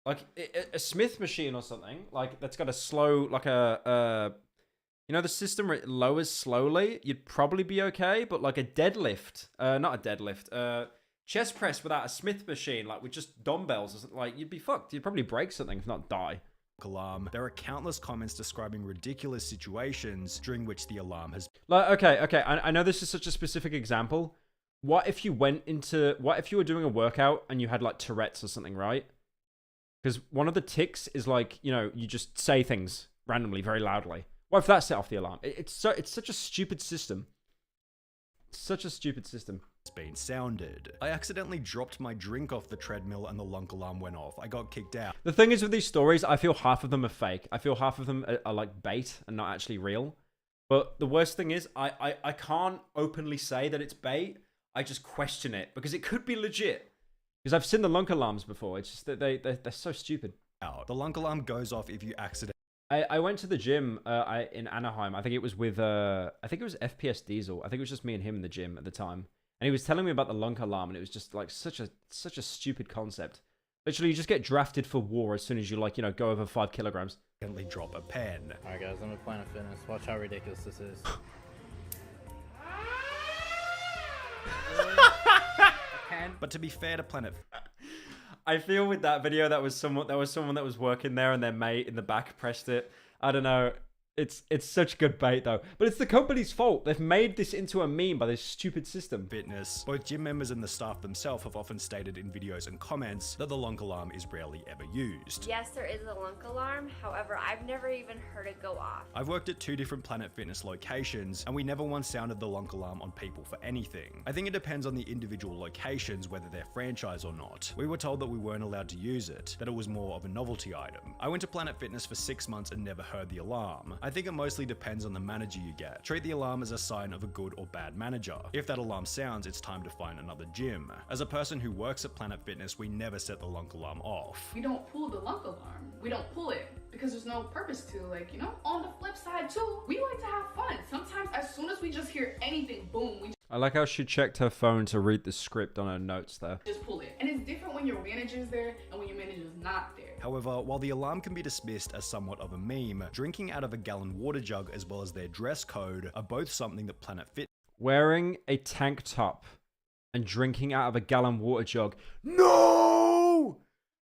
S2: Like, a Smith machine or something. Like, that's got a slow, like you know, the system where it lowers slowly. You'd probably be okay. But like a deadlift. Not a deadlift. Chest press without a Smith machine, like with just dumbbells, or something, like you'd be fucked. You'd probably break something, if not die.
S20: Alarm. There are countless comments describing ridiculous situations during which the alarm has...
S2: Like, okay, I know this is such a specific example. What if you were doing a workout and you had like Tourette's or something, right? Because one of the tics is like, you know, you just say things randomly, very loudly. What if that set off the alarm? It's such a stupid system. Such a stupid system.
S20: It's been sounded. I accidentally dropped my drink off the treadmill and the lunk alarm went off. I got kicked out.
S2: The thing is with these stories, I feel half of them are fake. I feel half of them are like bait and not actually real. But the worst thing is, I can't openly say that it's bait. I just question it because it could be legit. Because I've seen the lunk alarms before. It's just that they're so stupid.
S20: The lunk alarm goes off if you accidentally...
S2: I went to the gym in Anaheim. I think it was with FPS Diesel. I think it was just me and him in the gym at the time. And he was telling me about the lunk alarm, and it was just like such a stupid concept. Literally, you just get drafted for war as soon as you like, you know, go over 5 kilograms.
S20: Drop a pen.
S22: Alright guys, I'm at Planet Fitness. Watch how ridiculous this is.
S20: But to be fair to Planet...
S2: I feel with that video, that was someone that was working there and their mate in the back pressed it. I don't know. It's such good bait though. But it's the company's fault. They've made this into a meme by this stupid system.
S20: Fitness. Both gym members and the staff themselves have often stated in videos and comments that the lunk alarm is rarely ever used.
S8: Yes, there is a lunk alarm. However, I've never even heard it go off.
S20: I've worked at 2 different Planet Fitness locations, and we never once sounded the lunk alarm on people for anything. I think it depends on the individual locations, whether they're franchise or not. We were told that we weren't allowed to use it, that it was more of a novelty item. I went to Planet Fitness for 6 months and never heard the alarm. I think it mostly depends on the manager you get. Treat the alarm as a sign of a good or bad manager. If that alarm sounds, it's time to find another gym. As a person who works at Planet Fitness, we never set the lunk alarm off.
S22: We don't pull the lunk alarm. We don't pull it because there's no purpose to, like, you know? On the flip side too, we like to have fun. Sometimes as soon as we just hear anything, boom, we
S2: I like how she checked her phone to read the script on her notes there.
S22: just pull it. And it's different when your manager's there and when your manager's not there.
S20: However, while the alarm can be dismissed as somewhat of a meme, drinking out of a gallon water jug as well as their dress code are both something that Planet Fit...
S2: Wearing a tank top and drinking out of a gallon water jug. No!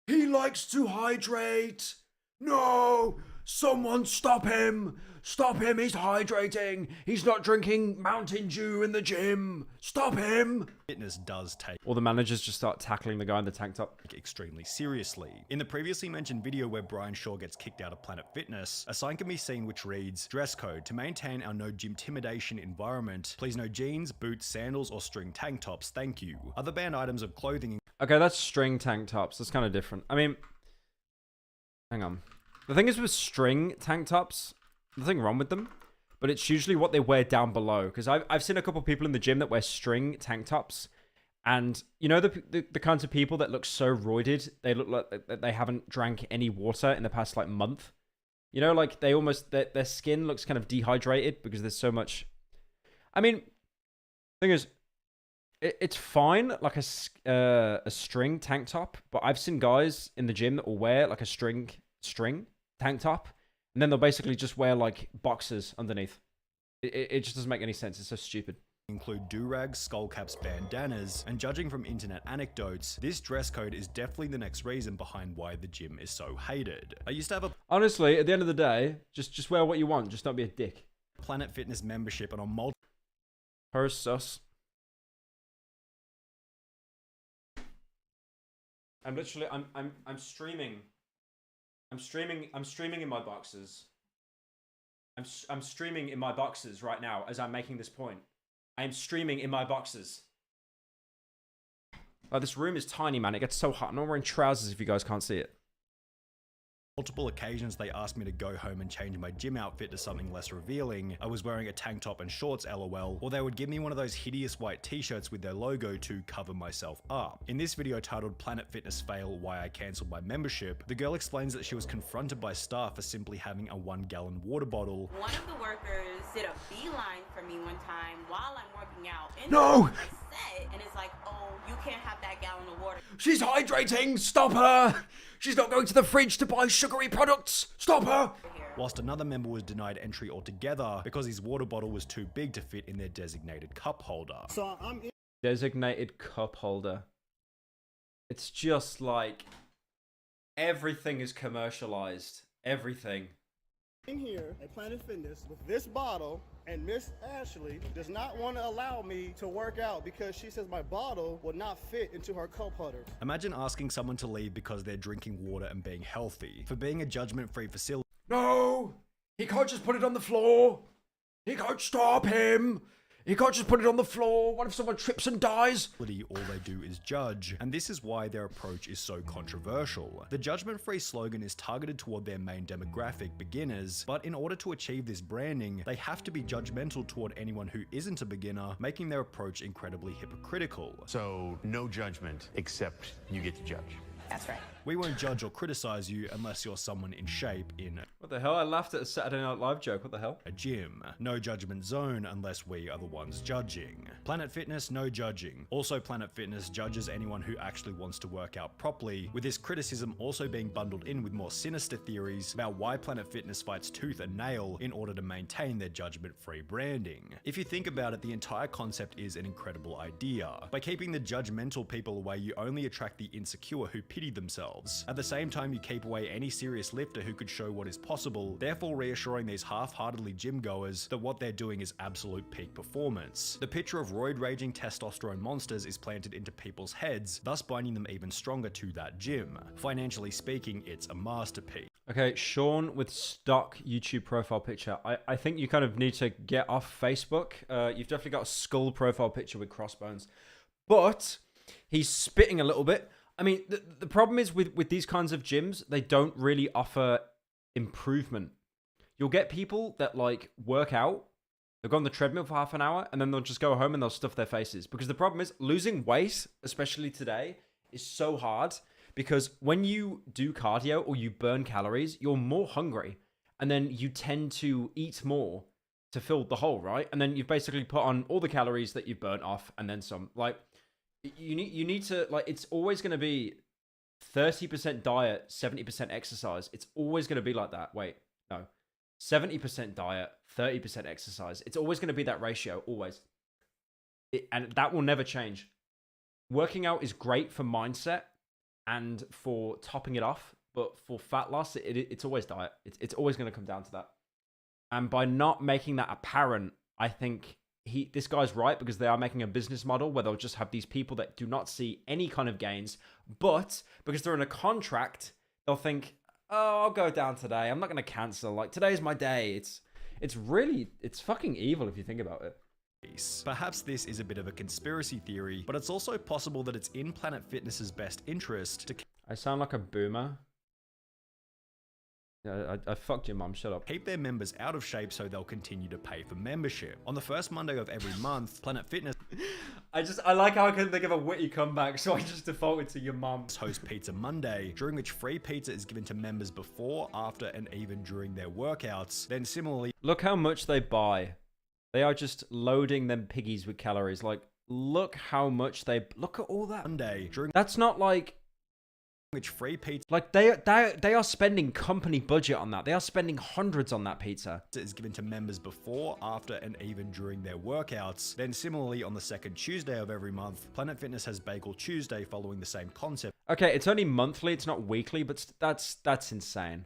S2: He likes to hydrate. No! Someone stop him! Stop him, he's hydrating! He's not drinking Mountain Dew in the gym! Stop him!
S20: Fitness does take...
S2: Or the managers just start tackling the guy in the tank top.
S20: ...extremely seriously. In the previously mentioned video where Brian Shaw gets kicked out of Planet Fitness, a sign can be seen which reads, "Dress code. To maintain our no gym-timidation environment, please no jeans, boots, sandals, or string tank tops. Thank you." Other banned items of clothing...
S2: Okay, that's string tank tops. That's kind of different. I mean... Hang on. The thing is with string tank tops, nothing wrong with them, but it's usually what they wear down below. Because I've seen a couple of people in the gym that wear string tank tops, and you know the kinds of people that look so roided, they look like they haven't drank any water in the past like month. You know, like they almost their skin looks kind of dehydrated because there's so much. I mean, thing is, it's fine like a string tank top, but I've seen guys in the gym that will wear like a string tank top, and then they'll basically just wear like boxers underneath. It just doesn't make any sense. It's so stupid.
S20: Include do-rags, skull caps, bandanas, and judging from internet anecdotes, this dress code is definitely the next reason behind why the gym is so hated. I used to have a...
S2: Honestly, at the end of the day, just wear what you want. Just don't be a dick.
S20: Planet Fitness membership and on multi...
S2: Her sus. I'm literally I'm streaming. I'm streaming in my boxes. I'm streaming in my boxes right now as I'm making this point. I am streaming in my boxes. Like, this room is tiny, man. It gets so hot. I'm not wearing trousers if you guys can't see it.
S20: Multiple occasions they asked me to go home and change my gym outfit to something less revealing. I was wearing a tank top and shorts, lol, or they would give me one of those hideous white t-shirts with their logo to cover myself up. In this video titled Planet Fitness Fail Why I Cancelled My Membership, the girl explains that she was confronted by staff for simply having a 1-gallon water bottle.
S23: One of the workers did a beeline for me one time while I'm working out.
S2: No!
S23: I said, and it's like, oh, you can't have that gallon of water.
S2: She's hydrating! Stop her! She's not going to the fridge to buy sugary products! Stop her!
S20: Whilst another member was denied entry altogether because his water bottle was too big to fit in their designated cup holder.
S24: So I'm in
S2: Designated cup holder. It's just like everything is commercialized. Everything.
S24: here at Planet Fitness with this bottle, and Miss Ashley does not want to allow me to work out because she says my bottle will not fit into her cup holder.
S20: Imagine asking someone to leave because they're drinking water and being healthy. For being a judgment-free facility...
S2: No! He can't just put it on the floor! He can't stop him! He can't just put it on the floor. What if someone trips and dies?
S20: All they do is judge, and this is why their approach is so controversial. The judgment-free slogan is targeted toward their main demographic, beginners, but in order to achieve this branding, they have to be judgmental toward anyone who isn't a beginner, making their approach incredibly hypocritical.
S25: So, no judgment, except you get to judge.
S9: That's right.
S20: We won't judge or criticize you unless you're someone in shape in
S2: What the hell? I laughed at a Saturday Night Live joke. What the hell?
S20: a gym. No judgment zone unless we are the ones judging. Planet Fitness, no judging. Also, Planet Fitness judges anyone who actually wants to work out properly, with this criticism also being bundled in with more sinister theories about why Planet Fitness fights tooth and nail in order to maintain their judgment-free branding. If you think about it, the entire concept is an incredible idea. By keeping the judgmental people away, you only attract the insecure who pity themselves. At the same time, you keep away any serious lifter who could show what is possible, therefore reassuring these half-heartedly gym goers that what they're doing is absolute peak performance. The picture of roid-raging testosterone monsters is planted into people's heads, thus binding them even stronger to that gym. Financially speaking, it's a masterpiece.
S2: Okay, Sean with stock YouTube profile picture. I think you kind of need to get off Facebook. You've definitely got a skull profile picture with crossbones. But he's spitting a little bit. I mean, the problem is with these kinds of gyms, they don't really offer improvement. You'll get people that like work out, they'll go on the treadmill for half an hour, and then they'll just go home and they'll stuff their faces. Because the problem is losing weight, especially today, is so hard. Because when you do cardio or you burn calories, you're more hungry. And then you tend to eat more to fill the hole, right? And then you've basically put on all the calories that you've burnt off and then some. Like, you need to, like, it's always going to be 30% diet, 70% exercise. It's always going to be like that. Wait, no. 70% diet, 30% exercise. It's always going to be that ratio, always. And that will never change. Working out is great for mindset and for topping it off, but for fat loss, it's always diet. It's always going to come down to that. And by not making that apparent, I think this guy's right, because they are making a business model where they'll just have these people that do not see any kind of gains, but because they're in a contract, they'll think, oh, I'll go down today. I'm not going to cancel. Like, today's my day. It's fucking evil if you think about it.
S20: Perhaps this is a bit of a conspiracy theory, but it's also possible that it's in Planet Fitness's best interest to
S2: I sound like a boomer. Yeah, I fucked your mum, shut up.
S20: keep their members out of shape so they'll continue to pay for membership. On the first Monday of every month, Planet Fitness
S2: I like how I couldn't think of a witty comeback, so I just defaulted to your mum.
S20: hosts Pizza Monday, during which free pizza is given to members before, after, and even during their workouts. Then similarly,
S2: Look how much they buy. They are just loading them piggies with calories. Like, look how much look at all that.
S20: Monday, during
S2: That's not like,
S20: which free pizza
S2: like they are spending company budget on that. They are spending hundreds on that pizza.
S20: is given to members before, after, and even during their workouts. Then similarly, on the second Tuesday of every month, Planet Fitness has Bagel Tuesday, following the same concept,
S2: Okay, it's only monthly, it's not weekly, but that's insane.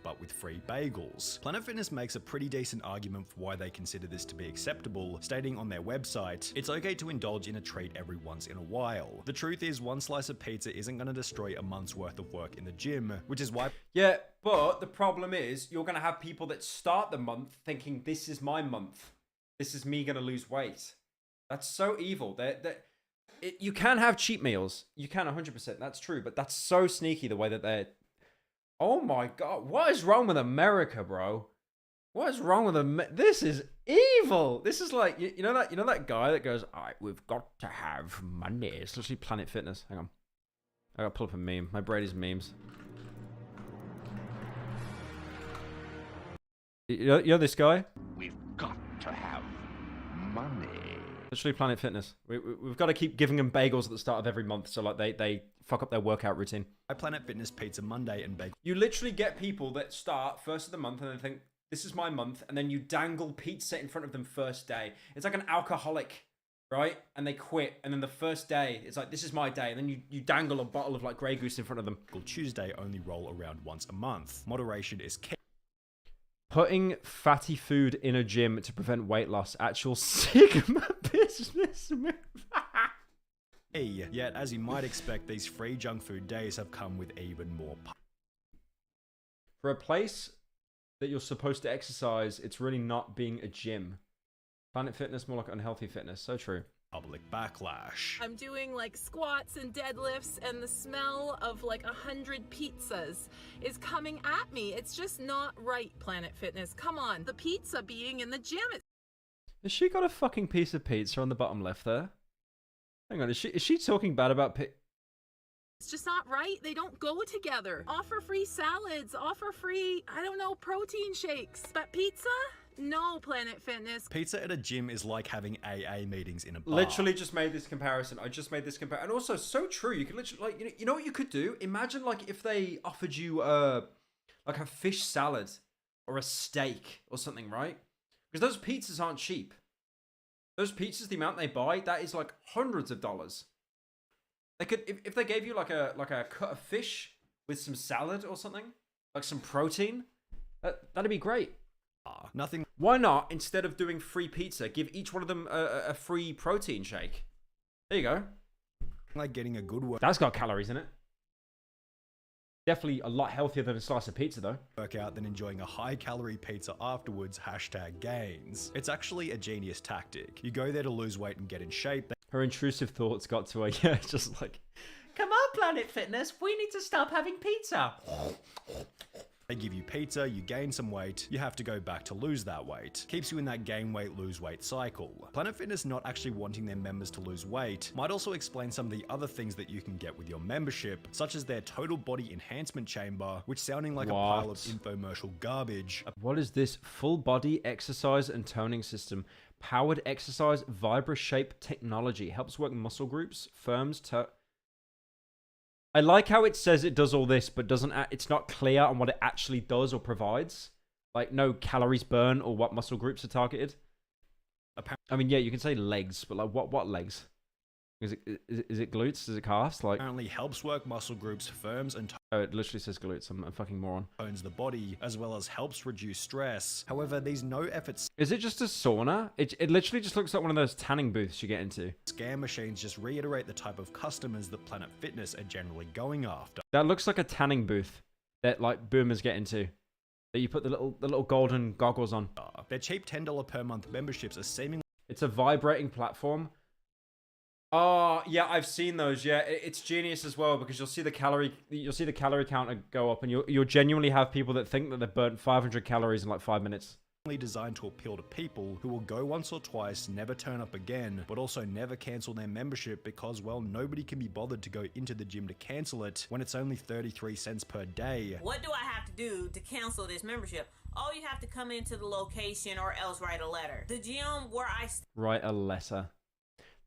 S20: but with free bagels. Planet Fitness makes a pretty decent argument for why they consider this to be acceptable, stating on their website, it's okay to indulge in a treat every once in a while. The truth is, one slice of pizza isn't going to destroy a month's worth of work in the gym, which is why...
S2: Yeah, but the problem is, you're going to have people that start the month thinking, this is my month. This is me going to lose weight. That's so evil. You can have cheat meals. You can 100%. That's true. But that's so sneaky the way that they're... Oh my God. What is wrong with America, bro? What is wrong with This is evil. This is like, you know that guy that goes, all right, we've got to have money. It's literally Planet Fitness. Hang on. I gotta pull up a meme. My Brady's memes. You know this guy?
S10: We've got to have money.
S2: Literally Planet Fitness. We've got to keep giving them bagels at the start of every month, so like they fuck up their workout routine.
S20: Planet Fitness Pizza Monday and bagel.
S2: You literally get people that start first of the month and then think, this is my month, and then you dangle pizza in front of them first day. It's like an alcoholic, right? And they quit, and then the first day, it's like, this is my day, and then you dangle a bottle of like Grey Goose in front of them.
S20: Tuesday only roll around once a month. Moderation is key.
S2: Putting fatty food in a gym to prevent weight loss. Actual Sigma business move.
S20: Yet, as you might expect, these free junk food days have come with even more.
S2: For a place that you're supposed to exercise, it's really not being a gym. Planet Fitness, more like unhealthy fitness. So true.
S20: Public backlash.
S11: I'm doing like squats and deadlifts, and the smell of like 100 pizzas is coming at me. It's just not right, Planet Fitness. Come on. The pizza being in the gym.
S2: Has she got a fucking piece of pizza on the bottom left there? Hang on, is she talking bad about
S11: It's just not right. They don't go together. Offer free salads, offer free, I don't know, protein shakes. But pizza? No, Planet Fitness.
S20: Pizza at a gym is like having AA meetings in a bar.
S2: Literally just made this comparison. I just made this comparison. And also, so true. You could literally, like, you know what you could do? Imagine, like, if they offered you, like a fish salad or a steak or something, right? Because those pizzas aren't cheap. Those pizzas, the amount they buy, that is like hundreds of dollars. They could, if they gave you like a cut of fish with some salad or something, like some protein, that'd be great.
S20: Nothing.
S2: Why not, instead of doing free pizza, give each one of them a free protein shake? There you go.
S20: Like getting a good
S2: That's got calories in it. Definitely a lot healthier than a slice of pizza, though.
S20: Workout than enjoying a high-calorie pizza afterwards. #gains. It's actually a genius tactic. You go there to lose weight and get in shape.
S2: Her intrusive thoughts got to her. Yeah, just like, come on, Planet Fitness, we need to stop having pizza.
S20: They give you pizza, you gain some weight, you have to go back to lose that weight. Keeps you in that gain weight, lose weight cycle. Planet Fitness not actually wanting their members to lose weight might also explain some of the other things that you can get with your membership, such as their total body enhancement chamber, which sounding like a pile of infomercial garbage.
S2: What is this? Full body exercise and toning system. Powered exercise VibraShape technology. Helps work muscle groups, firms, I like how it says it does all this, but it's not clear on what it actually does or provides. Like, no calories burn or what muscle groups are targeted. I mean, yeah, you can say legs, but like, what legs? Is it glutes? Is it calves? Like,
S20: apparently helps work muscle groups, firms, and
S2: oh, it literally says glutes. I'm a fucking moron.
S20: Tones the body, as well as helps reduce stress. However, these no efforts.
S2: Is it just a sauna? It literally just looks like one of those tanning booths you get into.
S20: Scam machines just reiterate the type of customers that Planet Fitness are generally going after.
S2: That looks like a tanning booth that like boomers get into. That you put the little golden goggles on.
S20: Their cheap $10 per month memberships are seemingly.
S2: It's a vibrating platform. Oh, yeah, I've seen those. Yeah, it's genius as well, because you'll see the calorie counter go up, and you'll genuinely have people that think that they've burnt 500 calories in like 5 minutes.
S20: Designed to appeal to people who will go once or twice, never turn up again, but also never cancel their membership because, well, nobody can be bothered to go into the gym to cancel it when it's only 33 cents per day.
S23: What do I have to do to cancel this membership? Oh, you have to come into the location or else write a letter. The gym where I
S2: write a letter.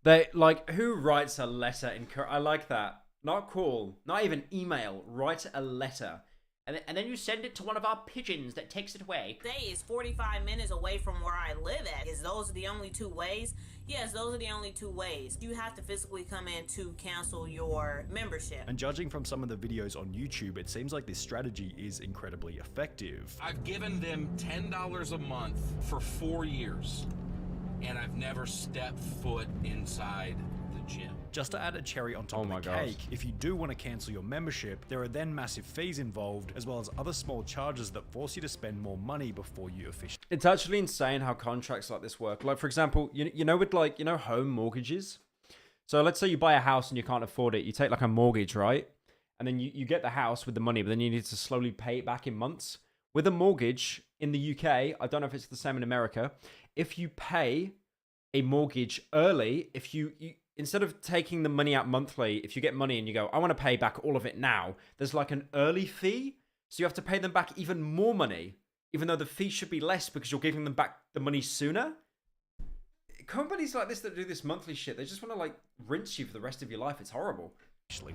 S2: They, like, who writes a letter in... I like that. Not cool. Not even email. Write a letter.
S1: And then you send it to one of our pigeons that takes it away.
S23: Say is 45 minutes away from where I live at. Is those the only two ways? Yes, those are the only two ways. You have to physically come in to cancel your membership.
S20: And judging from some of the videos on YouTube, it seems like this strategy is incredibly effective.
S4: I've given them $10 a month for 4 years, and I've never stepped foot inside the gym.
S20: Just to add a cherry on top of the cake, if you do want to cancel your membership, there are then massive fees involved, as well as other small charges that force you to spend more money before you officially.
S2: It's actually insane how contracts like this work. Like, for example, you know with like, home mortgages? So let's say you buy a house and you can't afford it. You take like a mortgage, right? And then you get the house with the money, but then you need to slowly pay it back in months. With a mortgage in the UK, I don't know if it's the same in America, if you pay a mortgage early, if you instead of taking the money out monthly, if you get money and you go, I want to pay back all of it now, there's like an early fee. So you have to pay them back even more money, even though the fee should be less because you're giving them back the money sooner. Companies like this that do this monthly shit, they just want to like rinse you for the rest of your life. It's horrible.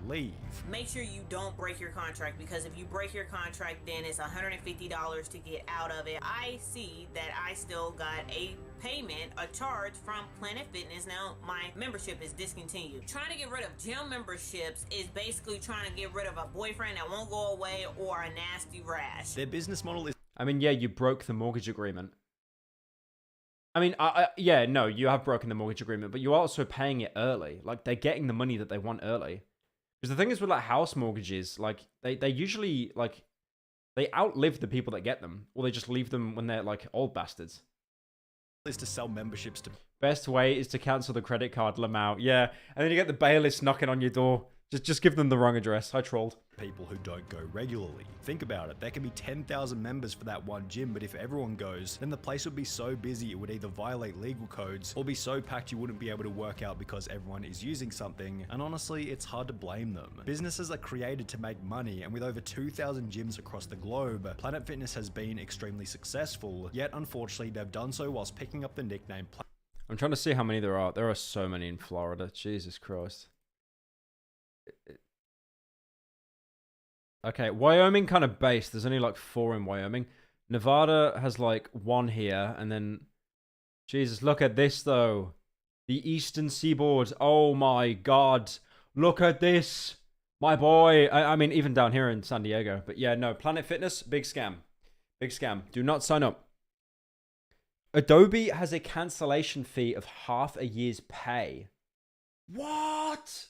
S20: Leave.
S23: Make sure you don't break your contract, because if you break your contract, then it's $150 to get out of it. I see that I still got a payment, a charge from Planet Fitness. Now my membership is discontinued. Trying to get rid of gym memberships is basically trying to get rid of a boyfriend that won't go away or a nasty rash.
S20: Their business model is...
S2: I mean, yeah, you broke the mortgage agreement. I mean, yeah, no, you have broken the mortgage agreement, but you're also paying it early. Like, they're getting the money that they want early. Because the thing is with like house mortgages, like they usually like they outlive the people that get them, or they just leave them when they're like old bastards.
S20: Is to sell memberships to.
S2: Best way is to cancel the credit card, Lamau. Yeah, and then you get the bailiffs knocking on your door, Just give them the wrong address. I trolled.
S20: People who don't go regularly. Think about it, there can be 10,000 members for that one gym, but if everyone goes, then the place would be so busy it would either violate legal codes or be so packed you wouldn't be able to work out because everyone is using something, and honestly, it's hard to blame them. Businesses are created to make money, and with over 2,000 gyms across the globe, Planet Fitness has been extremely successful, yet unfortunately they've done so whilst picking up the nickname
S2: I'm trying to see how many there are. There are so many in Florida. Jesus Christ. Okay, Wyoming kind of base. There's only like 4 in Wyoming. Nevada has like 1 here, and then... Jesus, look at this though. The Eastern Seaboard. Oh my God. Look at this. My boy. I mean, even down here in San Diego. But yeah, no. Planet Fitness, big scam. Big scam. Do not sign up. Adobe has a cancellation fee of half a year's pay. What?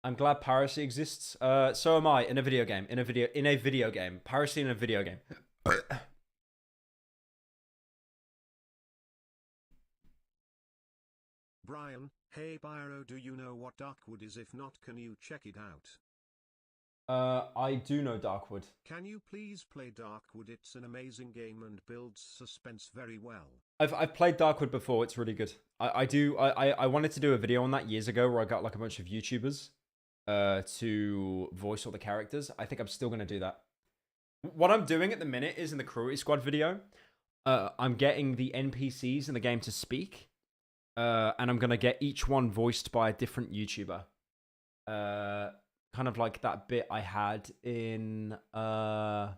S2: I'm glad piracy exists. So am I in a video game. In a video game. Piracy in a video game.
S3: Brian, hey Pyro, do you know what Darkwood is? If not, can you check it out?
S2: I do know Darkwood.
S3: Can you please play Darkwood? It's an amazing game and builds suspense very well.
S2: I've played Darkwood before. It's really good. I wanted to do a video on that years ago where I got like a bunch of YouTubers to voice all the characters. I think I'm still going to do that. What I'm doing at the minute is in the Cruelty Squad video, I'm getting the NPCs in the game to speak, and I'm going to get each one voiced by a different YouTuber. Kind of like that bit I had in... Oh,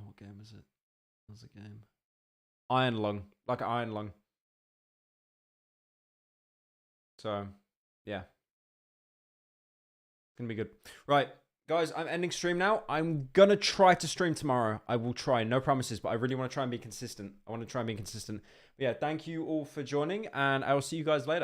S2: what game is it? What was the game? Iron Lung. Like Iron Lung. So... yeah. It's gonna be good. Right, guys, I'm ending stream now. I'm gonna try to stream tomorrow. I will try, no promises, but I really want to try and be consistent. I want to try and be consistent. But yeah, thank you all for joining, and I will see you guys later.